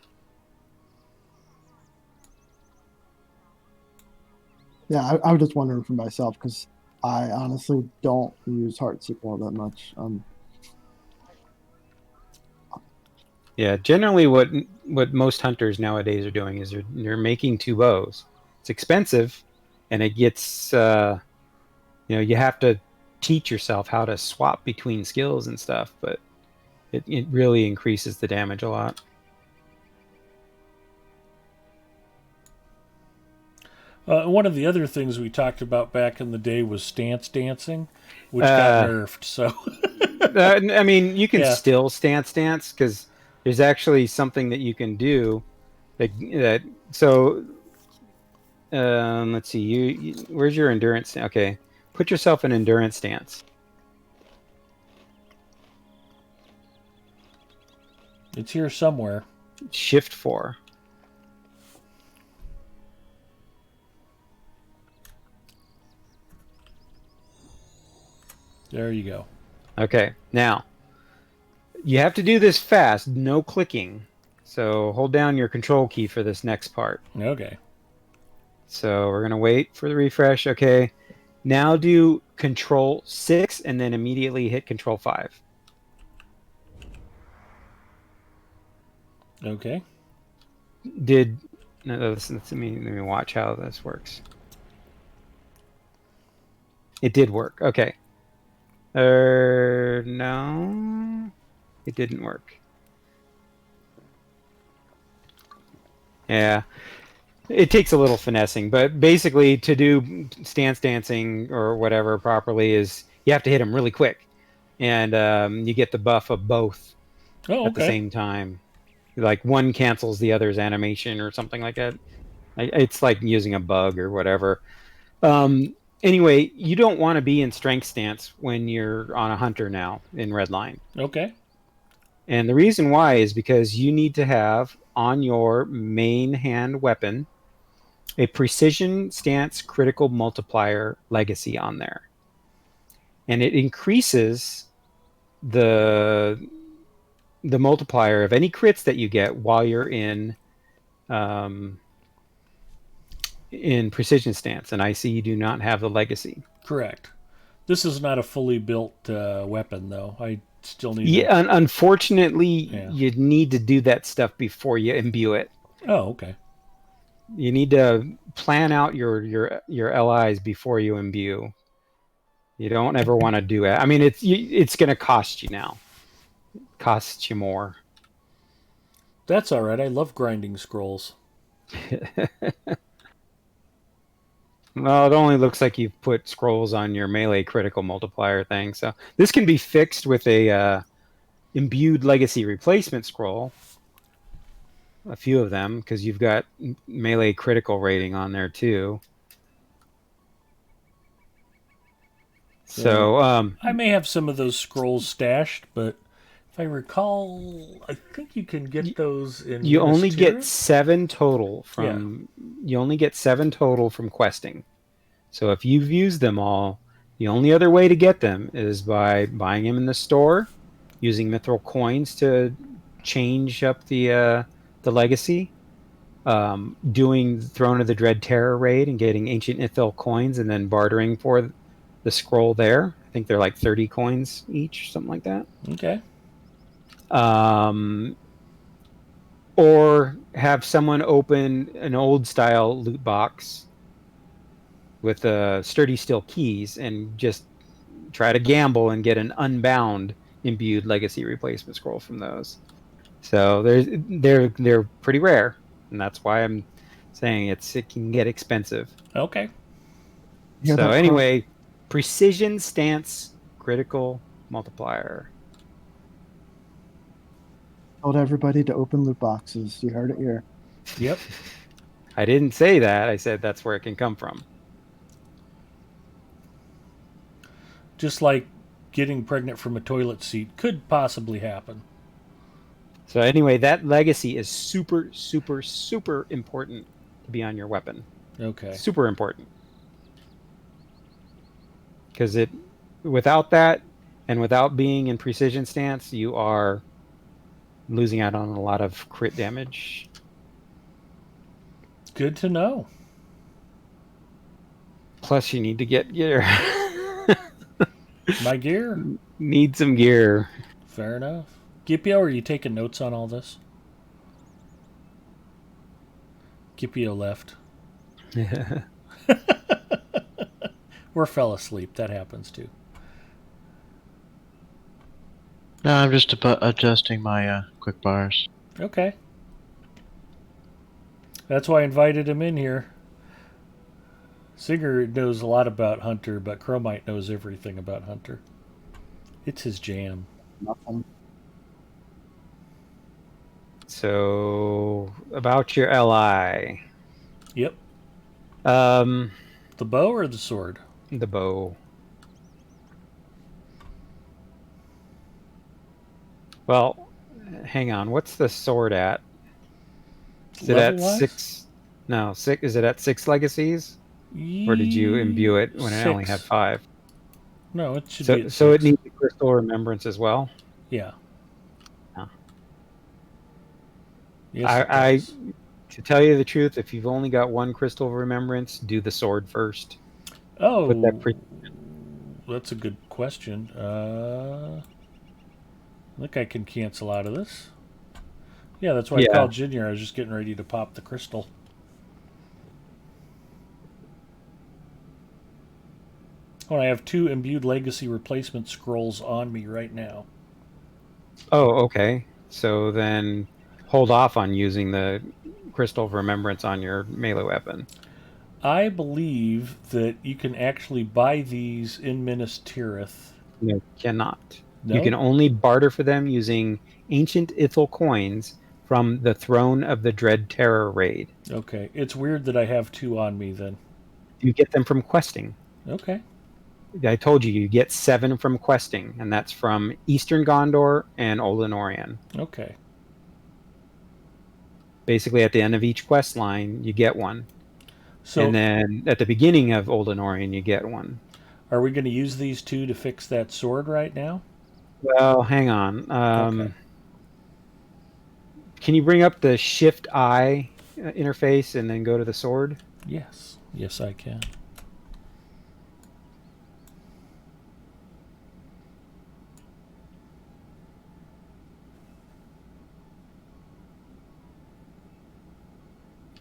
C: Yeah, I was just wondering for myself because I honestly don't use Heartseeker all that much.
K: Yeah, generally what most hunters nowadays are doing is they're making 2 bows. It's expensive, and it gets you have to teach yourself how to swap between skills and stuff, but it really increases the damage a lot.
A: One of the other things we talked about back in the day was stance dancing, which got nerfed. So,
K: I mean, you can still stance dance because there's actually something that you can do. So, let's see. You where's your endurance? Okay, put yourself in endurance stance.
A: It's here somewhere.
K: Shift 4.
A: There you go.
K: Okay, now you have to do this fast, no clicking. So hold down your control key for this next part.
A: Okay.
K: So we're going to wait for the refresh. Okay, now do Control 6 and then immediately hit Control 5.
A: Okay.
K: Let me watch how this works. It did work. Okay. No, it didn't work. Yeah, it takes a little finessing, but basically to do stance dancing or whatever properly is you have to hit them really quick, and you get the buff of both at the same time. Like one cancels the other's animation or something like that. It's like using a bug or whatever. Anyway, you don't want to be in strength stance when you're on a hunter now in Redline.
A: Okay.
K: And the reason why is because you need to have on your main hand weapon a precision stance critical multiplier legacy on there. And it increases the multiplier of any crits that you get while you're in precision stance, and I see you do not have the legacy.
A: Correct. This is not a fully built weapon, though. I still need.
K: Yeah, unfortunately, you need to do that stuff before you imbue it.
A: Oh, okay.
K: You need to plan out your LIs before you imbue. You don't ever want to do it. I mean, it's going to cost you now. Costs you more.
A: That's all right. I love grinding scrolls.
K: Well, it only looks like you've put scrolls on your melee critical multiplier thing. So this can be fixed with a imbued legacy replacement scroll. A few of them, because you've got melee critical rating on there too. So
A: I may have some of those scrolls stashed, but if I recall, I think you can get those in.
K: You only get 7 total from. Yeah. You only get 7 total from questing. So if you've used them all, the only other way to get them is by buying them in the store, using mithril coins to change up the legacy, doing Throne of the Dread Terror raid and getting ancient Ithil coins, and then bartering for the scroll there I think they're like 30 coins each, something like that.
A: Okay.
K: Or have someone open an old style loot box with sturdy steel keys and just try to gamble and get an unbound imbued legacy replacement scroll from those. So they're pretty rare, and that's why I'm saying it can get expensive.
A: Okay.
C: Yeah,
K: So
C: that
K: anyway, precision stance critical multiplier.
C: told everybody to open loot boxes. You heard it here.
A: Yep.
K: I didn't say that. I said that's where it can come from.
A: Just like getting pregnant from a toilet seat could possibly happen.
K: So anyway, that legacy is super, super, super important to be on your weapon.
A: Okay.
K: Super important. Because without that, and without being in precision stance, you are losing out on a lot of crit damage.
A: Good to know.
K: Plus, you need to get gear.
A: My gear?
K: Need some gear.
A: Fair enough. Gipio, are you taking notes on all this? Gipio left. Or fell asleep. That happens too.
B: No, I'm just adjusting my quick bars.
A: Okay. That's why I invited him in here. Singer knows a lot about Hunter, but Chromite knows everything about Hunter. It's his jam.
C: Nothing.
K: So, about your LI.
A: Yep.
K: The
A: bow or the sword?
K: The bow. Well, hang on. What's the sword at? Is it at
A: Level-wise?
K: 6? No, 6. Is it at 6 legacies? Or did you imbue it when it only had
A: 6.
K: 5?
A: No, it should
K: So,
A: be at
K: so it
A: 6.
K: needs a crystal remembrance as well?
A: Yeah.
K: Oh.
A: Yes,
K: to tell you the truth, if you've only got one crystal of remembrance, do the sword first.
A: Oh,
K: Put that
A: that's a good question. I think I can cancel out of this. Yeah, that's why I called Junior. I was just getting ready to pop the crystal. Oh, I have 2 imbued legacy replacement scrolls on me right now.
K: Oh, okay. So then hold off on using the crystal of remembrance on your melee weapon.
A: I believe that you can actually buy these in Minas Tirith.
K: No, you cannot.
A: No?
K: You can only barter for them using ancient Ithil coins from the Throne of the Dread Terror raid.
A: Okay. It's weird that I have 2 on me then.
K: You get them from questing.
A: Okay.
K: I told you get 7 from questing, and that's from Eastern Gondor and Old Anorian.
A: Okay.
K: Basically, at the end of each quest line, you get one.
A: So,
K: and then at the beginning of Old Anorian, you get one.
A: Are we going to use these 2 to fix that sword right now?
K: Well, hang on.
A: Okay.
K: Can you bring up the Shift-I interface and then go to the sword?
A: Yes. Yes, I can.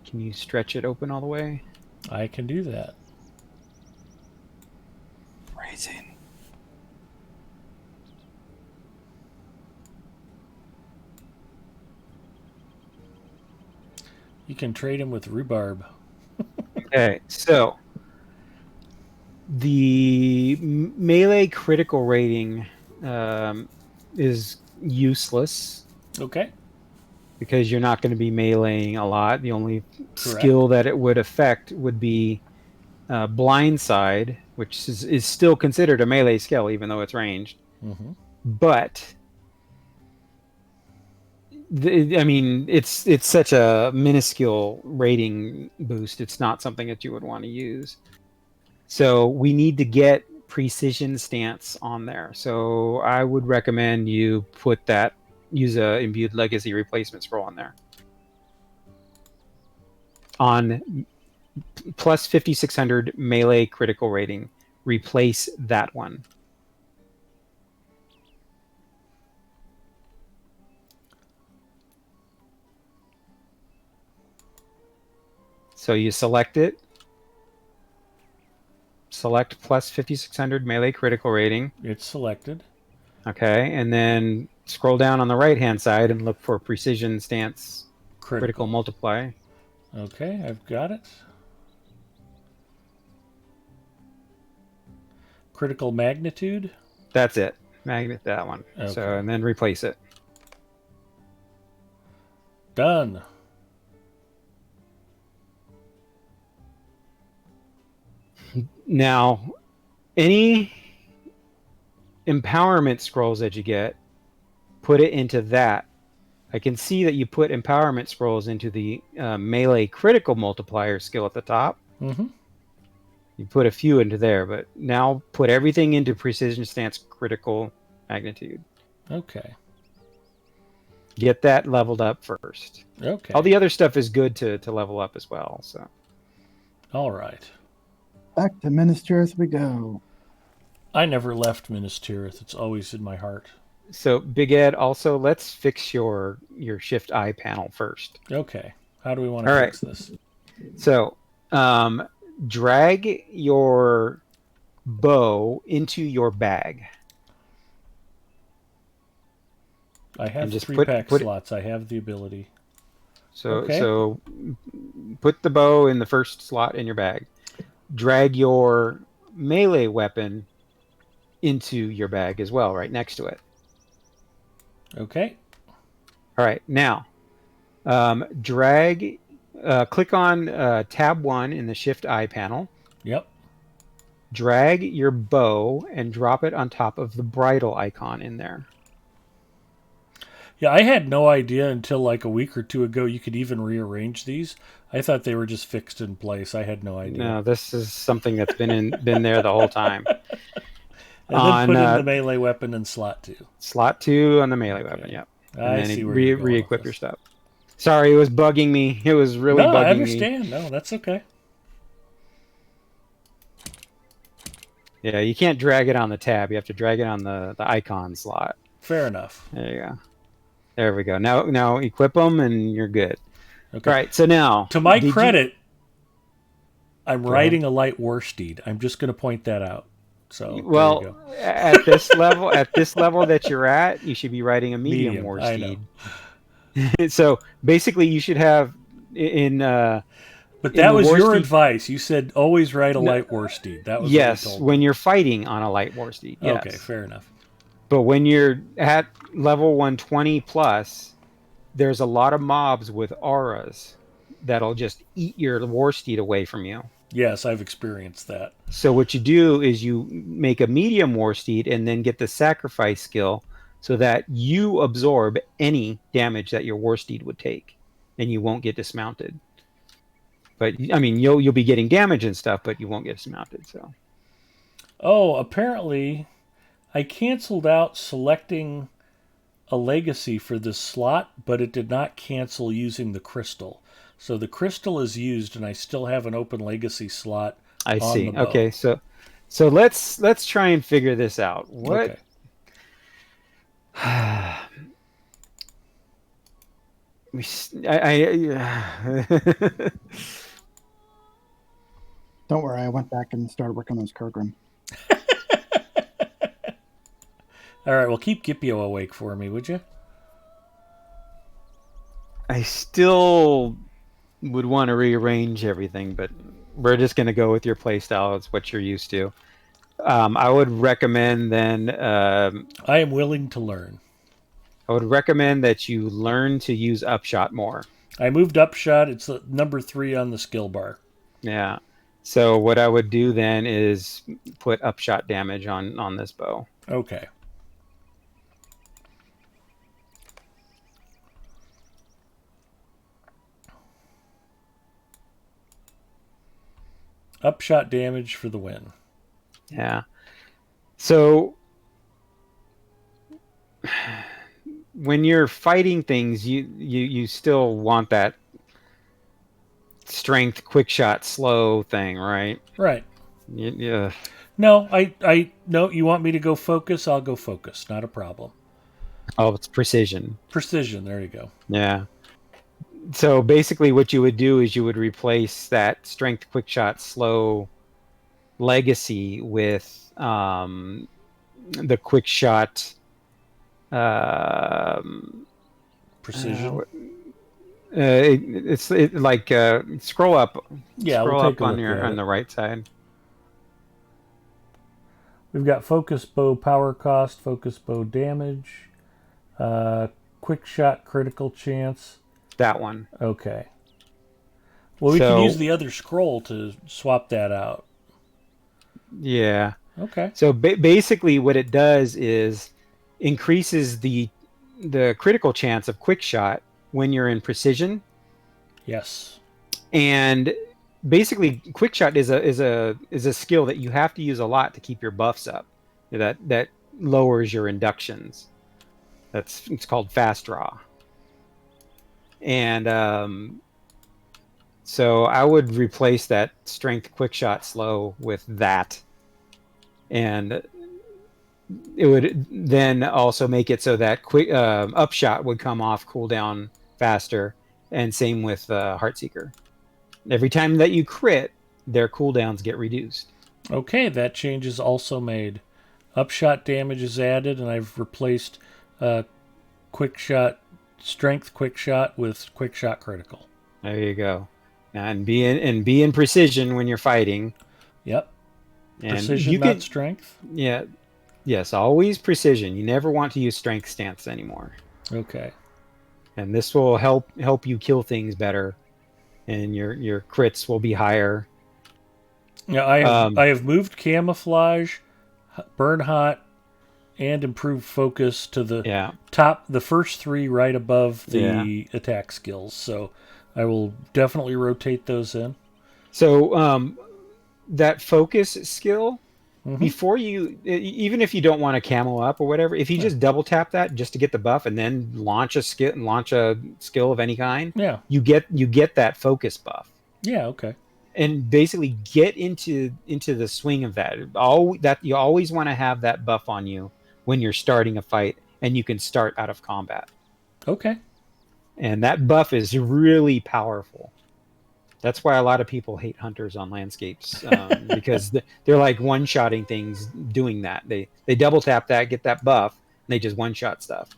K: Can you stretch it open all the way?
A: I can do that.
K: Raising.
A: You can trade him with rhubarb.
K: Okay, so the melee critical rating is useless.
A: Okay.
K: Because you're not going to be meleeing a lot. The only skill that it would affect would be blindside, which is still considered a melee skill, even though it's ranged.
A: Mm-hmm.
K: But I mean, it's such a minuscule rating boost. It's not something that you would want to use. So we need to get precision stance on there. So I would recommend you use a imbued legacy replacement scroll on there. On plus 5600 melee critical rating, replace that one. So you select it. Select plus 5600 melee critical rating.
A: It's selected.
K: Okay, and then scroll down on the right-hand side and look for precision stance critical multiply.
A: Okay, I've got it. Critical magnitude?
K: That's it. Magnet that one.
A: Okay.
K: So, and then replace it.
A: Done.
K: Now, any empowerment scrolls that you get, put it into that. I can see that you put empowerment scrolls into the melee critical multiplier skill at the top.
A: Mm-hmm.
K: You put a few into there, but now put everything into precision stance critical magnitude.
A: Okay.
K: Get that leveled up first.
A: Okay.
K: All the other stuff is good to level up as well. So.
A: All right.
C: Back to Minas Tirith we go.
A: I never left Minas Tirith. It's always in my heart.
K: So, Big Ed, also, let's fix your Shift I panel first.
A: Okay. How do we want to fix this?
K: So, drag your bow into your bag.
A: I have
K: just
A: 3 pack slots. I have the ability.
K: So put the bow in the first slot in your bag. Drag your melee weapon into your bag as well, right next to it.
A: Okay.
K: All right. Now, click on tab 1 in the Shift I panel.
A: Yep.
K: Drag your bow and drop it on top of the bridle icon in there.
A: Yeah, I had no idea until like a week or two ago you could even rearrange these. I thought they were just fixed in place. I had no idea.
K: No, this is something that's been there the whole time.
A: And then put in the melee weapon in slot 2.
K: Slot 2 on the melee weapon, yep.
A: I see where you're going
K: re-equip your stuff. Sorry, it was bugging me. It was really bugging me.
A: I understand. No, that's okay.
K: Yeah, you can't drag it on the tab. You have to drag it on the icon slot.
A: Fair enough.
K: There you go. There we go. Now equip them and you're good.
A: Okay.
K: All right, so now...
A: To my credit, I'm riding a light war steed. I'm just going to point that out. So
K: well, at this level that you're at, you should be riding a medium war steed. So basically, you should have
A: But that was your advice. You said always ride a light war steed. That was
K: yes,
A: what you told me.
K: when you're fighting on a light war steed. Yes.
A: Okay, fair enough.
K: But when you're at level 120 plus, there's a lot of mobs with auras that'll just eat your war steed away from you.
A: Yes, I've experienced that.
K: So what you do is you make a medium war steed and then get the sacrifice skill so that you absorb any damage that your war steed would take, and you won't get dismounted. But I mean, you'll be getting damage and stuff, but you won't get dismounted. So.
A: Oh, apparently, I canceled out selecting a legacy for this slot, but it did not cancel using the crystal. So the crystal is used, and I still have an open legacy slot.
K: I see. Okay, so let's try and figure this out. What? Okay.
C: Don't worry, I went back and started working on those Kurgrim.
A: All right, well, keep Gipio awake for me, would you?
K: I still would want to rearrange everything, but we're just going to go with your playstyle. It's what you're used to. I would recommend then...
A: I am willing to learn.
K: I would recommend that you learn to use Upshot more.
A: I moved Upshot. It's number 3 on the skill bar.
K: Yeah. So what I would do then is put Upshot damage on this bow.
A: Okay. Upshot damage for the win.
K: Yeah. So when you're fighting things, you still want that strength, quick shot, slow thing, right?
A: Right.
K: Yeah.
A: No, no. You want me to go focus? I'll go focus. Not a problem.
K: Oh, it's precision.
A: Precision. There you go.
K: Yeah. So basically, what you would do is you would replace that strength, quick shot, slow legacy with the quick shot.
A: Precision.
K: It's like scroll up.
A: Yeah,
K: Scroll
A: we'll take
K: up
A: a
K: on
A: look
K: your
A: at
K: on
A: it.
K: the right side.
A: We've got focus bow power cost, focus bow damage, quick shot critical chance.
K: That one.
A: Okay. Well, we can use the other scroll to swap that out.
K: Yeah.
A: Okay.
K: So basically, what it does is increases the critical chance of quick shot when you're in precision.
A: Yes.
K: And basically, quick shot is a skill that you have to use a lot to keep your buffs up. That lowers your inductions. It's called fast draw. And so I would replace that strength quick shot slow with that, and it would then also make it so that quick upshot would come off cooldown faster, and same with Heartseeker. Every time that you crit, their cooldowns get reduced.
A: Okay, that change is also made. Upshot damage is added, and I've replaced quick shot strength quick shot with quick shot critical.
K: There you go. And be in precision when you're fighting.
A: Yep.
K: And
A: precision, not strength?
K: Yeah. Yes, always precision. You never want to use strength stance anymore.
A: Okay.
K: And this will help you kill things better, and your crits will be higher.
A: Yeah, I have moved camouflage, burn hot, and improved focus to the top, the first three right above the attack skills. So I will definitely rotate those in.
K: So that focus skill, before you, even if you don't want to camo up or whatever, if you just double tap that just to get the buff and then launch a skill of any kind, you get that focus buff.
A: Yeah, okay.
K: And basically get into the swing of that. You always want to have that buff on you when you're starting a fight, and you can start out of combat.
A: Okay.
K: And that buff is really powerful. That's why a lot of people hate hunters on landscapes, because they're like one-shotting things doing that. They double tap that, get that buff, and they just one-shot stuff.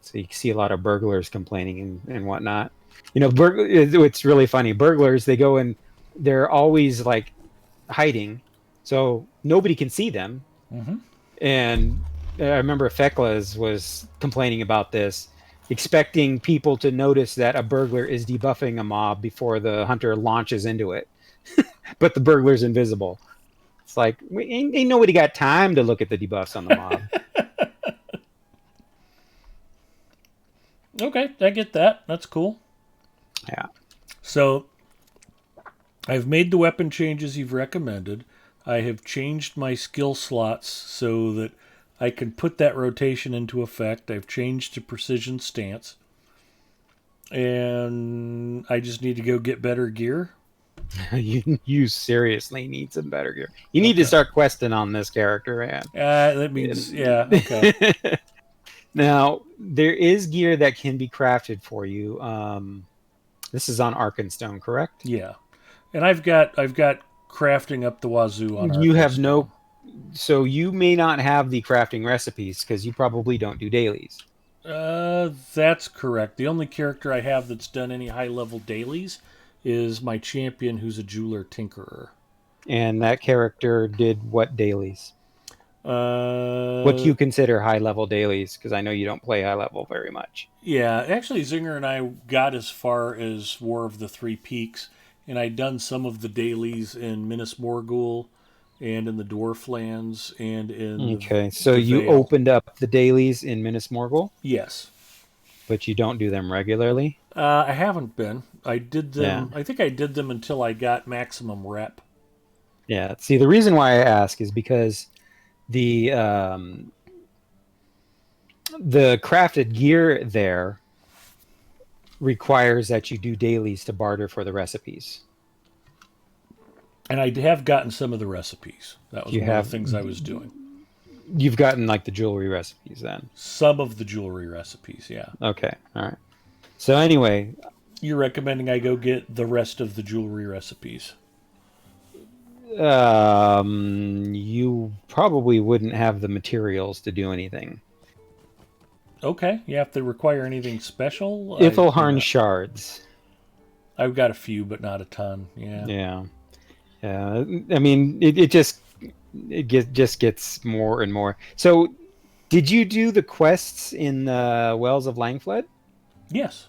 K: So you see a lot of burglars complaining and whatnot. You know, it's really funny. Burglars, they go and they're always like hiding, so nobody can see them. And I remember Fekla was complaining about this, expecting people to notice that a burglar is debuffing a mob before the hunter launches into it. But the burglar's invisible. It's like, ain't nobody got time to look at the debuffs on the mob.
A: Okay, I get that. That's cool.
K: Yeah.
A: So I've made the weapon changes you've recommended. I have changed my skill slots so that I can put that rotation into effect. I've changed to precision stance. And I just need to go get better gear.
K: You seriously need some better gear. You need to start questing on this character, man.
A: That means, okay.
K: Now, there is gear that can be crafted for you. This is on Arkenstone, correct?
A: Yeah. And I've got crafting up the wazoo on
K: You have no... So you may not have the crafting recipes because you probably don't do dailies.
A: That's correct. The only character I have that's done any high-level dailies is my champion, who's a jeweler tinkerer.
K: And that character did what dailies? What do you consider high-level dailies? Because I know you don't play high-level very much.
A: Yeah, actually, Zinger and I got as far as War of the Three Peaks, and I'd done some of the dailies in Minas Morgul, and in the Dwarflands, and in...
K: Okay, so you opened up the dailies in Minas Morgul?
A: Yes.
K: But you don't do them regularly?
A: I haven't been. I did them... Yeah. I think I did them until I got maximum rep.
K: Yeah, see, the reason why I ask is because the crafted gear there requires that you do dailies to barter for the recipes.
A: And I have gotten some of the recipes. That was one of the things I was doing.
K: you've gotten like the jewelry recipes then.
A: Some of the jewelry recipes, yeah.
K: Okay, all right. So anyway,
A: you're recommending I go get the rest of the jewelry recipes.
K: You probably wouldn't have the materials to do anything.
A: Okay, you have to require anything special?
K: Ithelharn shards.
A: I've got a few, but not a ton. Yeah.
K: Yeah. I mean, it just gets more and more. So, did you do the quests in Wells of Langfled?
A: Yes.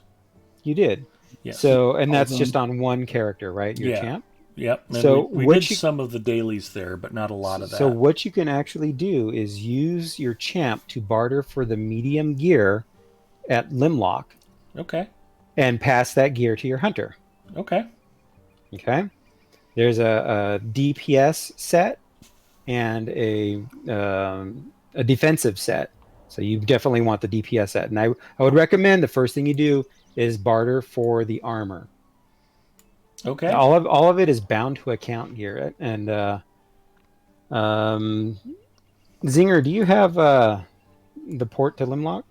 K: You did.
A: Yes.
K: So, and that's just on one character, right? Your champ.
A: Yep. And
K: so
A: we did some of the dailies there, but not a lot of that.
K: So what you can actually do is use your champ to barter for the medium gear at Limlock.
A: Okay.
K: And pass that gear to your hunter.
A: Okay.
K: Okay. There's a DPS set and a defensive set. So you definitely want the DPS set. And I would recommend the first thing you do is barter for the armor.
A: Okay.
K: All of it is bound to account gear. And Zinger, do you have the port to Limlock?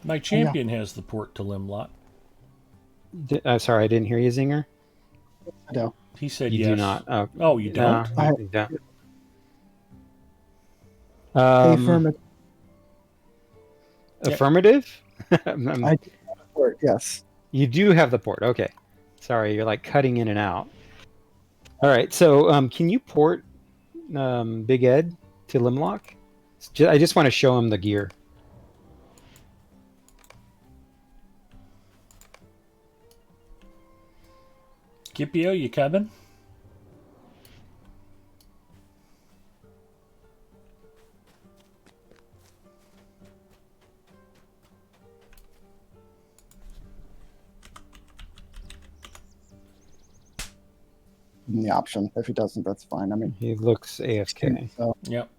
A: My champion has the port to Limlock.
K: Sorry, I didn't hear you, Zinger.
C: I do.
A: He said
K: you
A: yes.
K: do not.
A: Oh, you don't?
K: You don't.
C: Affirmative.
K: Affirmative?
C: I do have the port, yes.
K: You do have the port. Okay. Sorry, you're like cutting in and out. All right. So, can you port Big Ed to Limlock? I just want to show him the gear.
A: Kipio, you coming?
C: The option. If he doesn't, that's fine. I mean,
K: he looks AFK.
C: So.
A: Yep.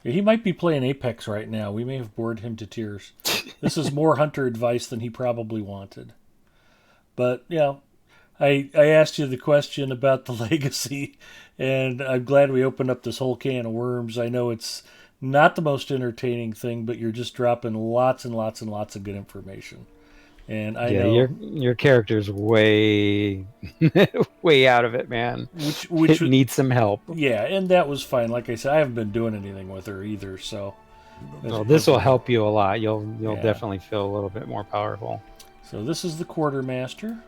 A: Yeah, he might be playing Apex right now. We may have bored him to tears. This is more hunter advice than he probably wanted. But yeah, I asked you the question about the legacy, and I'm glad we opened up this whole can of worms. I know it's not the most entertaining thing, but you're just dropping lots and lots and lots of good information. And I know
K: your character's way way out of it, man. Which needs some help.
A: Yeah, and that was fine. Like I said, I haven't been doing anything with her either, so.
K: Well, this will help you a lot. You'll definitely feel a little bit more powerful.
A: So this is the quartermaster.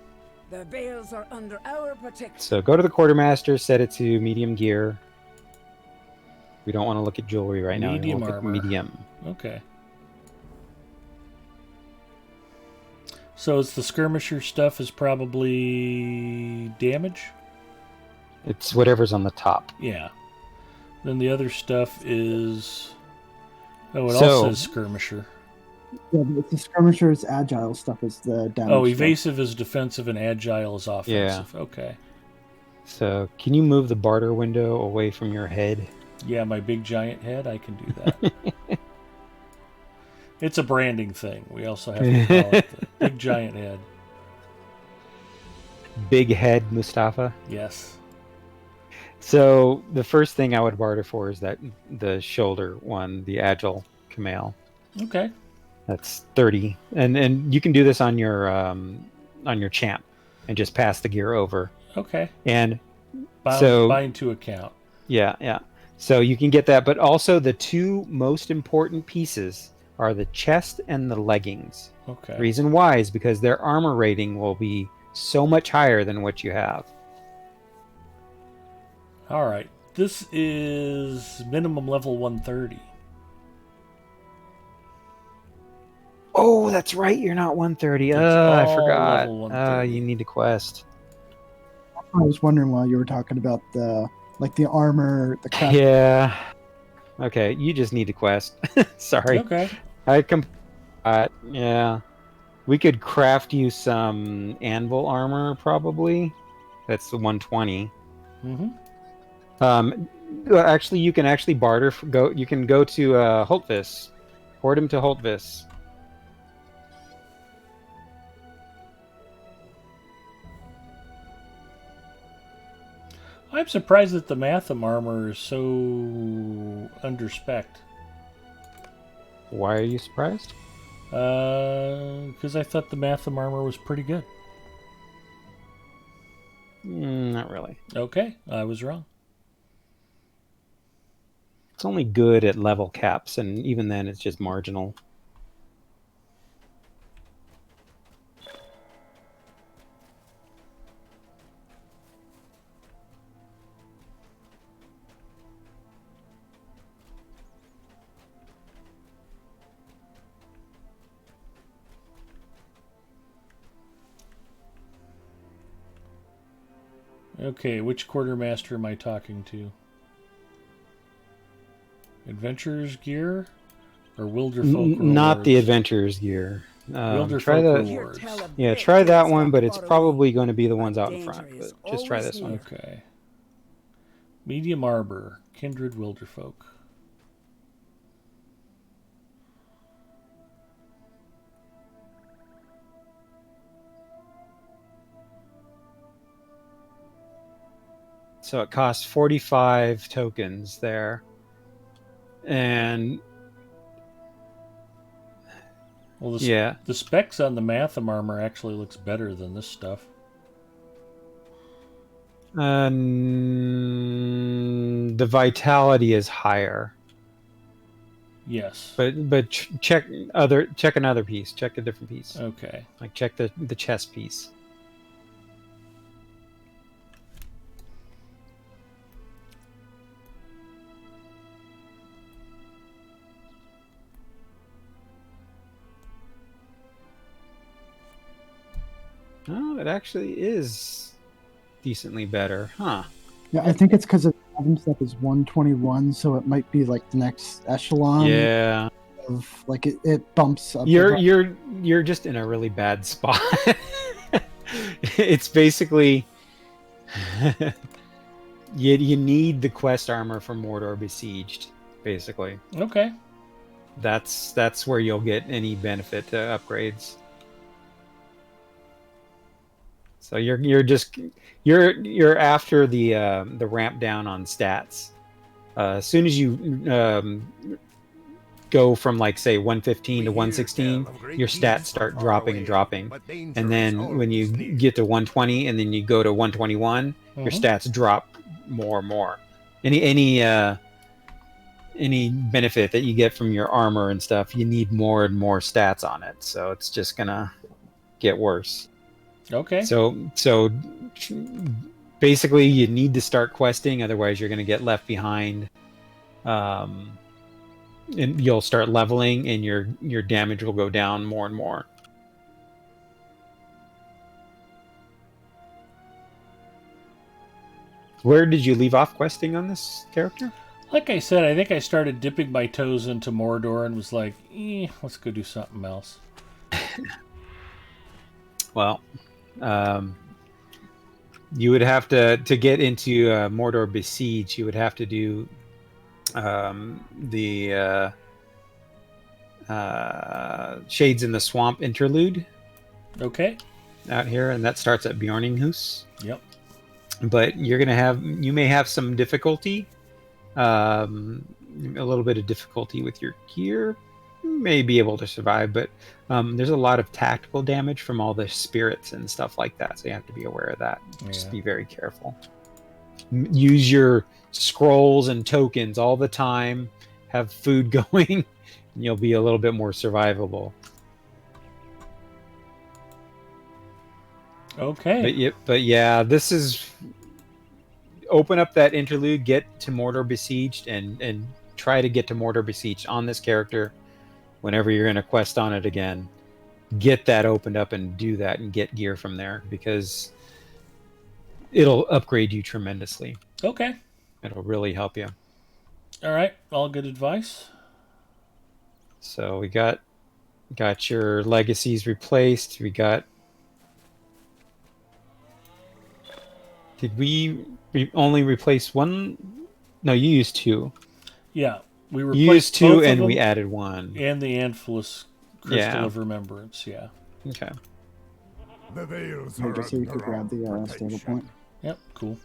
L: The bales are under our protection.
K: So go to the quartermaster, set it to medium gear. We don't want to look at jewelry right now.
A: Medium armor.
K: Medium.
A: Okay. So it's the skirmisher stuff is probably damage?
K: It's whatever's on the top.
A: Yeah. Then the other stuff is... Oh, it also says skirmisher.
C: Yeah, but the skirmisher's agile stuff is the damage.
A: Oh, evasive is defensive and agile is offensive.
K: Yeah.
A: Okay.
K: So can you move the barter window away from your head?
A: Yeah, my big giant head, I can do that. It's a branding thing. We also have to call it the big giant head.
K: Big head Mustafa?
A: Yes.
K: So the first thing I would barter for is the shoulder one, the agile Camel.
A: Okay.
K: That's 30. And you can do this on your champ and just pass the gear over.
A: Okay.
K: And
A: bind to account.
K: Yeah. So you can get that, but also the two most important pieces are the chest and the leggings.
A: Okay.
K: Reason why is because their armor rating will be so much higher than what you have.
A: All right. This is minimum level 130.
K: Oh, that's right. You're not 130. I forgot. You need to quest.
C: I was wondering while you were talking about the armor, the craft.
K: Yeah. Okay, you just need to quest. Sorry.
A: Okay.
K: Yeah. We could craft you some anvil armor, probably. That's the 120.
A: Mm-hmm.
K: Actually, you can actually barter. You can go to Holtvis. Port him to Holtvis.
A: I'm surprised that the Matham armor is so underspec'd.
K: Why are you surprised?
A: Because I thought the Matham armor was pretty good.
K: Not really.
A: Okay, I was wrong.
K: It's only good at level caps, and even then it's just marginal.
A: Okay, which quartermaster am I talking to? Adventurer's gear or Wilderfolk rewards?
K: Not the Adventurer's gear. Try the
A: rewards.
K: Yeah, try that one, but it's probably going to be the ones out in front. But just try this one.
A: Okay. Medium Arbor, Kindred Wilderfolk.
K: So it costs 45 tokens there. And
A: well,
K: yeah,
A: the specs on the Matham armor actually looks better than this stuff.
K: The vitality is higher.
A: Yes.
K: But check another piece. Check a different piece.
A: Okay.
K: Like check the chest piece. Oh, it actually is decently better, huh?
C: Yeah, I think it's because the Fathom stuff is 121, so it might be like the next echelon.
K: Yeah.
C: Of like it bumps up.
K: You're just in a really bad spot. It's basically you need the quest armor from Mordor Besieged, basically.
A: Okay.
K: That's where you'll get any benefit to upgrades. So you're after the ramp down on stats. As soon as you go from like say 115 to 116, your stats start dropping and dropping, and then when you get to 120 and then you go to 121, your stats drop more and more. Any benefit that you get from your armor and stuff, you need more and more stats on it, so it's just gonna get worse.
A: Okay.
K: So basically you need to start questing, otherwise you're going to get left behind. And you'll start leveling and your damage will go down more and more. Where did you leave off questing on this character?
A: Like I said, I think I started dipping my toes into Mordor and was like, let's go do something else.
K: Well, you would have to get into Mordor Besiege. You would have to do the Shades in the Swamp interlude.
A: Okay.
K: Out here, and that starts at Bjorninghus.
A: Yep.
K: But you may have some difficulty, a little bit of difficulty with your gear. You may be able to survive, but there's a lot of tactical damage from all the spirits and stuff like that, so you have to be aware of that. Just be very careful. Use your scrolls and tokens all the time. Have food going, and you'll be a little bit more survivable.
A: Okay.
K: But yeah, this is open up that interlude, get to Mordor Besieged, and try to get to Mordor Besieged on this character. Whenever you're going to quest on it again, get that opened up and do that and get gear from there, because it'll upgrade you tremendously.
A: Okay.
K: It'll really help you.
A: All right. All good advice.
K: So we got your legacies replaced. We got... Did we only replace one? No, you used two.
A: Yeah. We
K: used two and we added one.
A: And the Anthlus Crystal of Remembrance, yeah.
K: Okay.
E: The veils
C: I guess you could grab the stable point.
A: Yep, cool.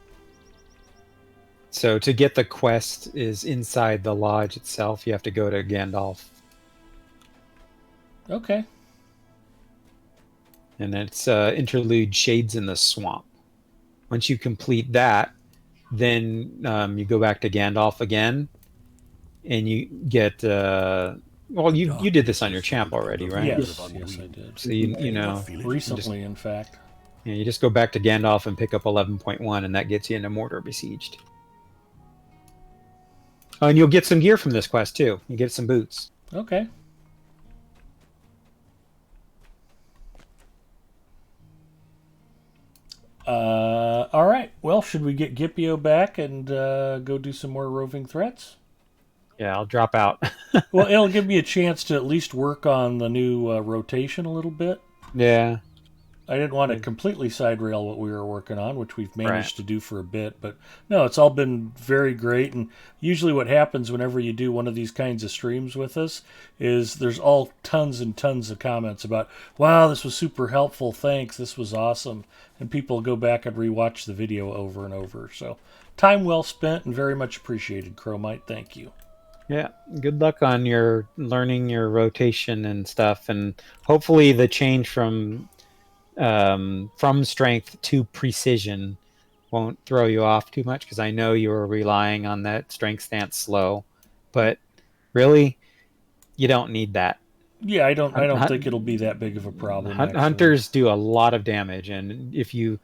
K: So to get the quest is inside the lodge itself. You have to go to Gandalf.
A: Okay.
K: And it's interlude Shades in the Swamp. Once you complete that, then you go back to Gandalf again, and you get. Well, you did this on your champ already, right?
A: Yes, I did.
K: So you know
A: recently, in fact.
K: Yeah, you just go back to Gandalf and pick up 11.1, and that gets you into Mordor Besieged. Oh, and you'll get some gear from this quest too. You get some boots.
A: Okay. All right. Well, should we get Gipio back and go do some more roving threats?
K: Yeah, I'll drop out.
A: Well, it'll give me a chance to at least work on the new rotation a little bit.
K: Yeah.
A: I didn't want to completely side rail what we were working on, which we've managed to do for a bit. But no, it's all been very great. And usually what happens whenever you do one of these kinds of streams with us is there's all tons and tons of comments about, wow, this was super helpful. Thanks. This was awesome. And people go back and rewatch the video over and over. So time well spent and very much appreciated, Chromite. Thank you.
K: Yeah, good luck on your learning your rotation and stuff. And hopefully the change from strength to precision won't throw you off too much, because I know you're relying on that strength stance slow, but really you don't need that.
A: Yeah, I don't think it'll be that big of a problem.
K: Hunters do a lot of damage, and if you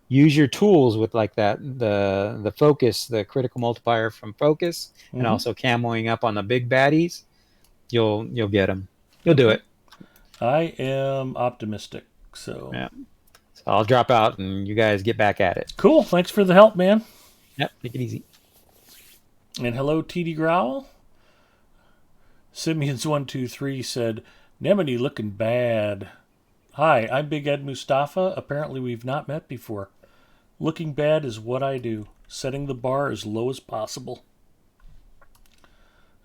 K: use your tools with like that, the focus, the critical multiplier from focus, and also camoing up on the big baddies, you'll get them. You'll do it.
A: I am optimistic. So
K: yeah, so I'll drop out and you guys get back at it.
A: Cool. Thanks for the help, man.
K: Yep, take it easy.
A: And hello, TD Growl. Simians123 said, Nemini looking bad. Hi, I'm Big Ed Mustafa. Apparently we've not met before. Looking bad is what I do. Setting the bar as low as possible.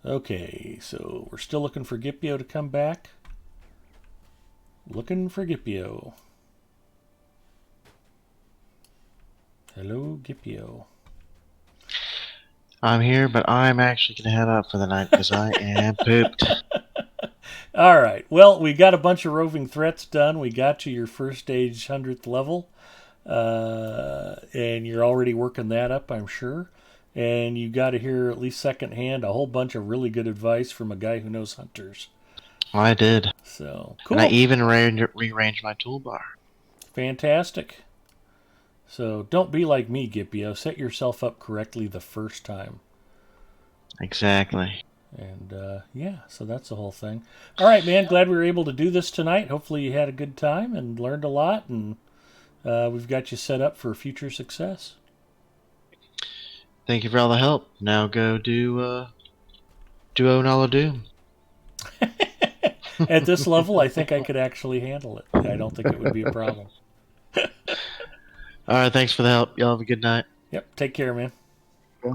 A: Okay, so we're still looking for Gipio to come back. Looking for Gipio. Hello, Gipio.
B: I'm here, but I'm actually going to head out for the night because I am pooped.
A: All right. Well, we got a bunch of roving threats done. We got you your first stage 100th level. And you're already working that up, I'm sure. And you got to hear, at least secondhand, a whole bunch of really good advice from a guy who knows hunters.
B: I did.
A: So, cool.
B: And I even rearranged my toolbar.
A: Fantastic. So, don't be like me, Gipio. Set yourself up correctly the first time.
B: Exactly.
A: And, yeah, so that's the whole thing. All right, man. Glad we were able to do this tonight. Hopefully you had a good time and learned a lot. And we've got you set up for future success.
B: Thank you for all the help. Now go do Nala Doom.
A: At this level, I think I could actually handle it. I don't think it would be a problem.
B: All right, thanks for the help. Y'all have a good night.
A: Yep, take care, man.
C: Yeah.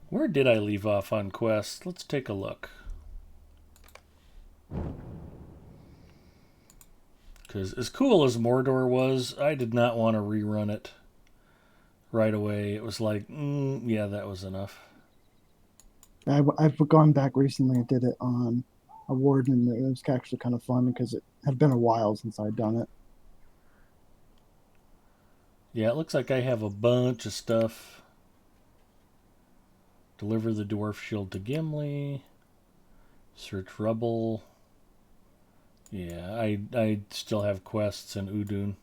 A: Where did I leave off on quest? Let's take a look. Because as cool as Mordor was, I did not want to rerun it right away. It was like, yeah, that was enough.
C: I've gone back recently and did it on a warden, and it was actually kind of fun because it had been a while since I'd done it.
A: Yeah, it looks like I have a bunch of stuff. Deliver the dwarf shield to Gimli. Search rubble. Yeah, I still have quests in Udun.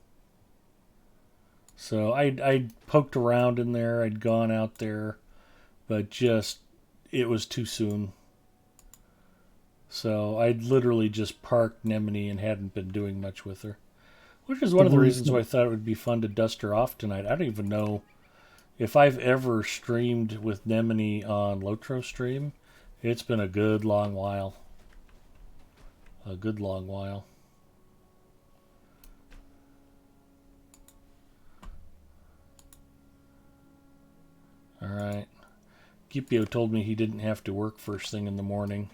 A: So I poked around in there. I'd gone out there, but just it was too soon. So I'd literally just parked Nemini and hadn't been doing much with her. Which is one of the reasons why I thought it would be fun to dust her off tonight. I don't even know if I've ever streamed with Nemini on Lotro Stream. It's been a good long while. A good long while. Alright. Gipio told me he didn't have to work first thing in the morning.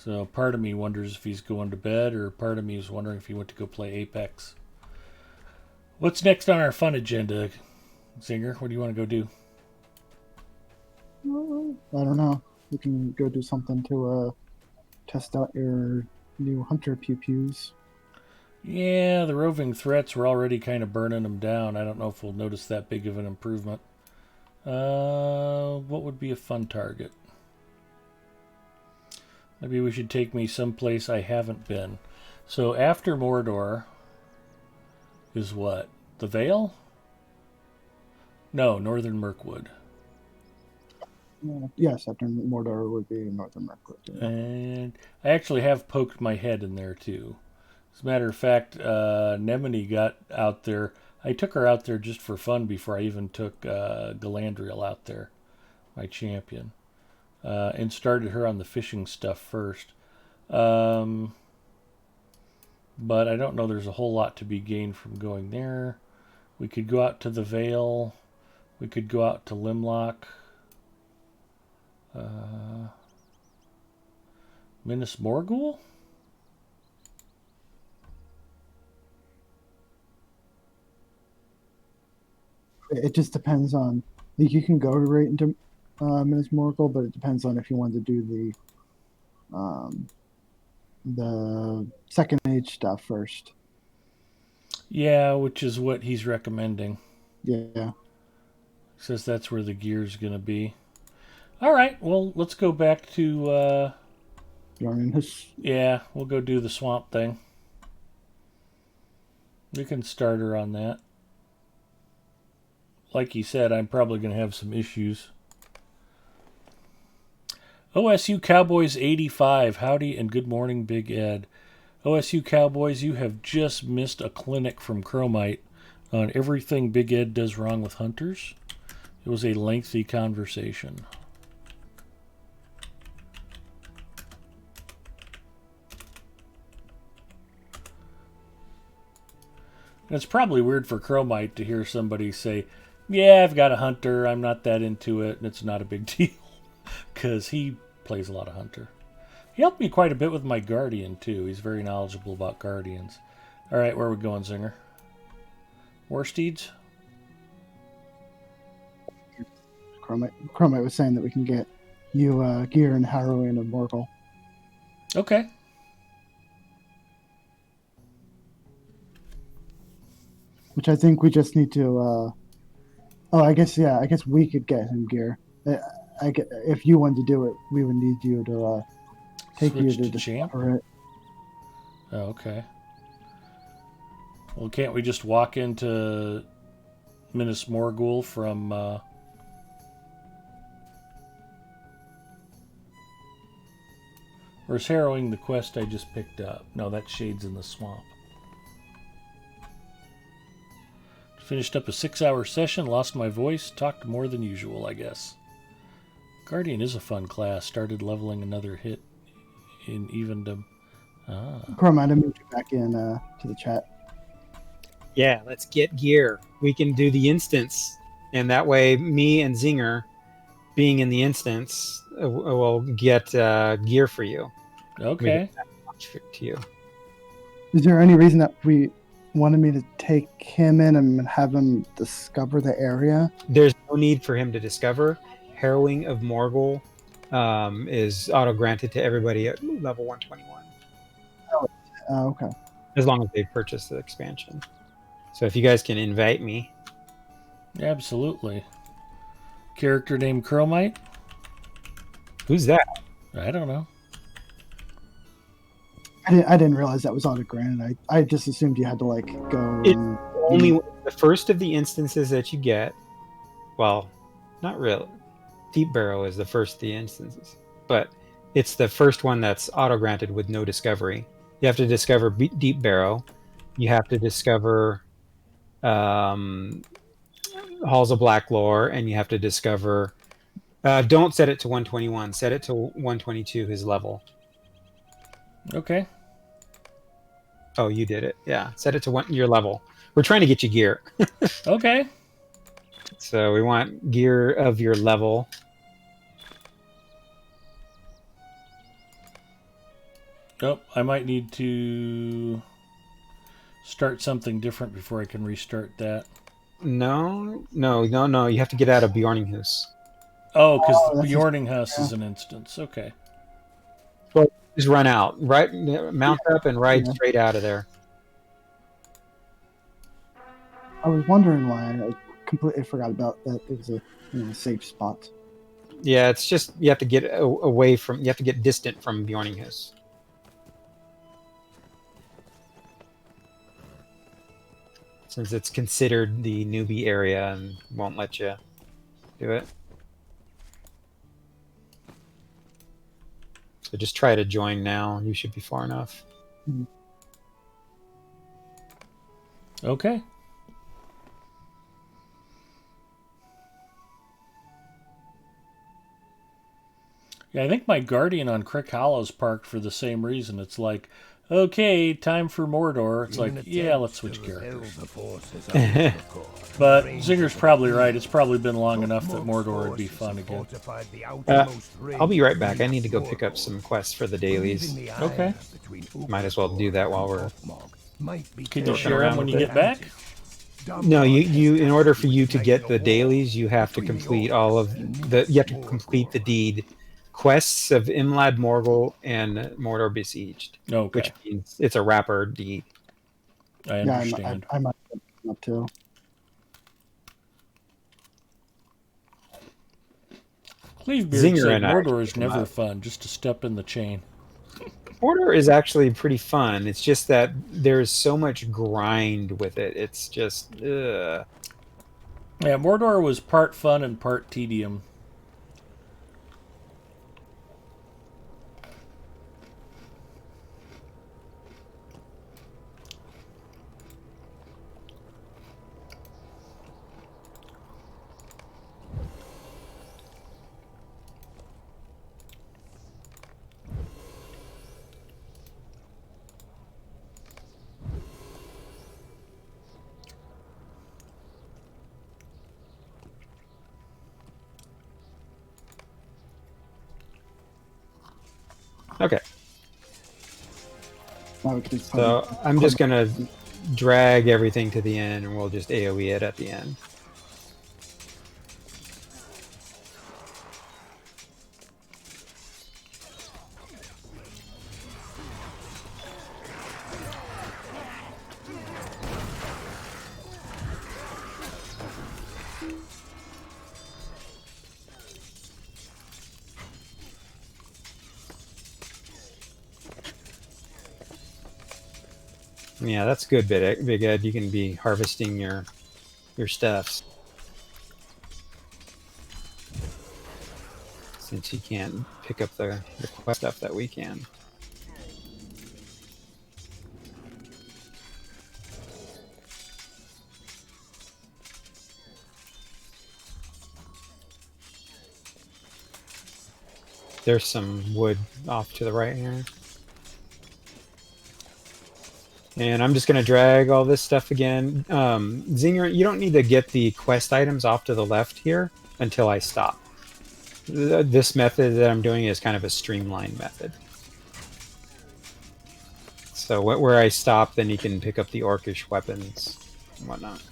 A: So part of me wonders if he's going to bed, or part of me is wondering if he went to go play Apex. What's next on our fun agenda, Zinger? What do you want to go do?
C: I don't know. We can go do something to test out your new hunter pew-pews.
A: Yeah, the roving threats, we're already kind of burning them down. I don't know if we'll notice that big of an improvement. What would be a fun target? Maybe we should take me someplace I haven't been. So after Mordor is what? The Vale? No, Northern Mirkwood.
C: Yes, after Mordor would be Northern Mirkwood.
A: Yeah. And I actually have poked my head in there too. As a matter of fact, Nemini got out there. I took her out there just for fun before I even took Galadriel out there, my champion. And started her on the fishing stuff first. But I don't know there's a whole lot to be gained from going there. We could go out to the Vale. We could go out to Limlock. Minas Morgul?
C: It just depends on... Like, you can go right into Minas Morgul, but it depends on if you want to do the Second Age stuff first.
A: Yeah, which is what he's recommending.
C: Yeah.
A: Says that's where the gear's going to be. All right, well, let's go back to... Yeah, we'll go do the swamp thing. We can start her on that. Like he said, I'm probably going to have some issues. OSU Cowboys 85, howdy and good morning, Big Ed. OSU Cowboys, you have just missed a clinic from Chromite on everything Big Ed does wrong with hunters. It was a lengthy conversation. And it's probably weird for Chromite to hear somebody say, yeah, I've got a hunter, I'm not that into it, and it's not a big deal. Because he plays a lot of hunter. He helped me quite a bit with my Guardian, too. He's very knowledgeable about Guardians. All right, where are we going, Zinger? Warsteeds?
C: Chromite was saying that we can get you gear and harrowing of Morgul.
A: Okay.
C: Which I think we just need to... I guess we could get him gear. If you wanted to do it, we would need you to take
A: Switch
C: you to
A: discover it. Oh, okay. Well, can't we just walk into Minas Morgul from... Where's harrowing the quest I just picked up? No, that's Shades in the Swamp. Finished up a 6-hour session, lost my voice, talked more than usual, I guess. Guardian is a fun class. Started leveling another hit in evendom.
C: Chromite, I moved you back in to the chat.
K: Yeah, let's get gear. We can do the instance, and that way me and Zinger, being in the instance, will get gear for you.
A: Okay.
K: To you.
C: Is there any reason that we wanted me to take him in and have him discover the area?
K: There's no need for him to discover. Harrowing of Morgul is auto-granted to everybody at level 121.
C: Oh, okay.
K: As long as they've purchased the expansion. So if you guys can invite me.
A: Absolutely. Character named Chromite?
K: Who's that?
A: I don't know.
C: I didn't realize that was auto-granted. I just assumed you had to, like, go...
K: It's only the first of the instances that you get. Well, not really. Deep Barrow is the first of the instances. But it's the first one that's auto-granted with no discovery. You have to discover Deep Barrow. You have to discover Halls of Black Lore. And you have to discover... don't set it to 121. Set it to 122, his level.
A: Okay.
K: Oh, you did it. Yeah. Set it to your level. We're trying to get you gear.
A: Okay.
K: So we want gear of your level.
A: Oh, I might need to start something different before I can restart that.
K: No. You have to get out of Bjorninghuis.
A: Oh, because the Bjorninghuis is an instance. Okay.
K: Well, just run out. Right, mount up and ride straight out of there.
C: I was wondering why I completely forgot about that. It was a safe spot.
K: Yeah, it's just you have to get away from. You have to get distant from Bjorninghuis. Since it's considered the newbie area and won't let you do it. So just try to join now. You should be far enough.
A: Okay. Yeah, I think my Guardian on Crick Hollow's parked for the same reason. It's like, okay, time for Mordor. It's like, yeah, let's switch characters. But Zinger's probably right. It's probably been long enough that Mordor would be fun again.
K: I'll be right back. I need to go pick up some quests for the dailies.
A: Okay.
K: Might as well do that while we're...
A: Can you share them when you get back?
K: No, you in order for you to get the dailies, you have to complete all of the... You have to complete the deed quests of Imlad Morgul and Mordor Besieged.
A: Okay.
K: Which means it's a wrapper deed.
A: I understand.
C: I might up too.
A: Clevebeard said Mordor is never fun, just a step in the chain.
K: Mordor is actually pretty fun. It's just that there's so much grind with it. It's just... Yeah,
A: Mordor was part fun and part tedium.
K: Okay.
C: So
K: I'm just going to drag everything to the end, and we'll just AoE it at the end. Yeah, that's good, Big Ed. You can be harvesting your stuffs. Since you can't pick up the quest stuff that we can. There's some wood off to the right here. And I'm just going to drag all this stuff again. Zinger, you don't need to get the quest items off to the left here until I stop. This method that I'm doing is kind of a streamlined method. So where I stop, then you can pick up the Orcish Weapons and whatnot.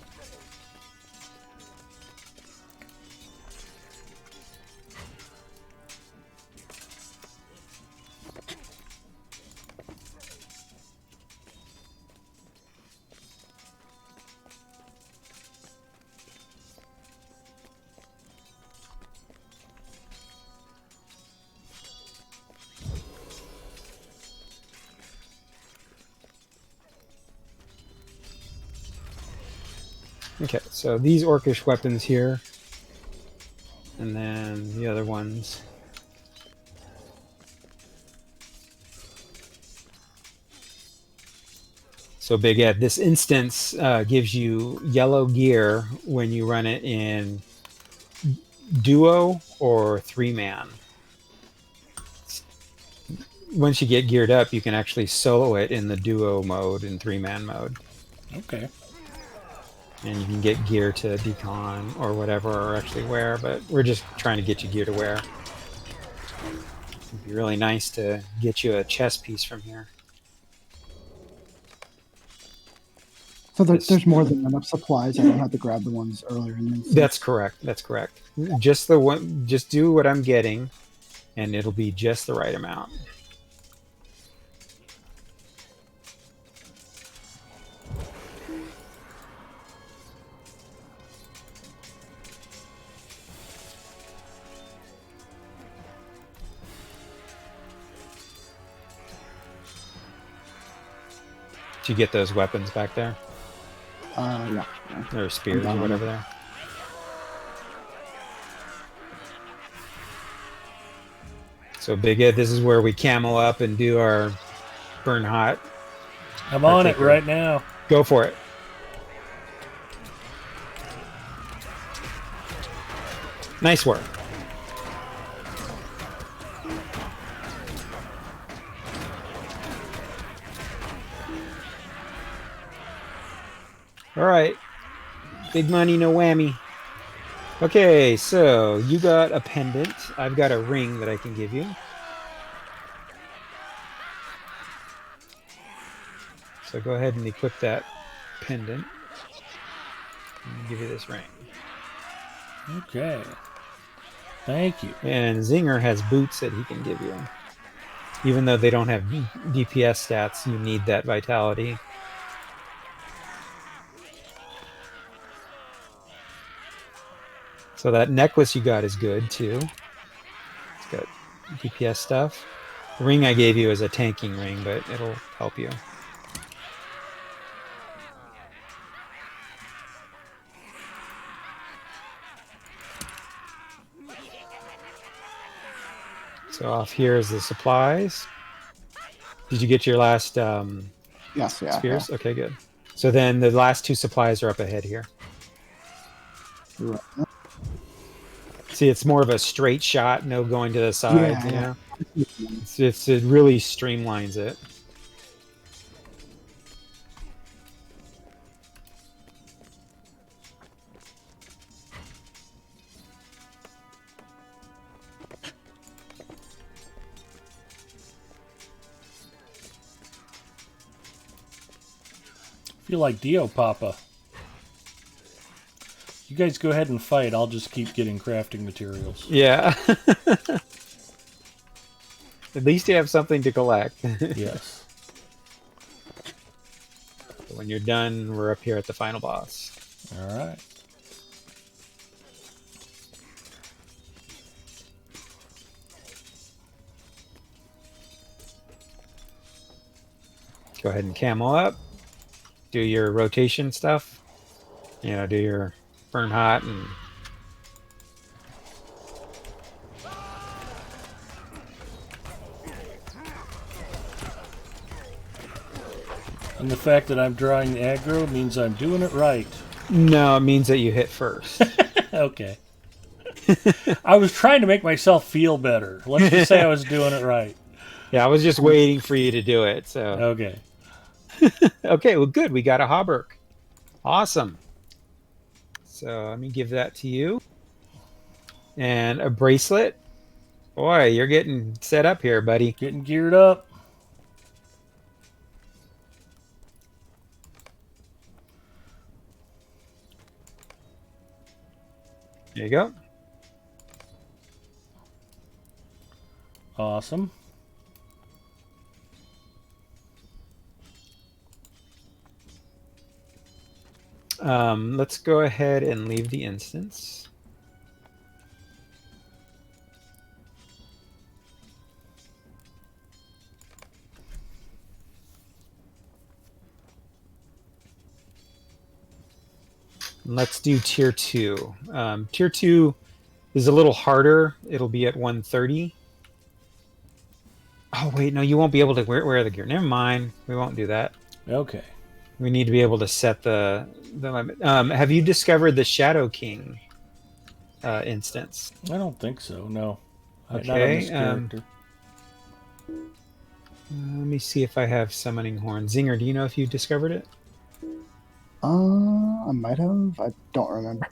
K: Okay, so these Orcish Weapons here, and then the other ones. So Big Ed, this instance gives you yellow gear when you run it in duo or 3-man. Once you get geared up, you can actually solo it in the duo mode and 3-man mode.
A: Okay.
K: And you can get gear to decon or whatever, or actually wear, but we're just trying to get you gear to wear. It'd be really nice to get you a chess piece from here.
C: So there's more than enough supplies. I don't have to grab the ones earlier in the instance.
K: That's correct. That's correct. Just the one. Just do what I'm getting, and it'll be just the right amount. Did you get those weapons back there?
C: Yeah.
K: Or spears or whatever there. So Big Ed, this is where we camel up and do our burn hot.
A: I'm on it right now.
K: Go for it. Nice work. All right. Big money, no whammy. Okay, so you got a pendant. I've got a ring that I can give you. So go ahead and equip that pendant. And give you this ring.
A: Okay. Thank you.
K: And Zinger has boots that he can give you. Even though they don't have DPS stats, you need that vitality. So that necklace you got is good too. It's got DPS stuff. The ring I gave you is a tanking ring, but it'll help you. So off here is the supplies. Did you get your last
C: Yes, yeah.
K: spears?
C: Yeah.
K: Okay, good. So then the last two supplies are up ahead here.
C: Right.
K: See, it's more of a straight shot, no going to the sides, you know? It really streamlines it.
A: Feel like Dio Papa. You guys go ahead and fight. I'll just keep getting crafting materials.
K: Yeah. At least you have something to collect.
A: Yes.
K: When you're done, we're up here at the final boss.
A: All right.
K: Go ahead and camel up. Do your rotation stuff. You know, do your burn hot and
A: And the fact that I'm drawing the aggro means I'm doing it right.
K: no, it means that you hit first.
A: Okay. I was trying to make myself feel better. Let's just say I was doing it right.
K: Yeah, I was just waiting for you to do it. So
A: Okay.
K: okay, well, good. We got a hauberk. Awesome. So let me give that to you. And a bracelet. Boy, you're getting set up here, buddy.
A: Getting geared up.
K: There you go.
A: Awesome.
K: Let's go ahead and leave the instance. Let's do tier 2. Tier 2 is a little harder. It'll be at 130. Oh, wait, no, you won't be able to wear the gear. Never mind. We won't do that.
A: Okay.
K: We need to be able to set the limit. Have you discovered the Shadow King instance?
A: I don't think so, no.
K: Okay.
A: Not on this character.
K: Let me see if I have Summoning Horn. Zinger, do you know if you discovered it?
C: I might have. I don't remember.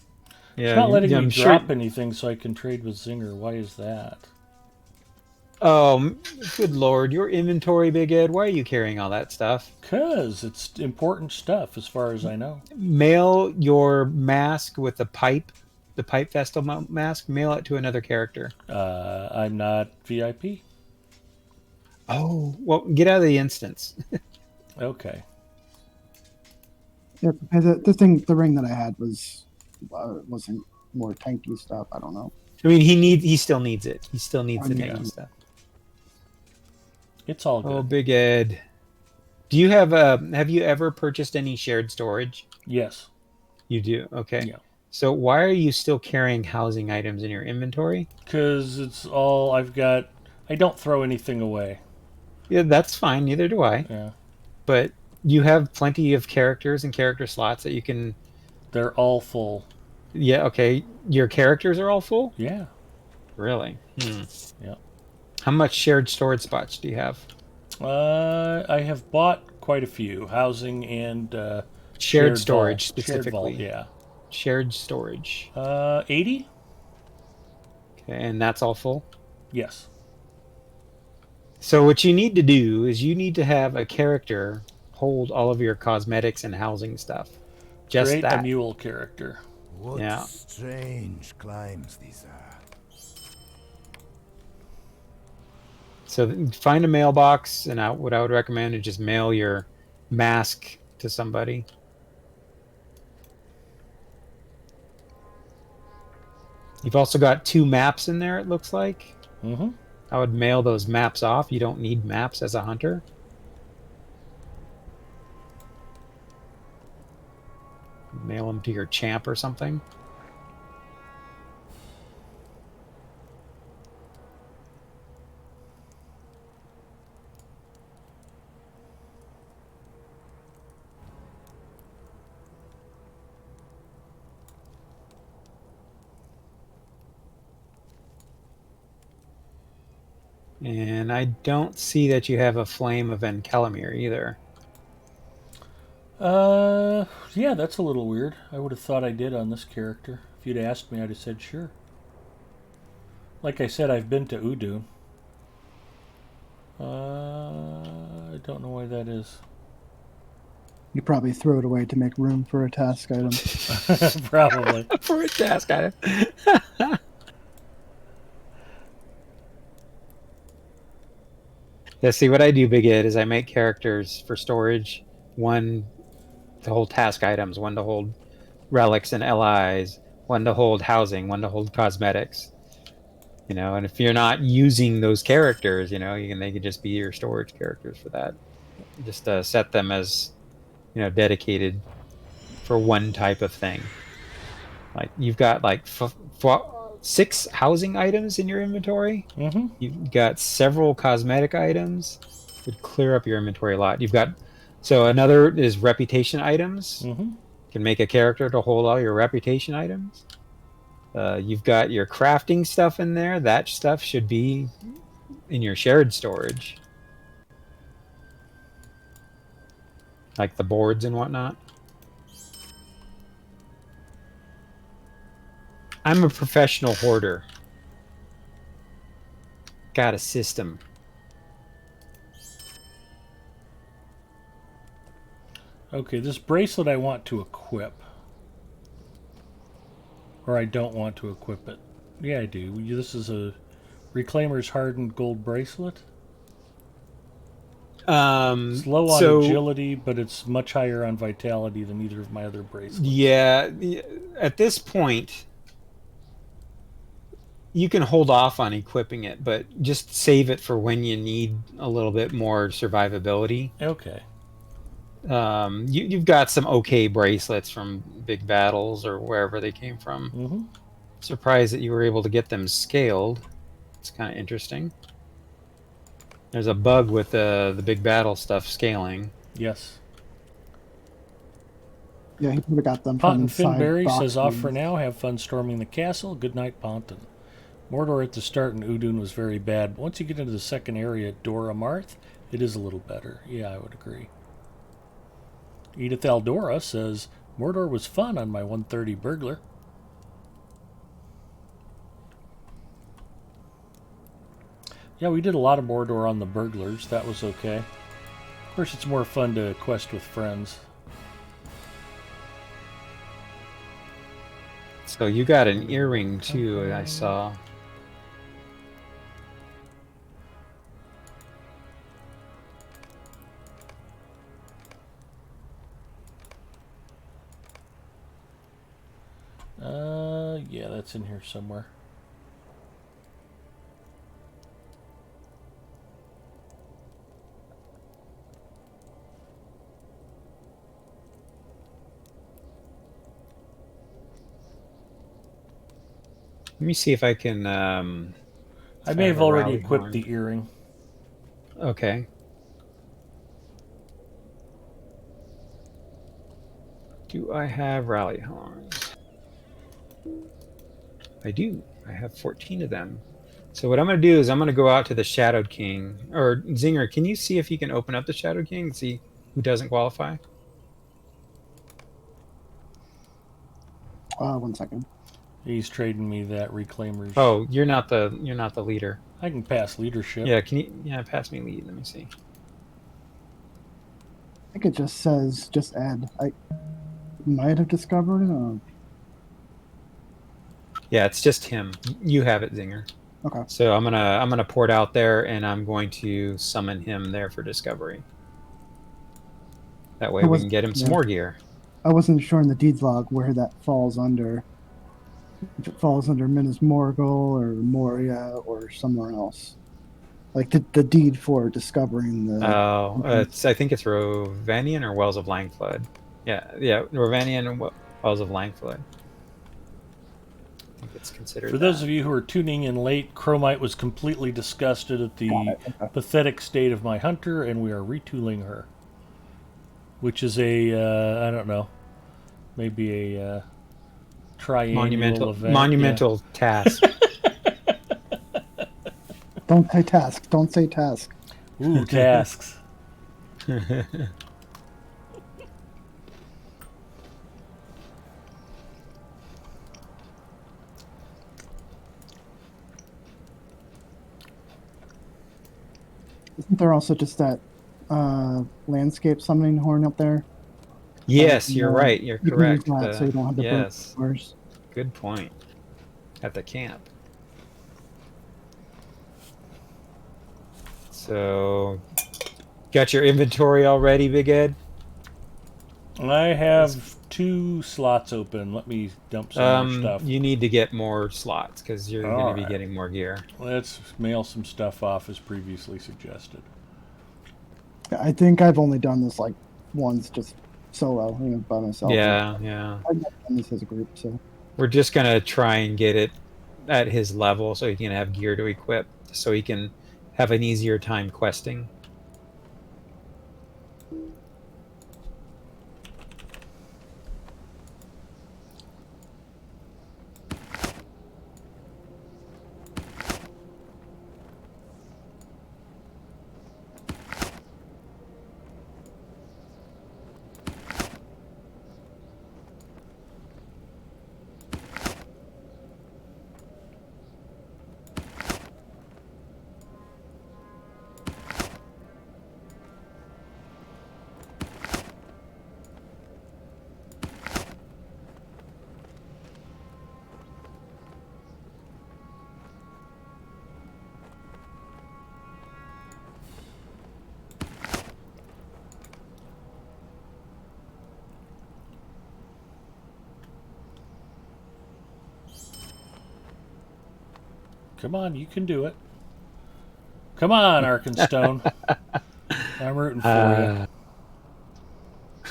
K: Yeah,
A: It's not letting me
K: I'm
A: drop anything so I can trade with Zinger. Why is that?
K: Oh, good lord, your inventory, Big Ed. Why are you carrying all that stuff?
A: Because it's important stuff, as far as I know.
K: Mail your mask with the pipe festival mask. Mail it to another character.
A: I'm not VIP.
K: Oh, well, get out of the instance.
A: Okay.
C: Yeah, the ring that I had wasn't more tanky stuff. I don't know.
K: I mean, he still needs it. He still needs the tanky stuff.
A: It's all good.
K: Oh, Big Ed. Do you have you ever purchased any shared storage?
A: Yes.
K: You do? Okay.
A: Yeah.
K: So why are you still carrying housing items in your inventory?
A: Because it's all I've got. I don't throw anything away.
K: Yeah, that's fine. Neither do I.
A: Yeah.
K: But you have plenty of characters and character slots that you can...
A: They're all full.
K: Yeah, okay. Your characters are all full?
A: Yeah.
K: Really?
A: Yeah.
K: How much shared storage spots do you have?
A: I have bought quite a few. Housing and
K: shared storage
A: vault.
K: Specifically.
A: Shared vault, yeah.
K: Shared storage.
A: 80?
K: Okay, and that's all full?
A: Yes.
K: So what you need to do is you need to have a character hold all of your cosmetics and housing stuff. Just
A: Create
K: that.
A: a mule character.
E: What strange climbs these are.
K: So find a mailbox, and what I would recommend is just mail your mask to somebody. You've also got 2 maps in there, it looks like.
A: Mm-hmm.
K: I would mail those maps off. You don't need maps as a hunter. Mail them to your champ or something. And I don't see that you have a Flame of Encalamir either.
A: Yeah, that's a little weird. I would have thought I did on this character. If you'd asked me, I'd have said sure. Like I said, I've been to Udun. I don't know why that is.
C: You probably threw it away to make room for a task item.
A: Probably.
K: For a task item. Yeah, see, what I do, Big Ed, is I make characters for storage. One to hold task items, one to hold relics and LIs, one to hold housing, one to hold cosmetics. You know, and if you're not using those characters, you know, they could just be your storage characters for that. Just set them as, you know, dedicated for one type of thing. Like you've got like 6 housing items in your inventory.
A: Mm-hmm.
K: You've got several cosmetic items. Would clear up your inventory a lot. You've got another is reputation items.
A: Mm-hmm.
K: You can make a character to hold all your reputation items. You've got your crafting stuff in there. That stuff should be in your shared storage, like the boards and whatnot. I'm a professional hoarder. Got a system.
A: Okay, this bracelet I want to equip. Or I don't want to equip it. Yeah, I do. This is a Reclaimer's Hardened Gold Bracelet. It's low on agility, but it's much higher on vitality than either of my other bracelets.
K: Yeah, at this point, you can hold off on equipping it, but just save it for when you need a little bit more survivability.
A: Okay.
K: You've got some okay bracelets from big battles or wherever they came from.
A: Mm-hmm.
K: Surprised that you were able to get them scaled. It's kind of interesting. There's a bug with the big battle stuff scaling.
A: Yes.
C: Yeah, he could have got them
A: Ponton
C: from inside
A: Finberry
C: boxes.
A: says, off for now. Have fun storming the castle. Good night, Ponton. Mordor at the start in Udun was very bad. Once you get into the second area, Dora Marth, it is a little better. Yeah, I would agree. Edith Aldora says, Mordor was fun on my 130 burglar. Yeah, we did a lot of Mordor on the burglars. That was okay. Of course, it's more fun to quest with friends.
K: So you got an earring too, I saw.
A: Yeah, that's in here somewhere.
K: Let me see if I can.
A: I may have already equipped the earring.
K: Okay. Do I have rally horns? I do. I have 14 of them. So what I'm going to do is I'm going to go out to the Shadowed King. Or, Zinger, can you see if you can open up the Shadowed King and see who doesn't qualify?
C: 1 second.
A: He's trading me that reclaimers.
K: Oh, you're not the leader.
A: I can pass leadership.
K: Yeah, can you? Yeah, pass me lead. Let me see.
C: I think it just says just Ed. I might have discovered it.
K: Yeah, it's just him. You have it, Zinger.
C: Okay.
K: So I'm gonna port out there, and I'm going to summon him there for discovery. That way we can get him some more gear.
C: I wasn't sure in the deeds log where that falls under. If it falls under Minas Morgul or Moria or somewhere else. Like the deed for discovering the...
K: Oh, I think it's Rovanian or Wells of Langflood. Yeah, Rovanian and Wells of Langflood. I think it's considered
A: For those of you who are tuning in late, Chromite was completely disgusted at the pathetic state of my hunter, and we are retooling her. Which is I don't know, maybe a triannual event.
K: Monumental task.
C: Don't say task. Don't say task.
A: Ooh, tasks.
C: Isn't there also just that landscape summoning horn up there?
K: Yes, you're right. You're correct.
C: So you don't have to
K: yes.
C: burn.
K: Good point. At the camp. So, got your inventory already, Big Ed?
A: I have 2 slots open. Let me dump some more stuff.
K: You need to get more slots because you're going to be getting more gear.
A: Let's mail some stuff off as previously suggested.
C: I think I've only done this like once, just solo, by myself.
K: Yeah.
C: I've never done this as a group, so.
K: We're just going to try and get it at his level so he can have gear to equip, so he can have an easier time questing.
A: Come on, you can do it. Come on, Arkenstone. I'm rooting for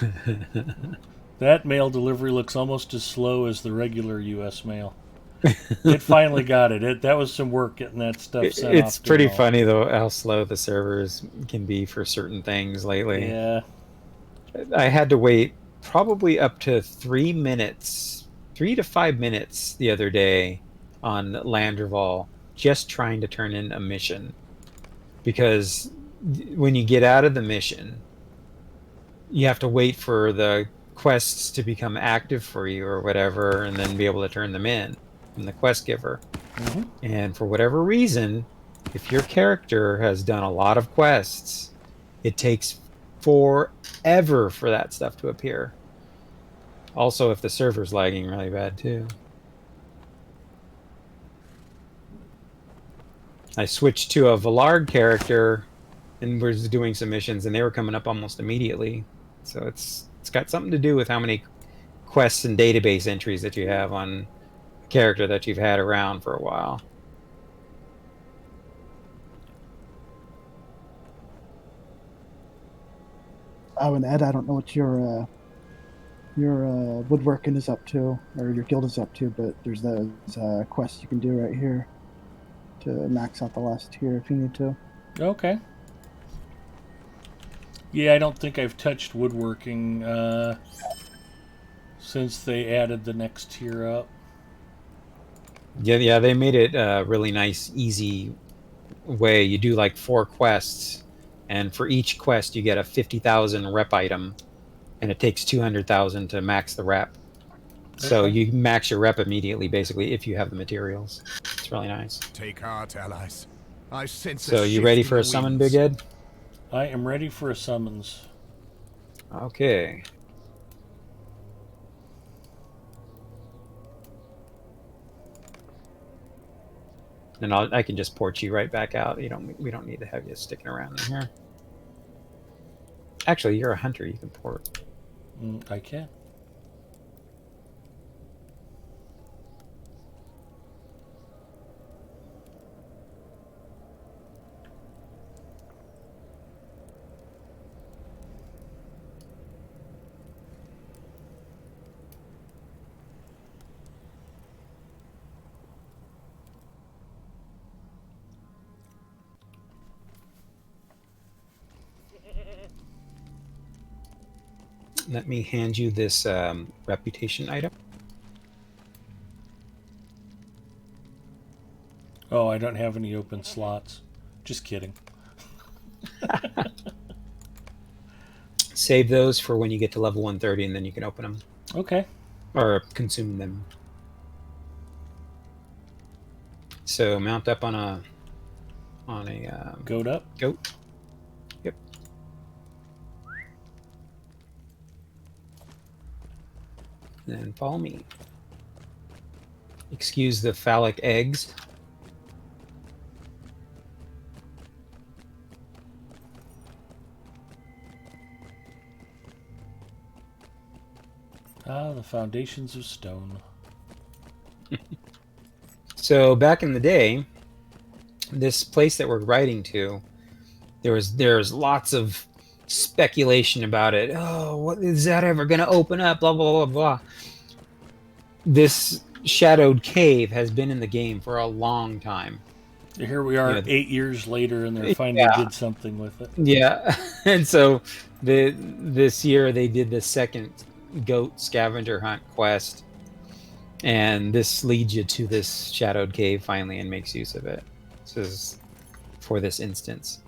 A: you. That mail delivery looks almost as slow as the regular U.S. mail. It finally got it. That was some work getting that stuff sent off.
K: It's pretty funny, though, how slow the servers can be for certain things lately.
A: Yeah.
K: I had to wait probably up to 3 to 5 minutes the other day on Landerval, just trying to turn in a mission. Because when you get out of the mission, you have to wait for the quests to become active for you or whatever, and then be able to turn them in from the quest giver.
A: Mm-hmm.
K: And for whatever reason, if your character has done a lot of quests, it takes forever for that stuff to appear. Also, if the server's lagging really bad too. I switched to a Vallard character and was doing some missions, and they were coming up almost immediately. So it's got something to do with how many quests and database entries that you have on a character that you've had around for a while.
C: Oh, and Ed, I don't know what your woodworking is up to, or your guild is up to, but there's those quests you can do right here to max out the last tier if you need to.
A: Okay. Yeah, I don't think I've touched woodworking since they added the next tier up.
K: Yeah, they made it a really nice, easy way. You do like 4 quests, and for each quest you get a 50,000 rep item, and it takes 200,000 to max the rep. So
A: Okay.
K: you max your rep immediately, basically, if you have the materials. It's really nice.
E: Take heart, allies. I sense
K: So
E: a
K: you ready
E: shift
K: for
E: in
K: a
E: the
K: summon,
E: winds.
K: Big Ed?
A: I am ready for a summons.
K: Okay. And I can just port you right back out. We don't need to have you sticking around in here. Actually, you're a hunter. You can port.
A: I can.
K: Let me hand you this reputation item.
A: Oh, I don't have any open slots. Just kidding.
K: Save those for when you get to level 130, and then you can open them.
A: Okay.
K: Or consume them. So mount up on a
A: goat up.
K: Goat. Yep. Then follow me. Excuse the phallic eggs.
A: Ah, the foundations of stone.
K: So back in the day, this place that we're writing to, there's lots of speculation about it. Oh, what is that ever going to open up? Blah blah blah blah. This shadowed cave has been in the game for a long time.
A: Here we are, 8 years later, and they finally did something with it.
K: Yeah, and so this year they did the second goat scavenger hunt quest, and this leads you to this shadowed cave finally and makes use of it. This is for this instance.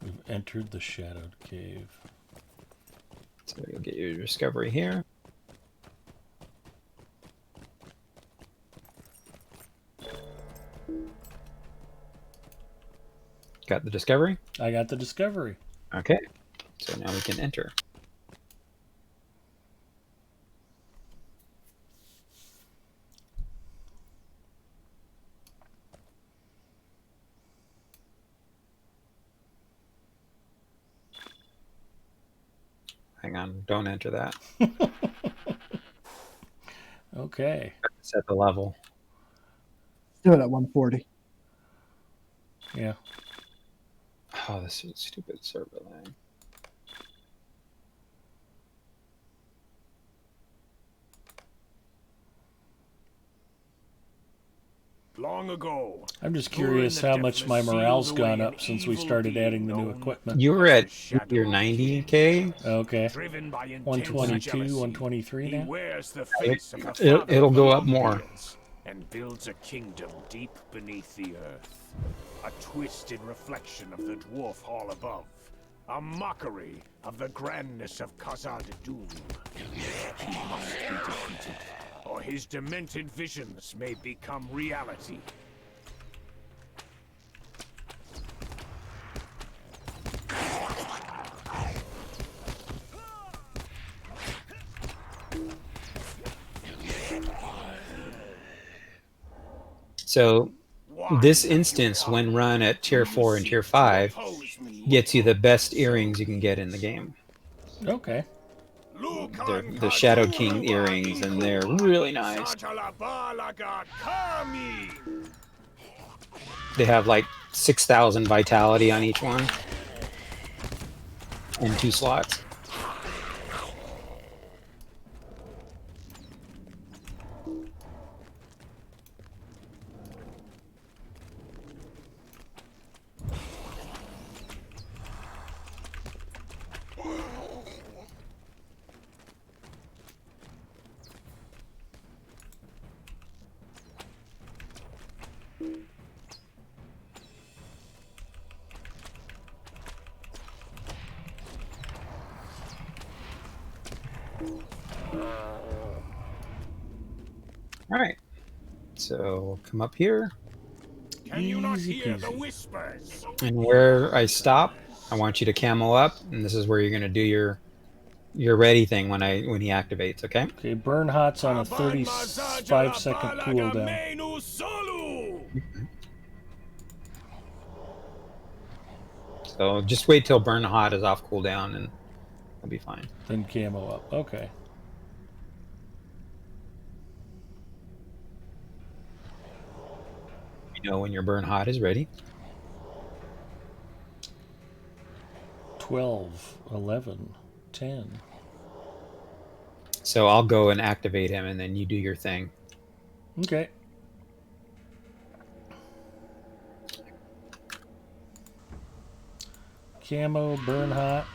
A: We've entered the shadowed cave.
K: So you'll get your discovery here. Got the discovery?
A: I got the discovery.
K: Okay. So now we can enter. Hang on, don't enter that.
A: Okay.
K: Set the level.
C: Do it at 140.
A: Yeah.
K: Oh, this is stupid server lag.
E: Long ago.
A: I'm just curious how much my morale's gone up since we started adding the new equipment.
K: You were at your 90k?
A: Okay. 122, 123 now?
K: It'll go up more.
E: And builds a kingdom deep beneath the earth. A twisted reflection of the dwarf hall above. A mockery of the grandness of Khazad-dûm. He must be defeated, or his demented visions may become reality.
K: So this instance, when run at tier 4 and tier 5, gets you the best earrings you can get in the game.
A: Okay.
K: They're the Shadow King earrings, and they're really nice. They have like 6,000 vitality on each one, and 2 slots. Alright, so come up here.
E: Can you not hear the whispers?
K: And where I stop, I want you to camo up, and this is where you're going to do your ready thing when he activates, okay?
A: Okay, burn hot's on a 35-second cooldown.
K: So just wait till burn hot is off cooldown, and it'll be fine.
A: Then camo up, okay.
K: You know when your burn hot is ready.
A: 12, 11, 10.
K: So I'll go and activate him, and then you do your thing.
A: Okay. Camo, burn hot.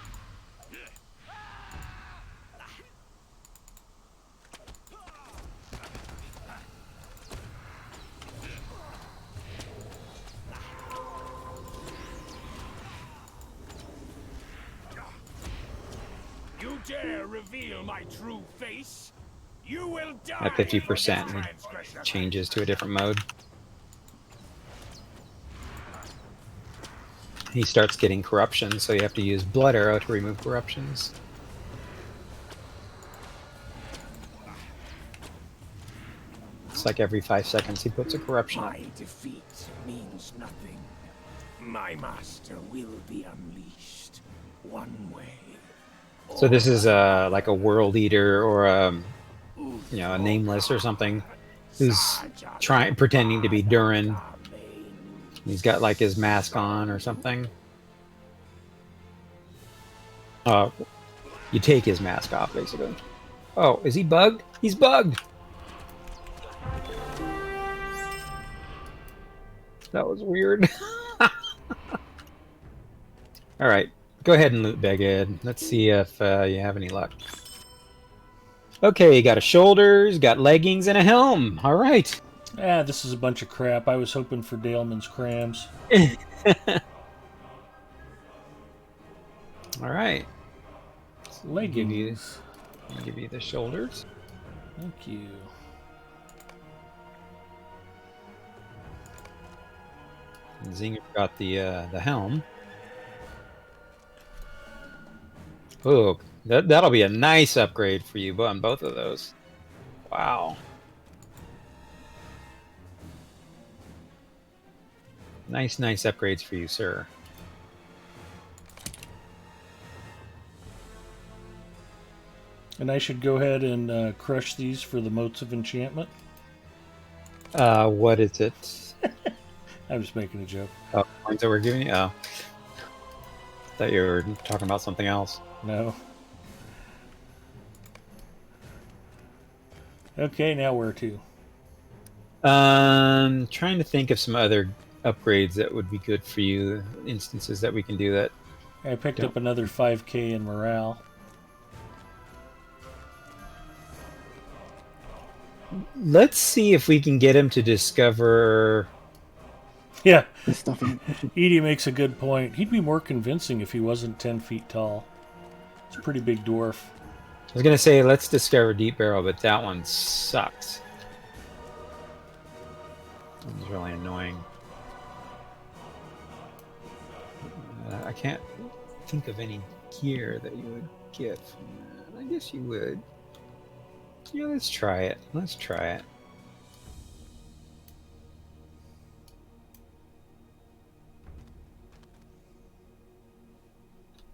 E: You dare reveal my true face? You will die.
K: At 50%, it changes to a different mode. He starts getting corruption, so you have to use Blood Arrow to remove corruptions. It's like every 5 seconds he puts a corruption up.
E: My defeat means nothing. My master will be unleashed one way.
K: So this is like a World Eater or a Nameless or something, who's pretending to be Durin. He's got like his mask on or something. You take his mask off, basically. Oh, is he bugged? He's bugged! That was weird. Alright, go ahead and loot Beged. Let's see if you have any luck. Okay, you got a shoulders, got leggings, and a helm. Alright.
A: Ah, this is a bunch of crap. I was hoping for Daleman's crams.
K: Alright.
A: Leggings.
K: I'll give you the shoulders.
A: Thank you.
K: And Zinger got the helm. Oh, that'll be a nice upgrade for you on both of those. Wow. Nice upgrades for you, sir.
A: And I should go ahead and crush these for the Motes of Enchantment?
K: What is it?
A: I'm just making a joke.
K: Oh, points that we're giving you? Oh. Thought you were talking about something else.
A: No. Okay, now where to?
K: Trying to think of some other upgrades that would be good for you, instances that we can do that.
A: I picked up another 5k in morale.
K: Let's see if we can get him to discover...
A: Yeah, Edie makes a good point. He'd be more convincing if he wasn't 10 feet tall. He's a pretty big dwarf.
K: I was gonna say let's discover Deep Barrel, but that one sucks. It was really annoying. I can't think of any gear that you would get from that. I guess you would. Yeah, let's try it. Let's try it.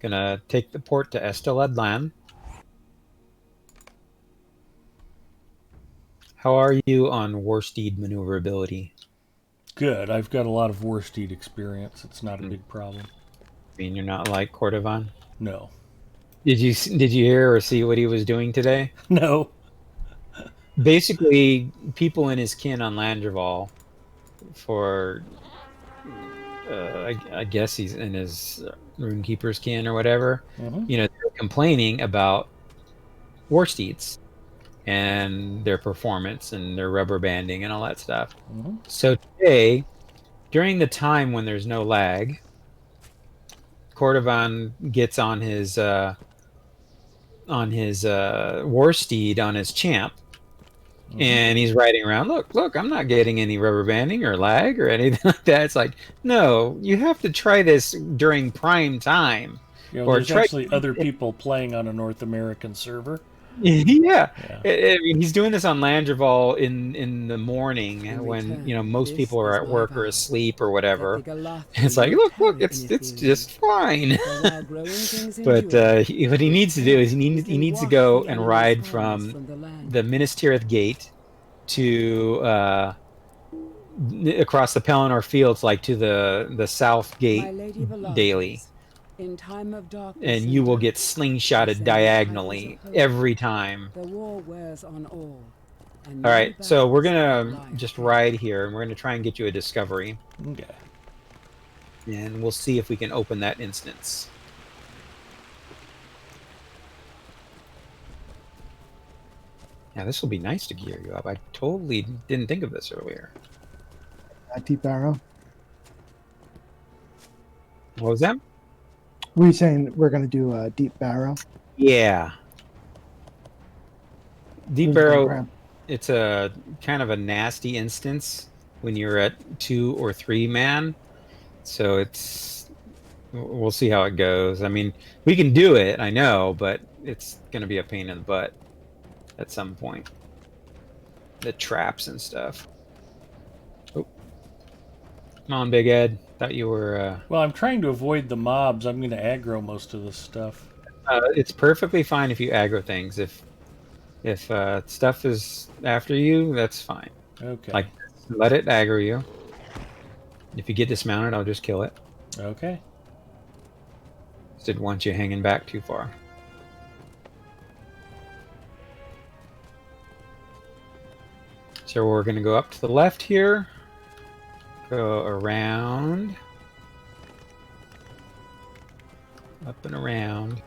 K: Gonna take the port to Esteladlan. How are you on Warsteed maneuverability?
A: Good. I've got a lot of Warsteed experience. It's not a big problem.
K: I mean, you're not like Cordovan?
A: No.
K: Did you hear or see what he was doing today?
A: No.
K: Basically, people in his kin on Landreval, for I guess he's in his Runekeeper's kin or whatever. You know, they're complaining about Warsteeds and their performance and their rubber banding and all that stuff. So today, during the time when there's no lag, Cordovan gets on his Warsteed, on his champ, and he's riding around. Look, I'm not getting any rubber banding or lag or anything like that. It's like, no, you have to try this during prime time.
A: You know, there's actually other people playing on a North American server.
K: Yeah. I mean, he's doing this on Landreval in the morning when, you know, most people are at work or asleep or whatever. It's like, look, it's just fine. But what he needs to do is he needs to go and ride from the Minas Tirith Gate to across the Pelennor Fields, like to the South Gate daily.
L: In time of darkness,
K: and you will get slingshotted diagonally every time.
L: The war wears on all.
K: All right, so we're gonna just ride here, and we're gonna try and get you a discovery.
A: Okay.
K: And we'll see if we can open that instance. Yeah, this will be nice to gear you up. I totally didn't think of this earlier.
C: Deep Barrow.
K: What was that?
C: Were you saying we're going to do a Deep Barrow?
K: Yeah. Deep Barrow, it's a kind of a nasty instance when you're at 2 or 3 man. So we'll see how it goes. I mean, we can do it, I know, but it's going to be a pain in the butt at some point. The traps and stuff. Oh. Come on, Big Ed. Thought you were...
A: Well, I'm trying to avoid the mobs. I'm going to aggro most of this stuff.
K: It's perfectly fine if you aggro things. If stuff is after you, that's fine.
A: Okay.
K: Like, let it aggro you. If you get dismounted, I'll just kill it.
A: Okay.
K: Just didn't want you hanging back too far. So we're going to go up to the left here. Go around. Up and around.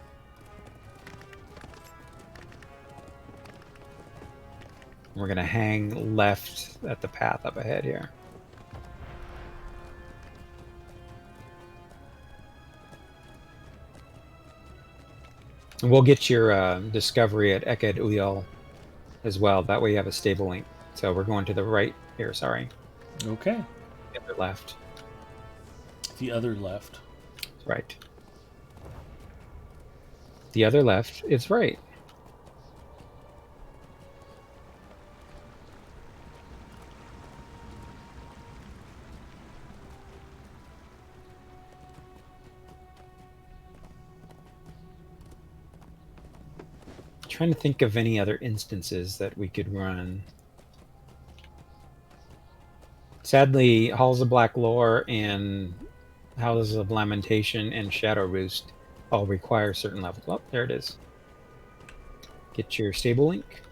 K: We're going to hang left at the path up ahead here. And we'll get your discovery at Eked Uyal as well. That way you have a stable link. So we're going to the right here, sorry.
A: Okay.
K: The other left.
A: The other left.
K: Right. The other left is right. Trying to think of any other instances that we could run. Sadly, Halls of Black Lore and Houses of Lamentation and Shadow Roost all require certain levels. Oh, there it is. Get your stable link.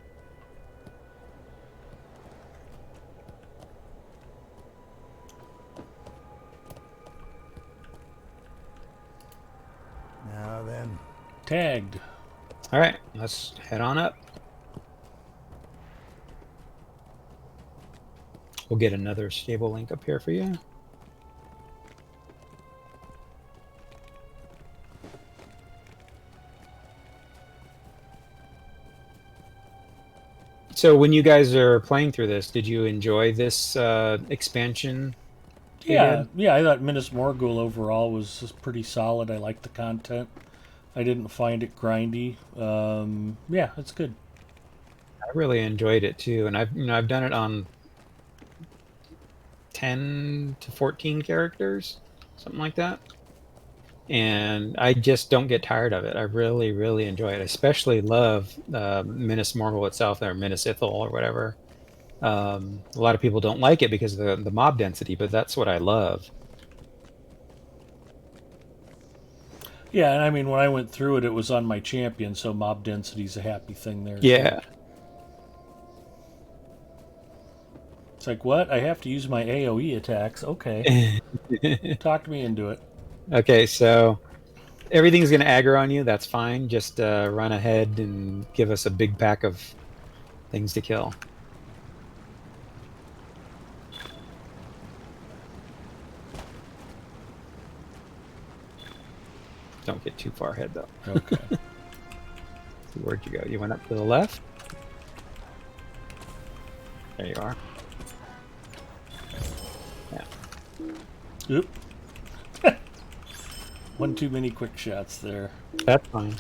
I: Now then.
A: Tagged.
K: All right, let's head on up. We'll get another stable link up here for you. So when you guys are playing through this, did you enjoy this expansion?
A: Yeah, I thought Minas Morgul overall was pretty solid. I liked the content. I didn't find it grindy. Yeah, it's good.
K: I really enjoyed it too, and I've done it on 10 to 14 characters, something like that. And I just don't get tired of it. I really, really enjoy it. I especially love Minas Morgul itself, or Minas Ithil, or whatever. A lot of people don't like it because of the mob density, but that's what I love.
A: Yeah, and I mean, when I went through it, it was on my champion, so mob density's a happy thing there.
K: Yeah.
A: Too. It's like, what? I have to use my AoE attacks. Okay. Talk me into it.
K: Okay, so everything's going to aggro on you. That's fine. Just run ahead and give us a big pack of things to kill. Don't get too far ahead, though.
A: Okay.
K: Where'd you go? You went up to the left? There you are. Yeah.
A: Oop. One too many quick shots there.
K: That's fine.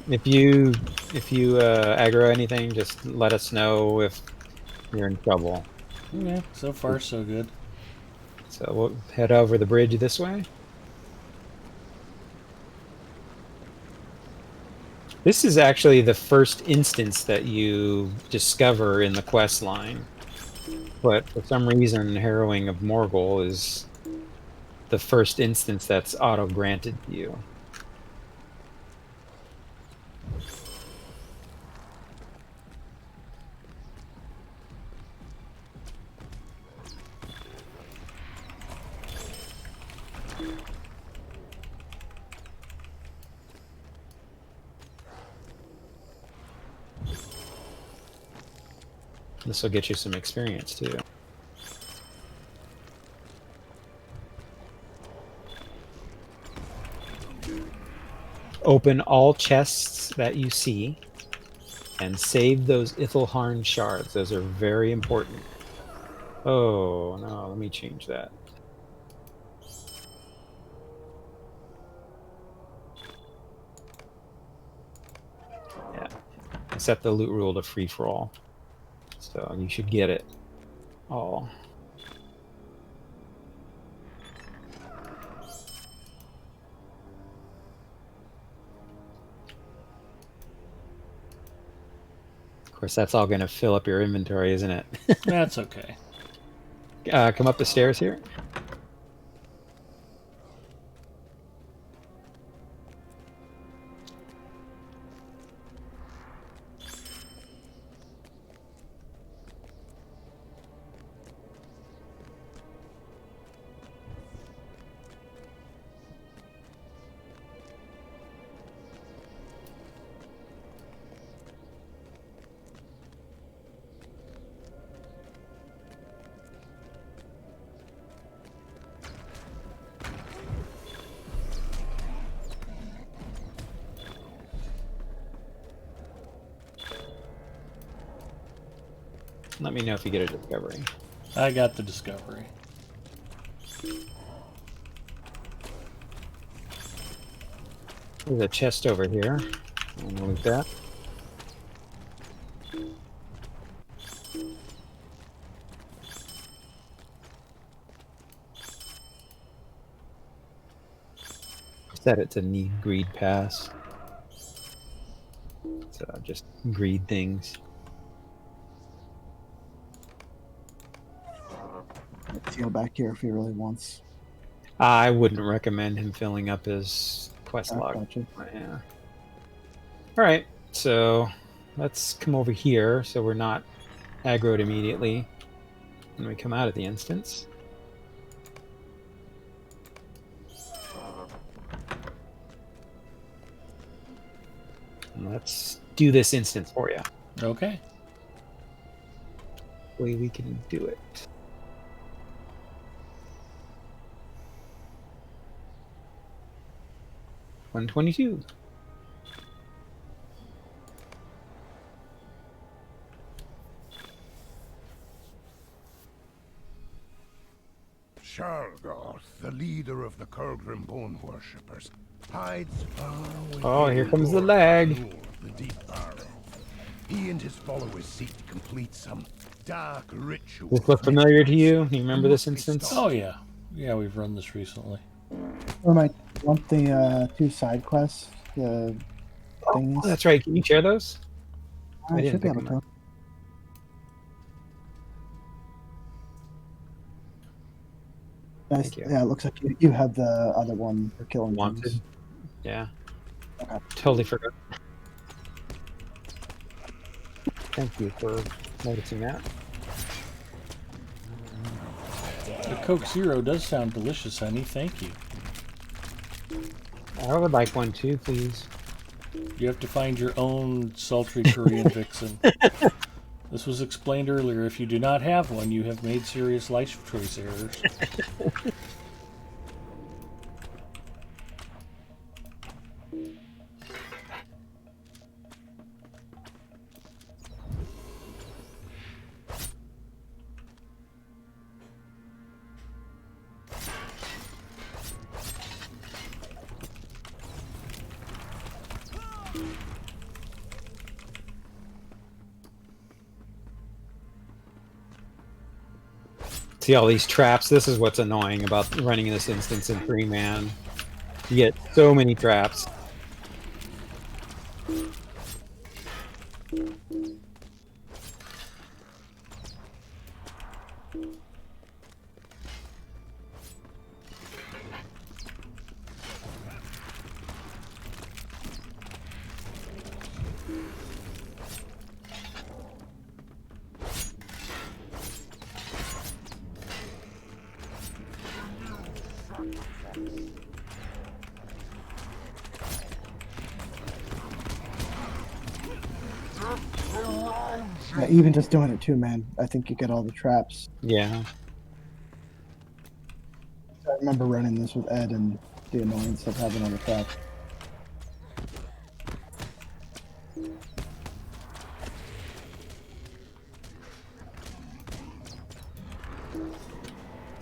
K: If you aggro anything, just let us know if you're in trouble.
A: Yeah, so far so good.
K: So we'll head over the bridge this way. This is actually the first instance that you discover in the quest line. But for some reason, Harrowing of Morgul is the first instance that's auto-granted to you. This will get you some experience too. Open all chests that you see and save those Ithilharn shards. Those are very important. Oh no, let me change that. Yeah, I set the loot rule to free for all. So you should get it all. Of course, that's all going to fill up your inventory, isn't it?
A: That's okay.
K: Come up the stairs here. Let me know if you get a discovery.
A: I got the discovery.
K: There's a chest over here. I'm gonna loot that. Set it to need greed pass. So just greed things.
C: Let's go back here if he really wants.
K: I wouldn't recommend him filling up his quest log.
C: Gotcha.
K: Yeah. All right, so let's come over here so we're not aggroed immediately when we come out of the instance. And let's do this instance for you.
A: Okay.
K: Way we can do it. $122.
D: Shargoth, the leader of the Kurgrim Bone Worshippers, hides far away.
K: Oh, here comes the lag.
D: The deep barrow. He and his followers seek to complete some dark ritual.
K: Does this look familiar to you? You remember this instance?
A: Oh yeah, yeah, we've run this recently.
C: Or might want the 2 side quests, the things.
K: Oh, that's right. Can you share those?
C: I
K: didn't
C: should be
K: pick
C: able
K: them
C: to. Nice.
K: Thank you.
C: Yeah, it looks like you have the other one for killing
K: Wanted.
C: things.
K: Yeah.
C: Okay.
K: Totally forgot. Thank you for noticing that.
A: The Coke Zero does sound delicious, honey. Thank you.
K: I would like one too, please.
A: You have to find your own sultry Korean vixen. This was explained earlier. If you do not have one, you have made serious life choice errors.
K: See all these traps. This is what's annoying about running this instance in 3-man. You get so many traps.
C: Yeah, even just doing it 2-man, I think you get all the traps.
K: Yeah.
C: I remember running this with Ed and the annoyance of having all the traps.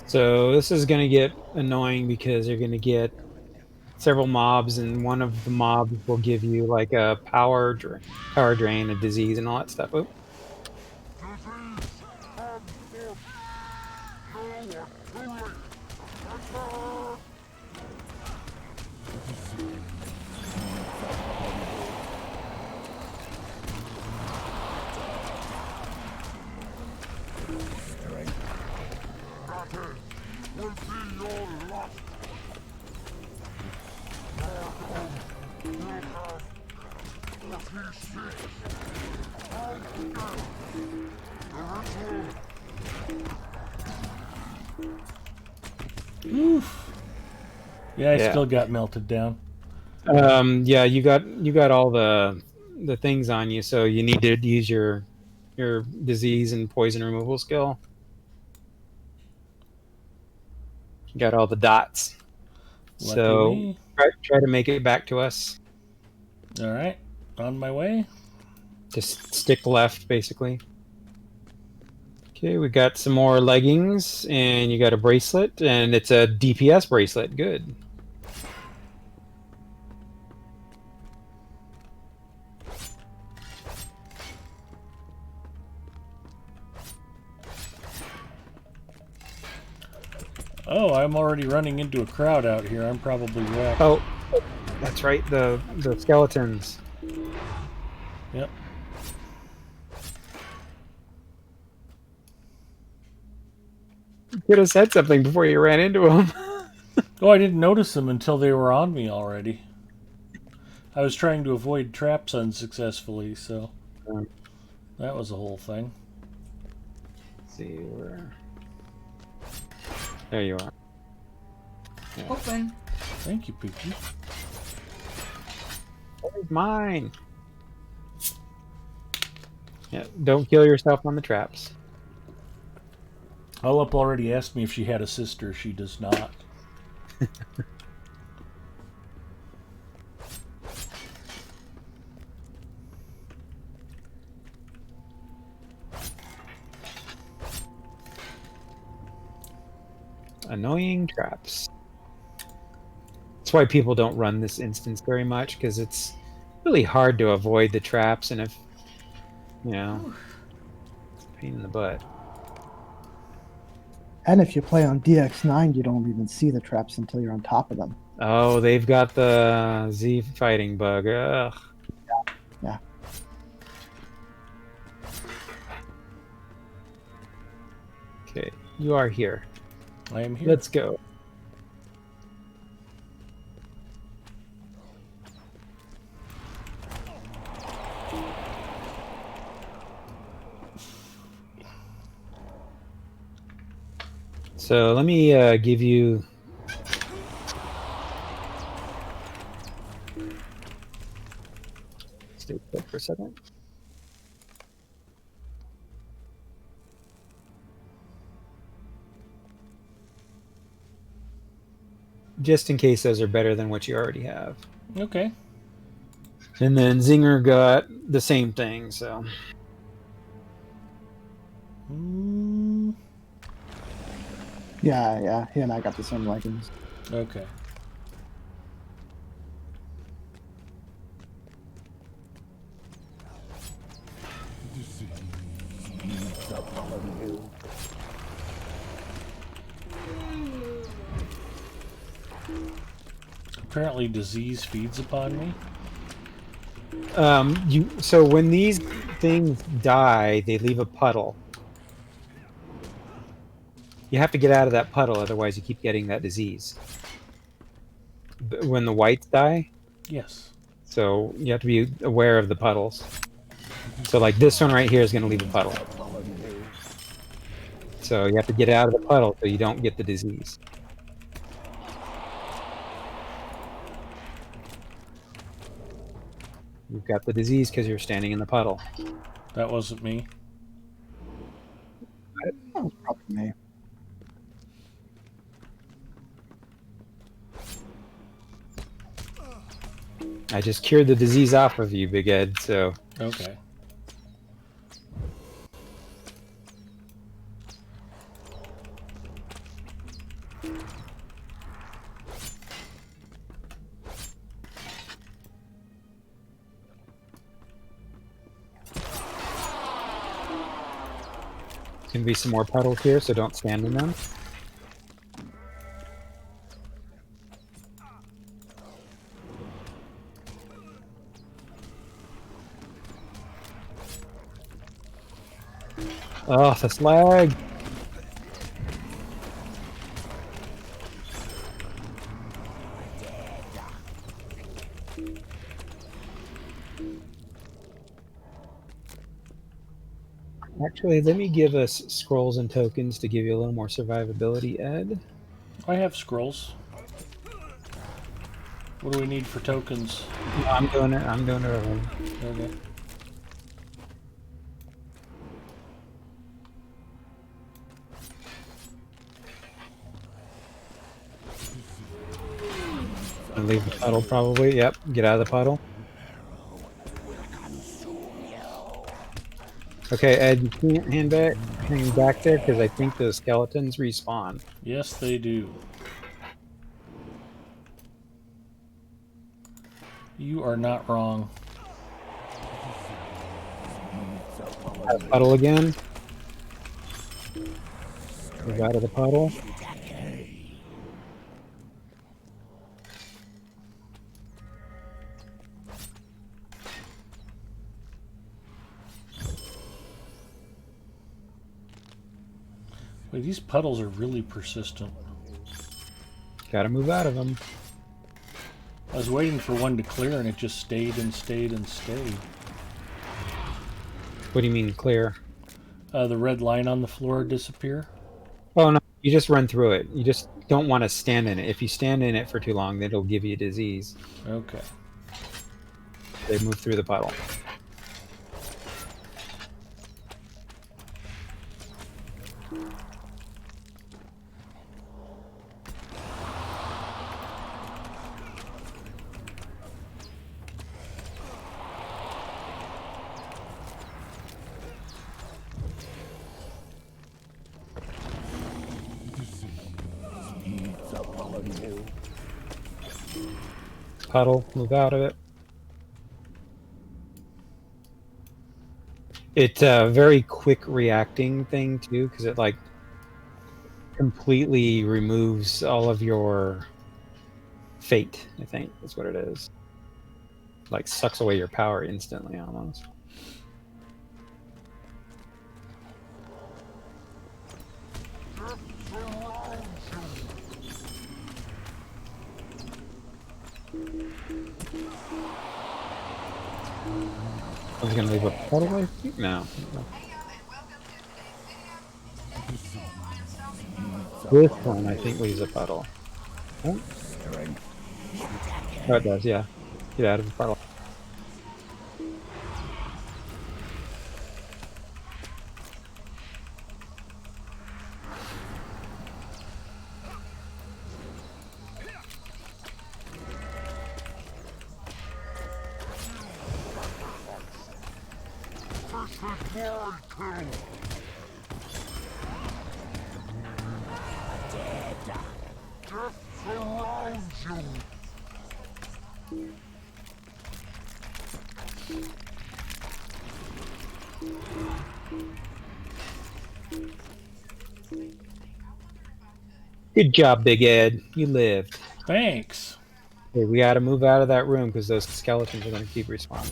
K: So this is going to get annoying because you're going to get several mobs, and one of the mobs will give you like a power drain, a disease, and all that stuff. Oh.
A: Oof. Yeah, I still got melted down.
K: Yeah, you got all the things on you, so you need to use your disease and poison removal skill. You got all the dots.
A: Lucky
K: So
A: me.
K: try to make it back to us.
A: All right, on my way.
K: Just stick left, basically. Okay, we got some more leggings, and you got a bracelet, and it's a DPS bracelet. Good.
A: Oh, I'm already running into a crowd out here. I'm probably wrecked.
K: Oh, that's right. The skeletons.
A: Yep.
K: You could have said something before you ran into them.
A: Oh, I didn't notice them until they were on me already. I was trying to avoid traps unsuccessfully, so that was the whole thing.
K: Let's see where. There you are.
G: Yeah. Open.
A: Thank you, Poochie.
K: Where's mine? Yeah, don't kill yourself on the traps.
A: Ullup already asked me if she had a sister. She does not.
K: Annoying traps. That's why people don't run this instance very much, because it's really hard to avoid the traps, and if, you know, it's a pain in the butt.
C: And if you play on DX9, you don't even see the traps until you're on top of them.
K: Oh, they've got the Z fighting bug. Ugh.
C: Yeah.
K: Okay, you are here.
A: I am here.
K: Let's go. So let me give you... Stay put for a second. Just in case those are better than what you already have.
A: Okay.
K: And then Zinger got the same thing, so...
C: Yeah, he and I got the same leggings.
A: Okay. Apparently disease feeds upon me.
K: So when these things die, they leave a puddle. You have to get out of that puddle, otherwise you keep getting that disease. When the whites die?
A: Yes.
K: So you have to be aware of the puddles. So like this one right here is going to leave a puddle. So you have to get out of the puddle so you don't get the disease. You've got the disease because you're standing in the puddle.
A: That wasn't me.
C: That was probably me.
K: I just cured the disease off of you, Big Ed, so...
A: Okay.
K: Can be some more puddles here, so don't stand in them. Oh, this lag! Actually, let me give us scrolls and tokens to give you a little more survivability, Ed.
A: I have scrolls. What do we need for tokens?
K: No, I'm doing it. I'm doing it already.
A: Okay.
K: And leave the puddle, probably. Yep, get out of the puddle. Okay, Ed, you can't hang back there because I think the skeletons respawn.
A: Yes, they do. You are not wrong.
K: Puddle again. Move out of the puddle.
A: Wait, these puddles are really persistent.
K: Gotta move out of them.
A: I was waiting for one to clear and it just stayed and stayed and stayed.
K: What do you mean clear?
A: The red line on the floor disappear?
K: Oh no, you just run through it. You just don't want to stand in it. If you stand in it for too long, it'll give you disease.
A: Okay.
K: They move through the puddle. Puddle, move out of it. It's a very quick reacting thing too, because it like completely removes all of your fate. I think that's what it is. Like sucks away your power instantly, almost. I was gonna leave a puddle, I think? No. This one, I think, leaves a puddle. Oh, oh it does, yeah. Get out of the puddle. Good job, Big Ed. You lived.
A: Thanks.
K: Okay, we gotta move out of that room because those skeletons are gonna keep respawning.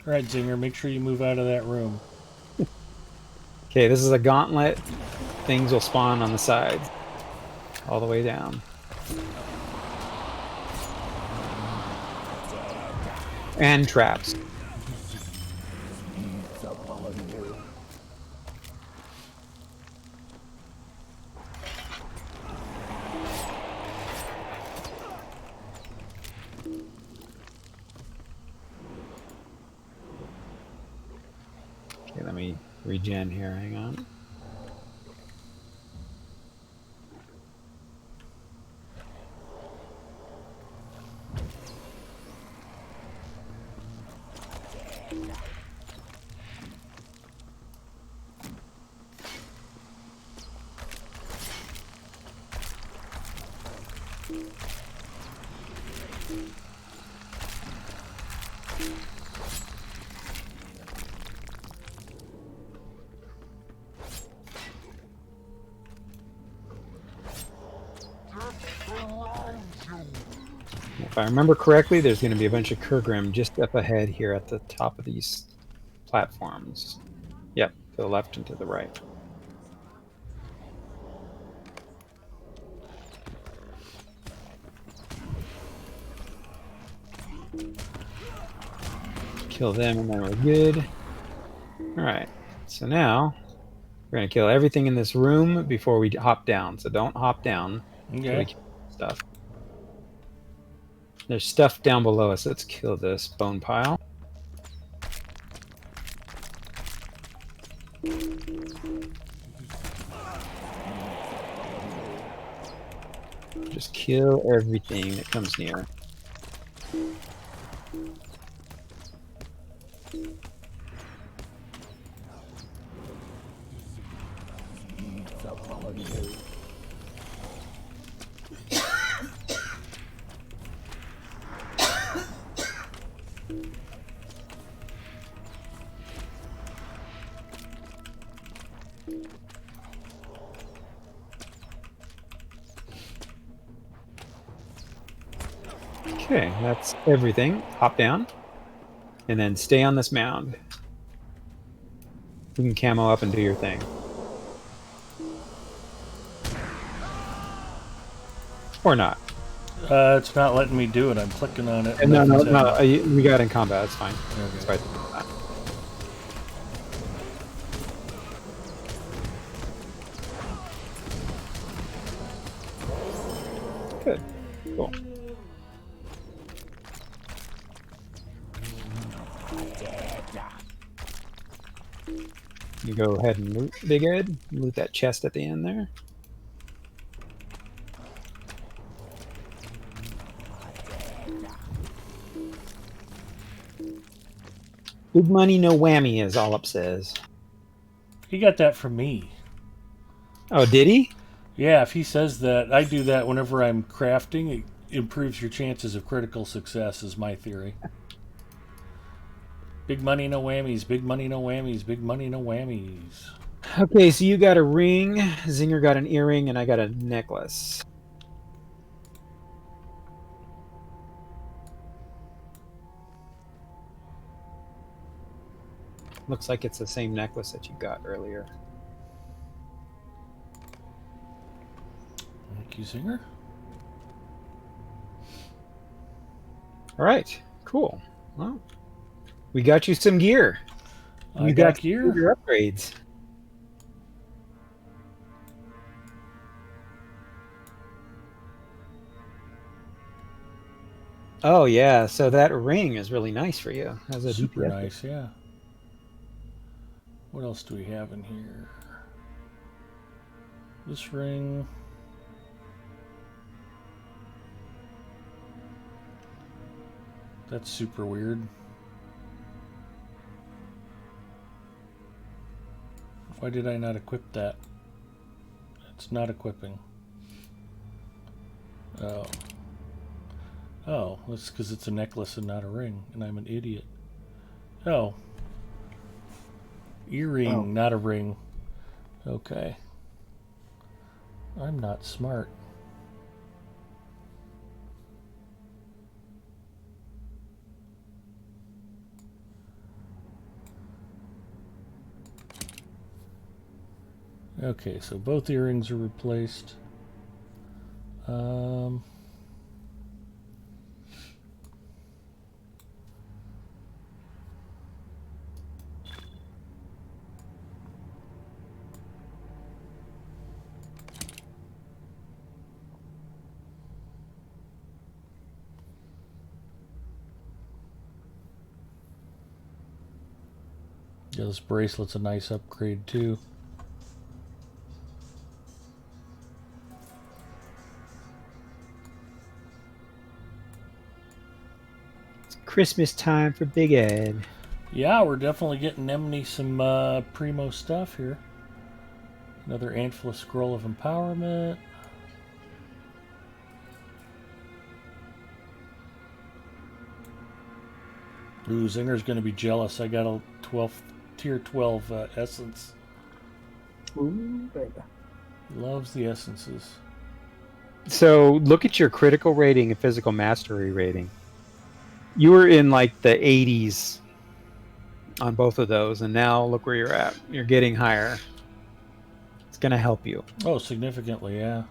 A: All right, Zinger, make sure you move out of that room.
K: Okay, this is a gauntlet. Things will spawn on the sides. All the way down. And traps. Okay, let me regen here. Hang on. If I remember correctly, there's going to be a bunch of Kurgrim just up ahead here at the top of these platforms. Yep, to the left and to the right. Kill them and then we're good. Alright, so now we're going to kill everything in this room before we hop down. So don't hop down.
A: Okay.
K: We kill stuff. There's stuff down below us. Let's kill this bone pile. Just kill everything that comes near. Okay, that's everything. Hop down. And then stay on this mound. You can camo up and do your thing. Or not.
A: It's not letting me do it. I'm clicking on it.
K: No, we got in combat. It's fine.
A: Okay.
K: It's fine. Good. Cool. You go ahead and loot, Big Ed. Loot that chest at the end there. Big money, no whammy, as Olip says.
A: He got that from me.
K: Oh, did he?
A: Yeah, if he says that, I do that whenever I'm crafting. It improves your chances of critical success, is my theory. Big money, no whammies. Big money, no whammies. Big money, no whammies.
K: Okay, so you got a ring, Zinger got an earring, and I got a necklace. Looks like it's the same necklace that you got earlier.
A: Thank you, Zinger.
K: All right, cool. Well, we got you some gear.
A: I got gear.
K: Your upgrades. Oh yeah, so that ring is really nice for you. Has a
A: Super
K: DPS.
A: nice, yeah. What else do we have in here? This ring. That's super weird. Why did I not equip that? It's not equipping. Oh. Oh, that's because it's a necklace and not a ring, and I'm an idiot. Oh. Earring, not a ring. Okay. I'm not smart. Okay, so both earrings are replaced. Yeah, this bracelet's a nice upgrade too.
K: It's Christmas time for Big Ed.
A: Yeah, we're definitely getting Emily some primo stuff here. Another Antfla Scroll of Empowerment. Ooh, Zinger's going to be jealous. I got a tier 12 essence.
C: Ooh, baby.
A: He loves the essences.
K: So look at your critical rating and physical mastery rating. You were in like the 80s on both of those, and now look where you're at. You're getting higher. It's going to help you.
A: Oh, significantly, yeah.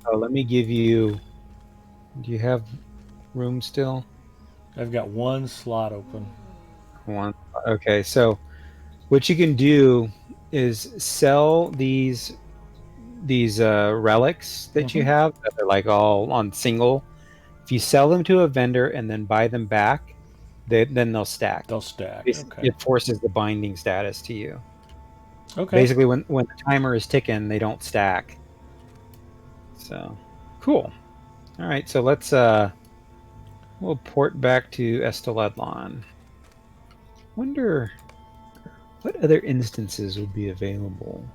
K: Oh, let me give you... Do you have room still?
A: I've got one slot open.
K: One. Okay, so what you can do is sell these relics that you have that are like all on single. If you sell them to a vendor and then buy them back, then they'll stack.
A: They'll stack.
K: Okay. It forces the binding status to you.
A: Okay.
K: Basically, when the timer is ticking, they don't stack. So, cool. All right, so let's we'll port back to Esteladlon. Wonder what other instances would be available.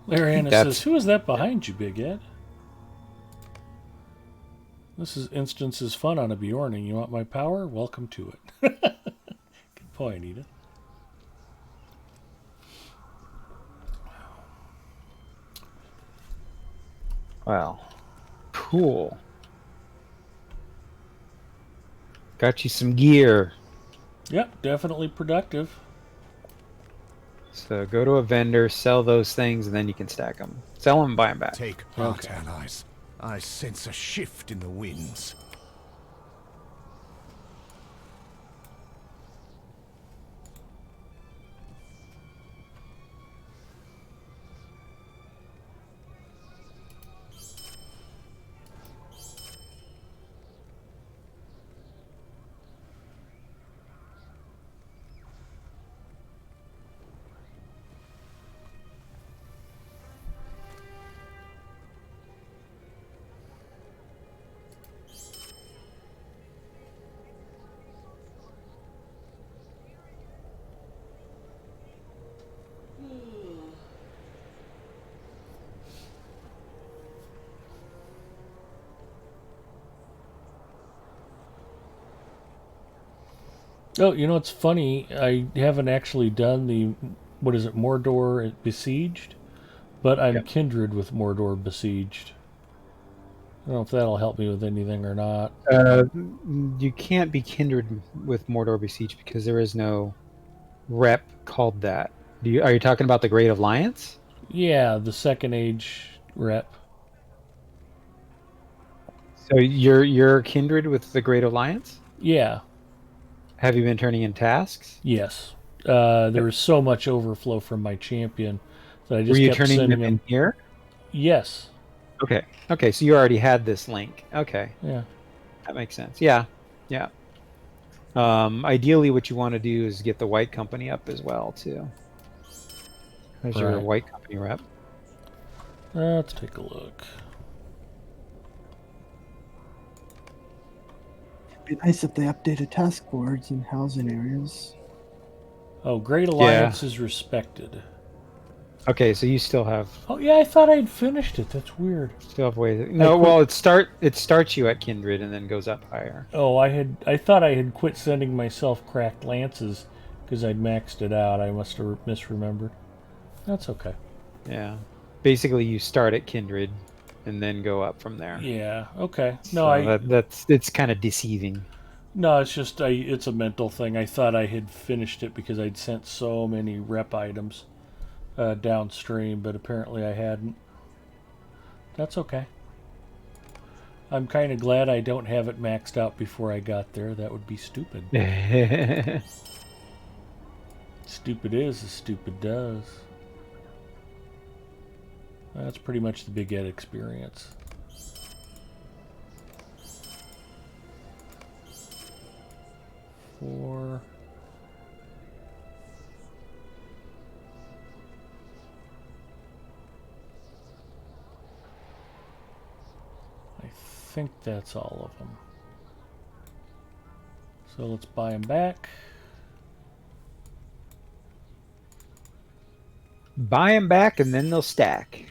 A: Lariana says, "Who is that behind you, Big Ed?" This is instances fun on a Bjorning. You want my power? Welcome to it. Good point, Edith.
K: Wow. Cool. Got you some gear.
A: Yep, definitely productive.
K: So go to a vendor, sell those things, and then you can stack them. Sell them and buy them back.
D: Take heart, allies. I sense a shift in the winds.
A: Oh, you know, it's funny. I haven't actually done the, what is it, Mordor Besieged? But I'm
K: Yep.
A: kindred with Mordor Besieged. I don't know if that'll help me with anything or not.
K: You can't be kindred with Mordor Besiege because there is no rep called that. Are you talking about the Great Alliance?
A: Yeah, the Second Age rep.
K: So you're kindred with the Great Alliance?
A: Yeah.
K: Have you been turning in tasks?
A: Yes. There was so much overflow from my champion that I
K: Were
A: just
K: you
A: kept
K: turning
A: sending
K: them in
A: him.
K: here?
A: Yes.
K: Okay. Okay, so you already had this link. Okay.
A: Yeah.
K: That makes sense. Yeah. Yeah. Ideally, what you want to do is get the white company up as well, too. As your
A: Right.
K: white company rep.
A: Let's take a look.
C: It'd be nice if they updated task boards in housing areas.
A: Oh, Great Alliance is respected.
K: Okay, so you still have.
A: Oh yeah, I thought I'd finished it. That's weird.
K: Still have ways. No, well, it starts you at kindred and then goes up higher.
A: Oh, I thought I had quit sending myself cracked lances because I'd maxed it out. I must have misremembered. That's okay.
K: Yeah. Basically, you start at kindred and then go up from there.
A: Yeah. Okay. No,
K: so it's kind of deceiving.
A: No, it's just it's a mental thing. I thought I had finished it because I'd sent so many rep items downstream, but apparently I hadn't. That's okay. I'm kind of glad I don't have it maxed out before I got there. That would be stupid. Stupid is as stupid does. That's pretty much the Big Ed experience. Four. I think that's all of them. So let's buy them back.
K: Buy them back and then they'll stack.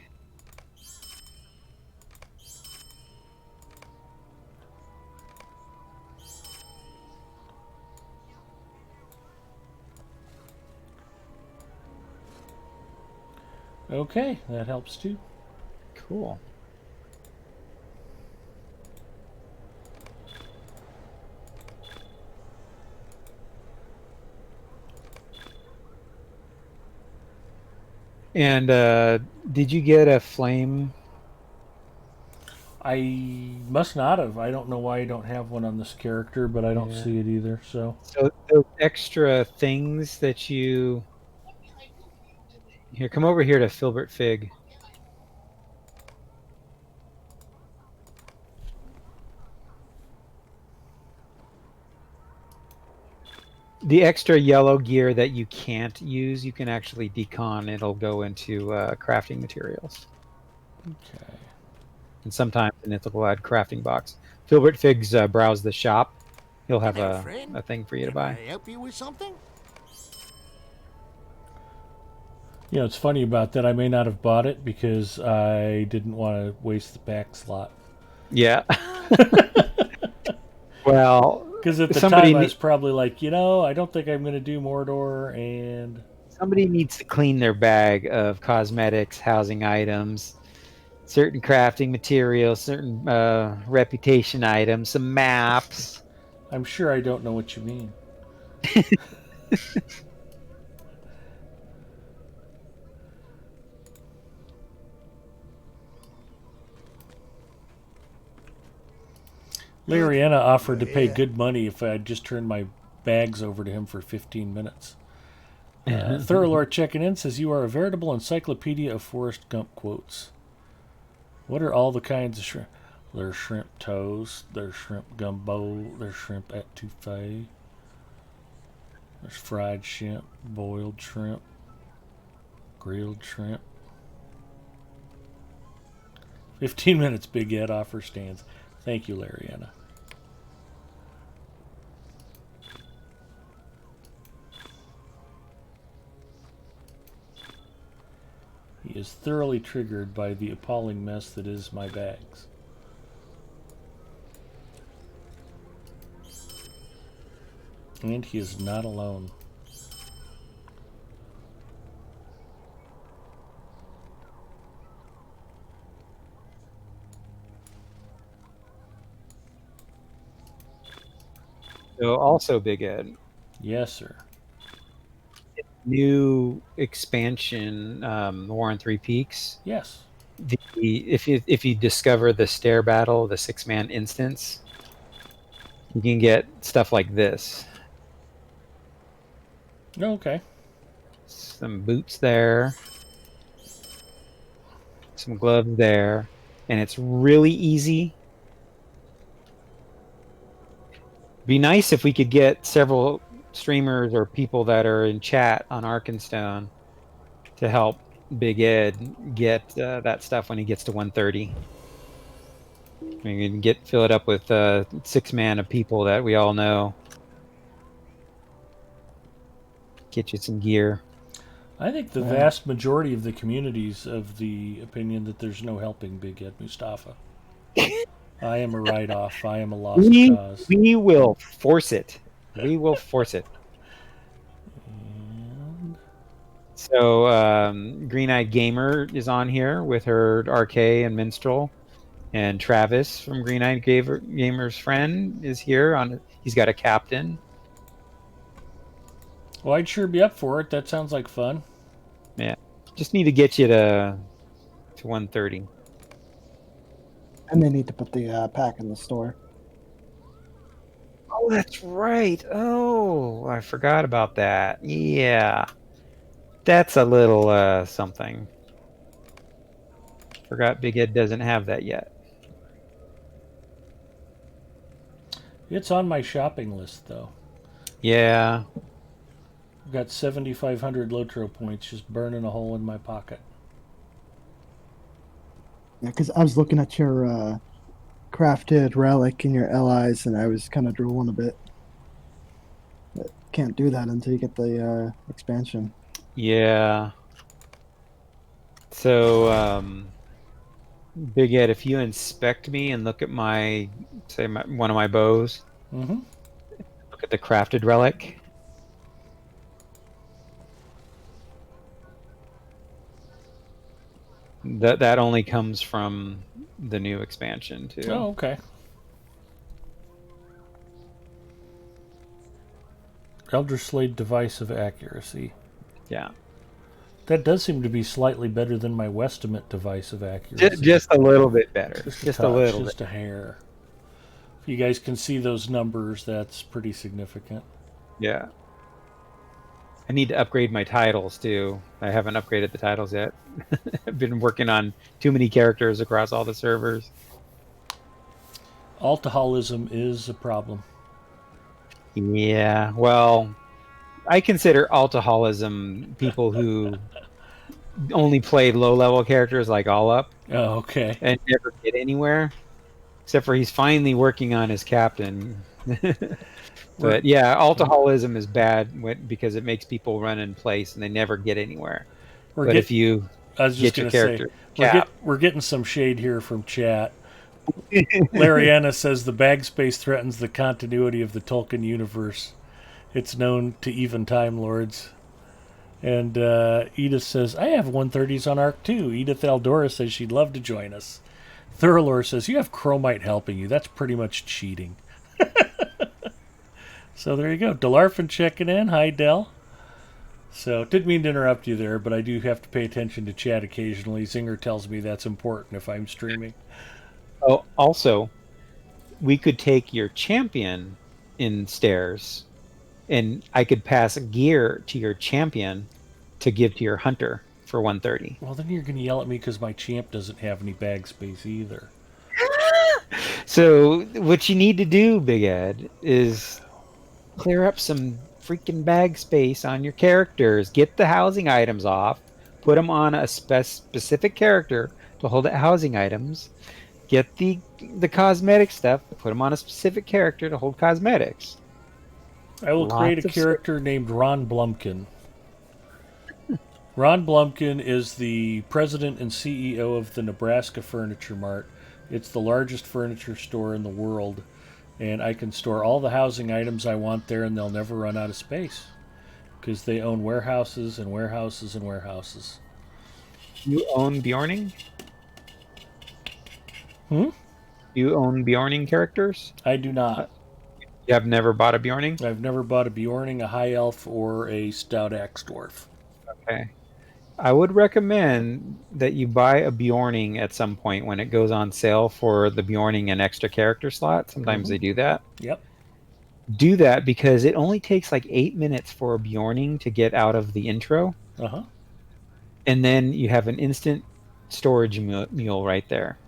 A: Okay, that helps too.
K: Cool. And did you get a flame?
A: I must not have. I don't know why I don't have one on this character, but I don't see it either. So
K: those extra things that you... Here, come over here to Filbert Fig. The extra yellow gear that you can't use, you can actually decon. It'll go into crafting materials.
A: Okay.
K: And sometimes an it'll add crafting box. Filbert Fig's browse the shop. He'll have a thing for you to buy.
M: Can I help you with something?
A: You know, it's funny about that. I may not have bought it because I didn't want to waste the back slot.
K: Yeah. Well,
A: because at the time I was probably like, you know, I don't think I'm going to do Mordor, and
K: somebody needs to clean their bag of cosmetics, housing items, certain crafting materials, certain reputation items, some maps.
A: I'm sure I don't know what you mean. Lariana offered to pay good money if I'd just turn my bags over to him for 15 minutes. Thurlord checking in says, you are a veritable encyclopedia of Forrest Gump quotes. What are all the kinds of shrimp? There's shrimp toast, there's shrimp gumbo, there's shrimp etouffee, there's fried shrimp, boiled shrimp, grilled shrimp. 15 minutes, Big Ed offer stands. Thank you, Lariana. He is thoroughly triggered by the appalling mess that is my bags. And he is not alone.
K: So also, Big Ed.
A: Yes, sir.
K: New expansion, War on Three Peaks.
A: Yes.
K: If you discover the stair battle, the 6-man instance, you can get stuff like this.
A: Okay.
K: Some boots there, some gloves there, and it's really easy. Be nice if we could get several streamers or people that are in chat on Arkenstone to help Big Ed get that stuff when he gets to 130. We can fill it up with 6-man of people that we all know. Get you some gear.
A: I think the vast majority of the communities of the opinion that there's no helping Big Ed Mustafa. I am a write-off. I am a lost cause.
K: We will force it. We will force it.
A: And...
K: So, Green-Eyed Gamer is on here with her RK and Minstrel. And Travis from Green-Eyed Gamer's friend is here. He's got a captain.
A: Well, I'd sure be up for it. That sounds like fun.
K: Yeah. Just need to get you to 130.
C: And they need to put the pack in the store.
K: Oh, that's right. Oh, I forgot about that. Yeah. That's a little something. Forgot Big Ed doesn't have that yet.
A: It's on my shopping list, though.
K: Yeah.
A: I've got 7,500 Lotro points just burning a hole in my pocket.
C: Yeah, because I was looking at your crafted relic and your allies, and I was kind of drooling a bit. But can't do that until you get the expansion.
K: Yeah. So, Big Ed, if you inspect me and look at one of my bows, look at the crafted relic. That only comes from the new expansion too.
A: Oh, okay. Elder Slade device of accuracy.
K: Yeah.
A: That does seem to be slightly better than my Westimate device of accuracy.
K: Just a little bit better. Just a
A: touch,
K: little
A: just
K: bit.
A: a hair. If you guys can see those numbers, that's pretty significant.
K: Yeah. I need to upgrade my titles too. I haven't upgraded the titles yet. I've been working on too many characters across all the servers.
A: Alcoholism is a problem.
K: Yeah, well, I consider alcoholism people who only play low-level characters like All Up.
A: Oh, okay.
K: And never get anywhere. Except for he's finally working on his captain. But yeah, alcoholism is bad because it makes people run in place and they never get anywhere. If you get your character,
A: we're getting some shade here from chat. Lariana says the bag space threatens the continuity of the Tolkien universe. It's known to even Time Lords. And Edith says, I have 130s on Arc too. Edith Eldora says she'd love to join us. Thurlor says, you have Chromite helping you. That's pretty much cheating. So there you go. Delarfin checking in. Hi, Del. So, didn't mean to interrupt you there, but I do have to pay attention to chat occasionally. Zinger tells me that's important if I'm streaming.
K: Oh, also, we could take your champion in stairs, and I could pass gear to your champion to give to your hunter for 130.
A: Well, then you're going to yell at me because my champ doesn't have any bag space either.
K: So, what you need to do, Big Ed, is clear up some freaking bag space on your characters. Get the housing items off. Put them on a specific character to hold housing items. Get the cosmetic stuff. Put them on a specific character to hold cosmetics.
A: I will create a character named Ron Blumkin. Ron Blumkin is the president and CEO of the Nebraska Furniture Mart. It's the largest furniture store in the world. and I can store all the housing items I want there, and they'll never run out of space because they own warehouses and warehouses and warehouses.
K: You own Bjorning? You own Bjorning characters?
A: I do not.
K: You have never bought a Bjorning?
A: I've never bought a Bjorning, a High Elf, or a Stout Axe Dwarf.
K: Okay. I would recommend that you buy a Bjorning at some point when it goes on sale for the Bjorning and extra character slot. Sometimes they do that.
A: Yep.
K: Do that because it only takes like 8 minutes for a Bjorning to get out of the intro.
A: Uh-huh.
K: And then you have an instant storage mule right there.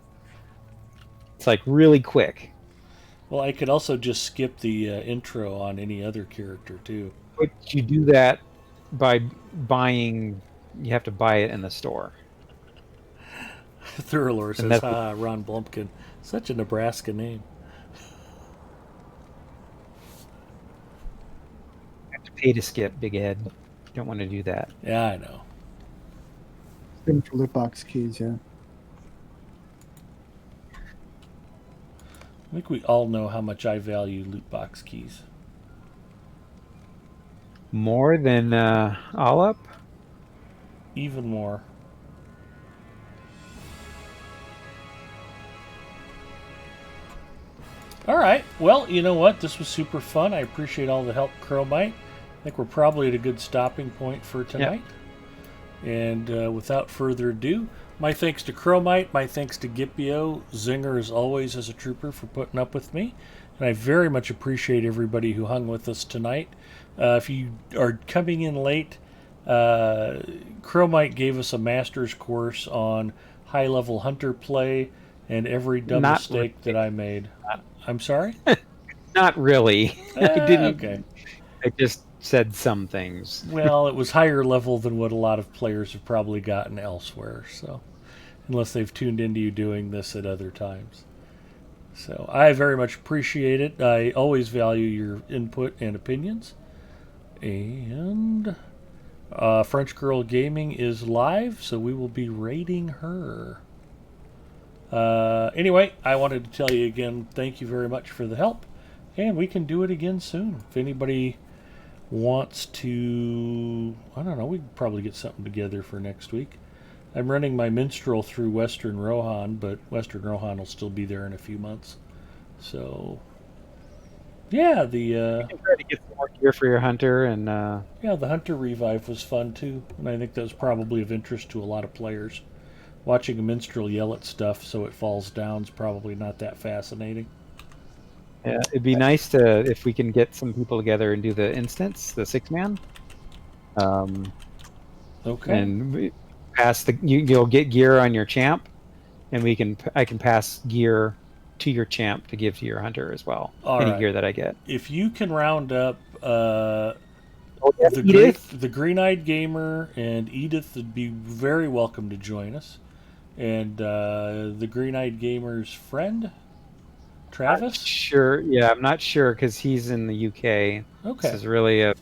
K: It's like really quick.
A: Well, I could also just skip the intro on any other character too.
K: But you do that by buying. You have to buy it in the store.
A: Thurlor says, Ron Blumpkin. Such a Nebraska name.
K: You have to pay to skip, Big Ed. You don't want to do that.
A: Yeah, I know.
C: Same for loot box keys, yeah.
A: I think we all know how much I value loot box keys.
K: More than all up?
A: Even more. All right. Well, you know what? This was super fun. I appreciate all the help, Crowmite. I think we're probably at a good stopping point for tonight. Yep. And without further ado, my thanks to Crowmite, my thanks to Gipio, Zinger as always as a trooper for putting up with me. And I very much appreciate everybody who hung with us tonight. If you are coming in late, Crowmite gave us a master's course on high-level hunter play and every dumb mistake that I made. I'm sorry?
K: Not really. I didn't.
A: Okay.
K: I just said some things.
A: Well, it was higher level than what a lot of players have probably gotten elsewhere, so unless they've tuned into you doing this at other times. So I very much appreciate it. I always value your input and opinions. And French Girl Gaming is live, so we will be raiding her. Anyway, I wanted to tell you again, thank you very much for the help, and we can do it again soon. If anybody wants to, I don't know, we could probably get something together for next week. I'm running my minstrel through Western Rohan, but Western Rohan will still be there in a few months. So, yeah,
K: you can try to get some more gear for your hunter, and
A: yeah, the hunter revive was fun too, and I think that was probably of interest to a lot of players. Watching a minstrel yell at stuff so it falls down is probably not that fascinating.
K: Yeah, it'd be nice to if we can get some people together and do the instance, the 6-man.
A: Okay.
K: And we pass you'll get gear on your champ, and I can pass gear to your champ to give to your hunter as well. Any gear that I get.
A: If you can round up the Green-Eyed Gamer and Edith would be very welcome to join us. And the Green-Eyed Gamer's friend, Travis?
K: I'm not sure because he's in the UK.
A: Okay.
K: This is really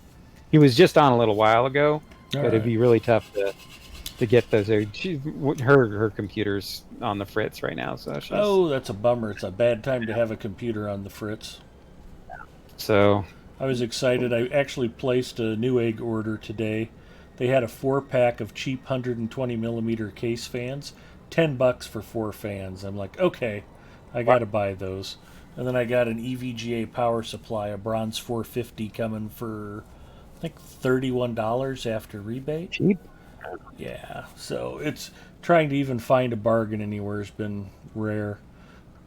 K: he was just on a little while ago, but it'd be really tough to get those. Her computer's on the fritz right now, so
A: that's a bummer. It's a bad time to have a computer on the fritz.
K: So
A: I was excited. I actually placed a Newegg order today. They had a 4-pack of cheap 120mm case fans, $10 for 4 fans. I'm like, okay, I got to buy those. And then I got an EVGA power supply, a bronze 450 coming for, I think, $31 after rebate.
K: Cheap.
A: Yeah, so it's trying to even find a bargain anywhere has been rare.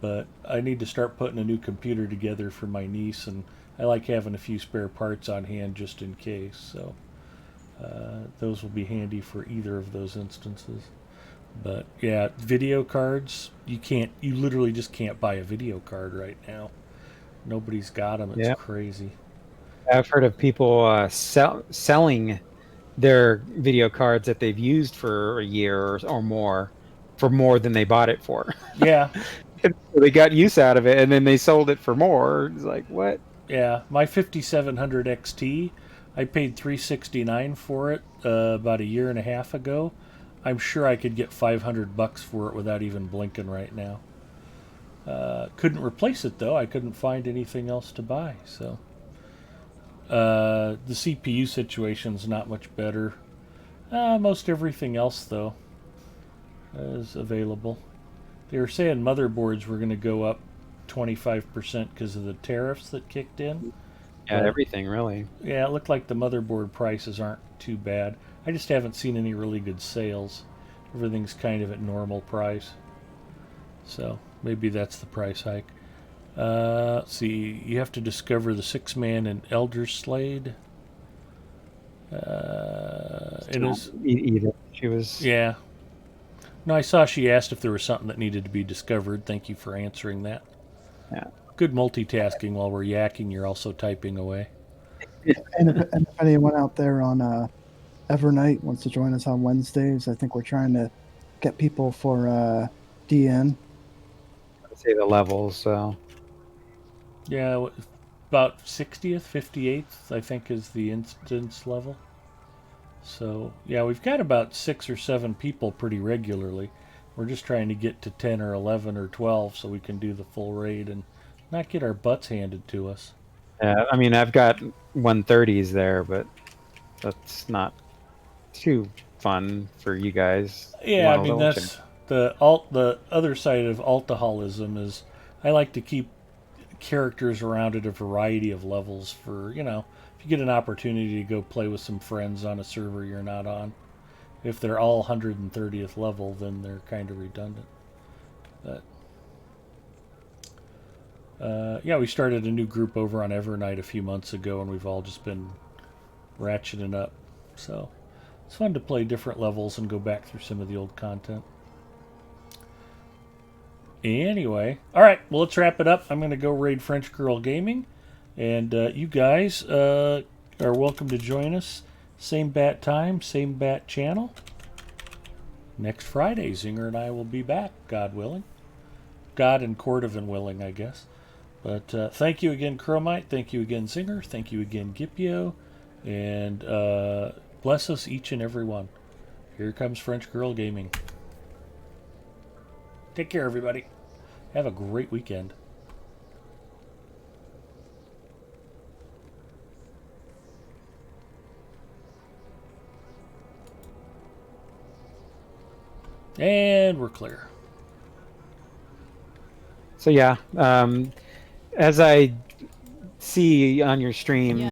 A: But I need to start putting a new computer together for my niece, and I like having a few spare parts on hand just in case. So those will be handy for either of those instances. But yeah, video cards, you literally just can't buy a video card right now. Nobody's got them. It's crazy.
K: I've heard of people selling their video cards that they've used for a year or more for more than they bought it for.
A: Yeah.
K: They got use out of it, and then they sold it for more. It's like, what?
A: Yeah, my 5700 XT, I paid $369 for it about a year and a half ago. I'm sure I could get $500 for it without even blinking right now. Couldn't replace it though. I couldn't find anything else to buy. So the CPU situation's not much better. Most everything else though is available. They were saying motherboards were going to go up 25% because of the tariffs that kicked in.
K: Yeah,
A: But,
K: everything really.
A: yeah, it looked like the motherboard prices aren't too bad. I just haven't seen any really good sales. Everything's kind of at normal price. So maybe that's the price hike. Let's see. You have to discover the 6-man and Elder Slade. It is.
K: Either. She was.
A: Yeah. No, I saw she asked if there was something that needed to be discovered. Thank you for answering that.
K: Yeah.
A: Good multitasking while we're yakking. You're also typing away.
C: And if anyone out there on Evernight wants to join us on Wednesdays, I think we're trying to get people for DN.
K: I'd say the levels. So.
A: Yeah, about 60th, 58th, I think, is the instance level. So, yeah, we've got about 6 or 7 people pretty regularly. We're just trying to get to 10 or 11 or 12 so we can do the full raid and not get our butts handed to us.
K: Yeah, I mean, I've got 130s there, but that's not too fun for you guys.
A: Yeah, I mean, that's the other side of alcoholism is I like to keep characters around at a variety of levels for, if you get an opportunity to go play with some friends on a server you're not on. If they're all 130th level, then they're kind of redundant. But yeah, we started a new group over on Evernight a few months ago, and we've all just been ratcheting up. So it's fun to play different levels and go back through some of the old content. Anyway, all right, well, let's wrap it up. I'm going to go raid French Girl Gaming, and you guys are welcome to join us. Same bat time, same bat channel. Next Friday, Zinger and I will be back, God willing. God and Cordovan willing, I guess. But thank you again, Chromite. Thank you again, Zinger. Thank you again, Gipio. And bless us each and every one. Here comes French Girl Gaming. Take care, everybody. Have a great weekend. And we're clear.
K: So yeah, as I see on your stream,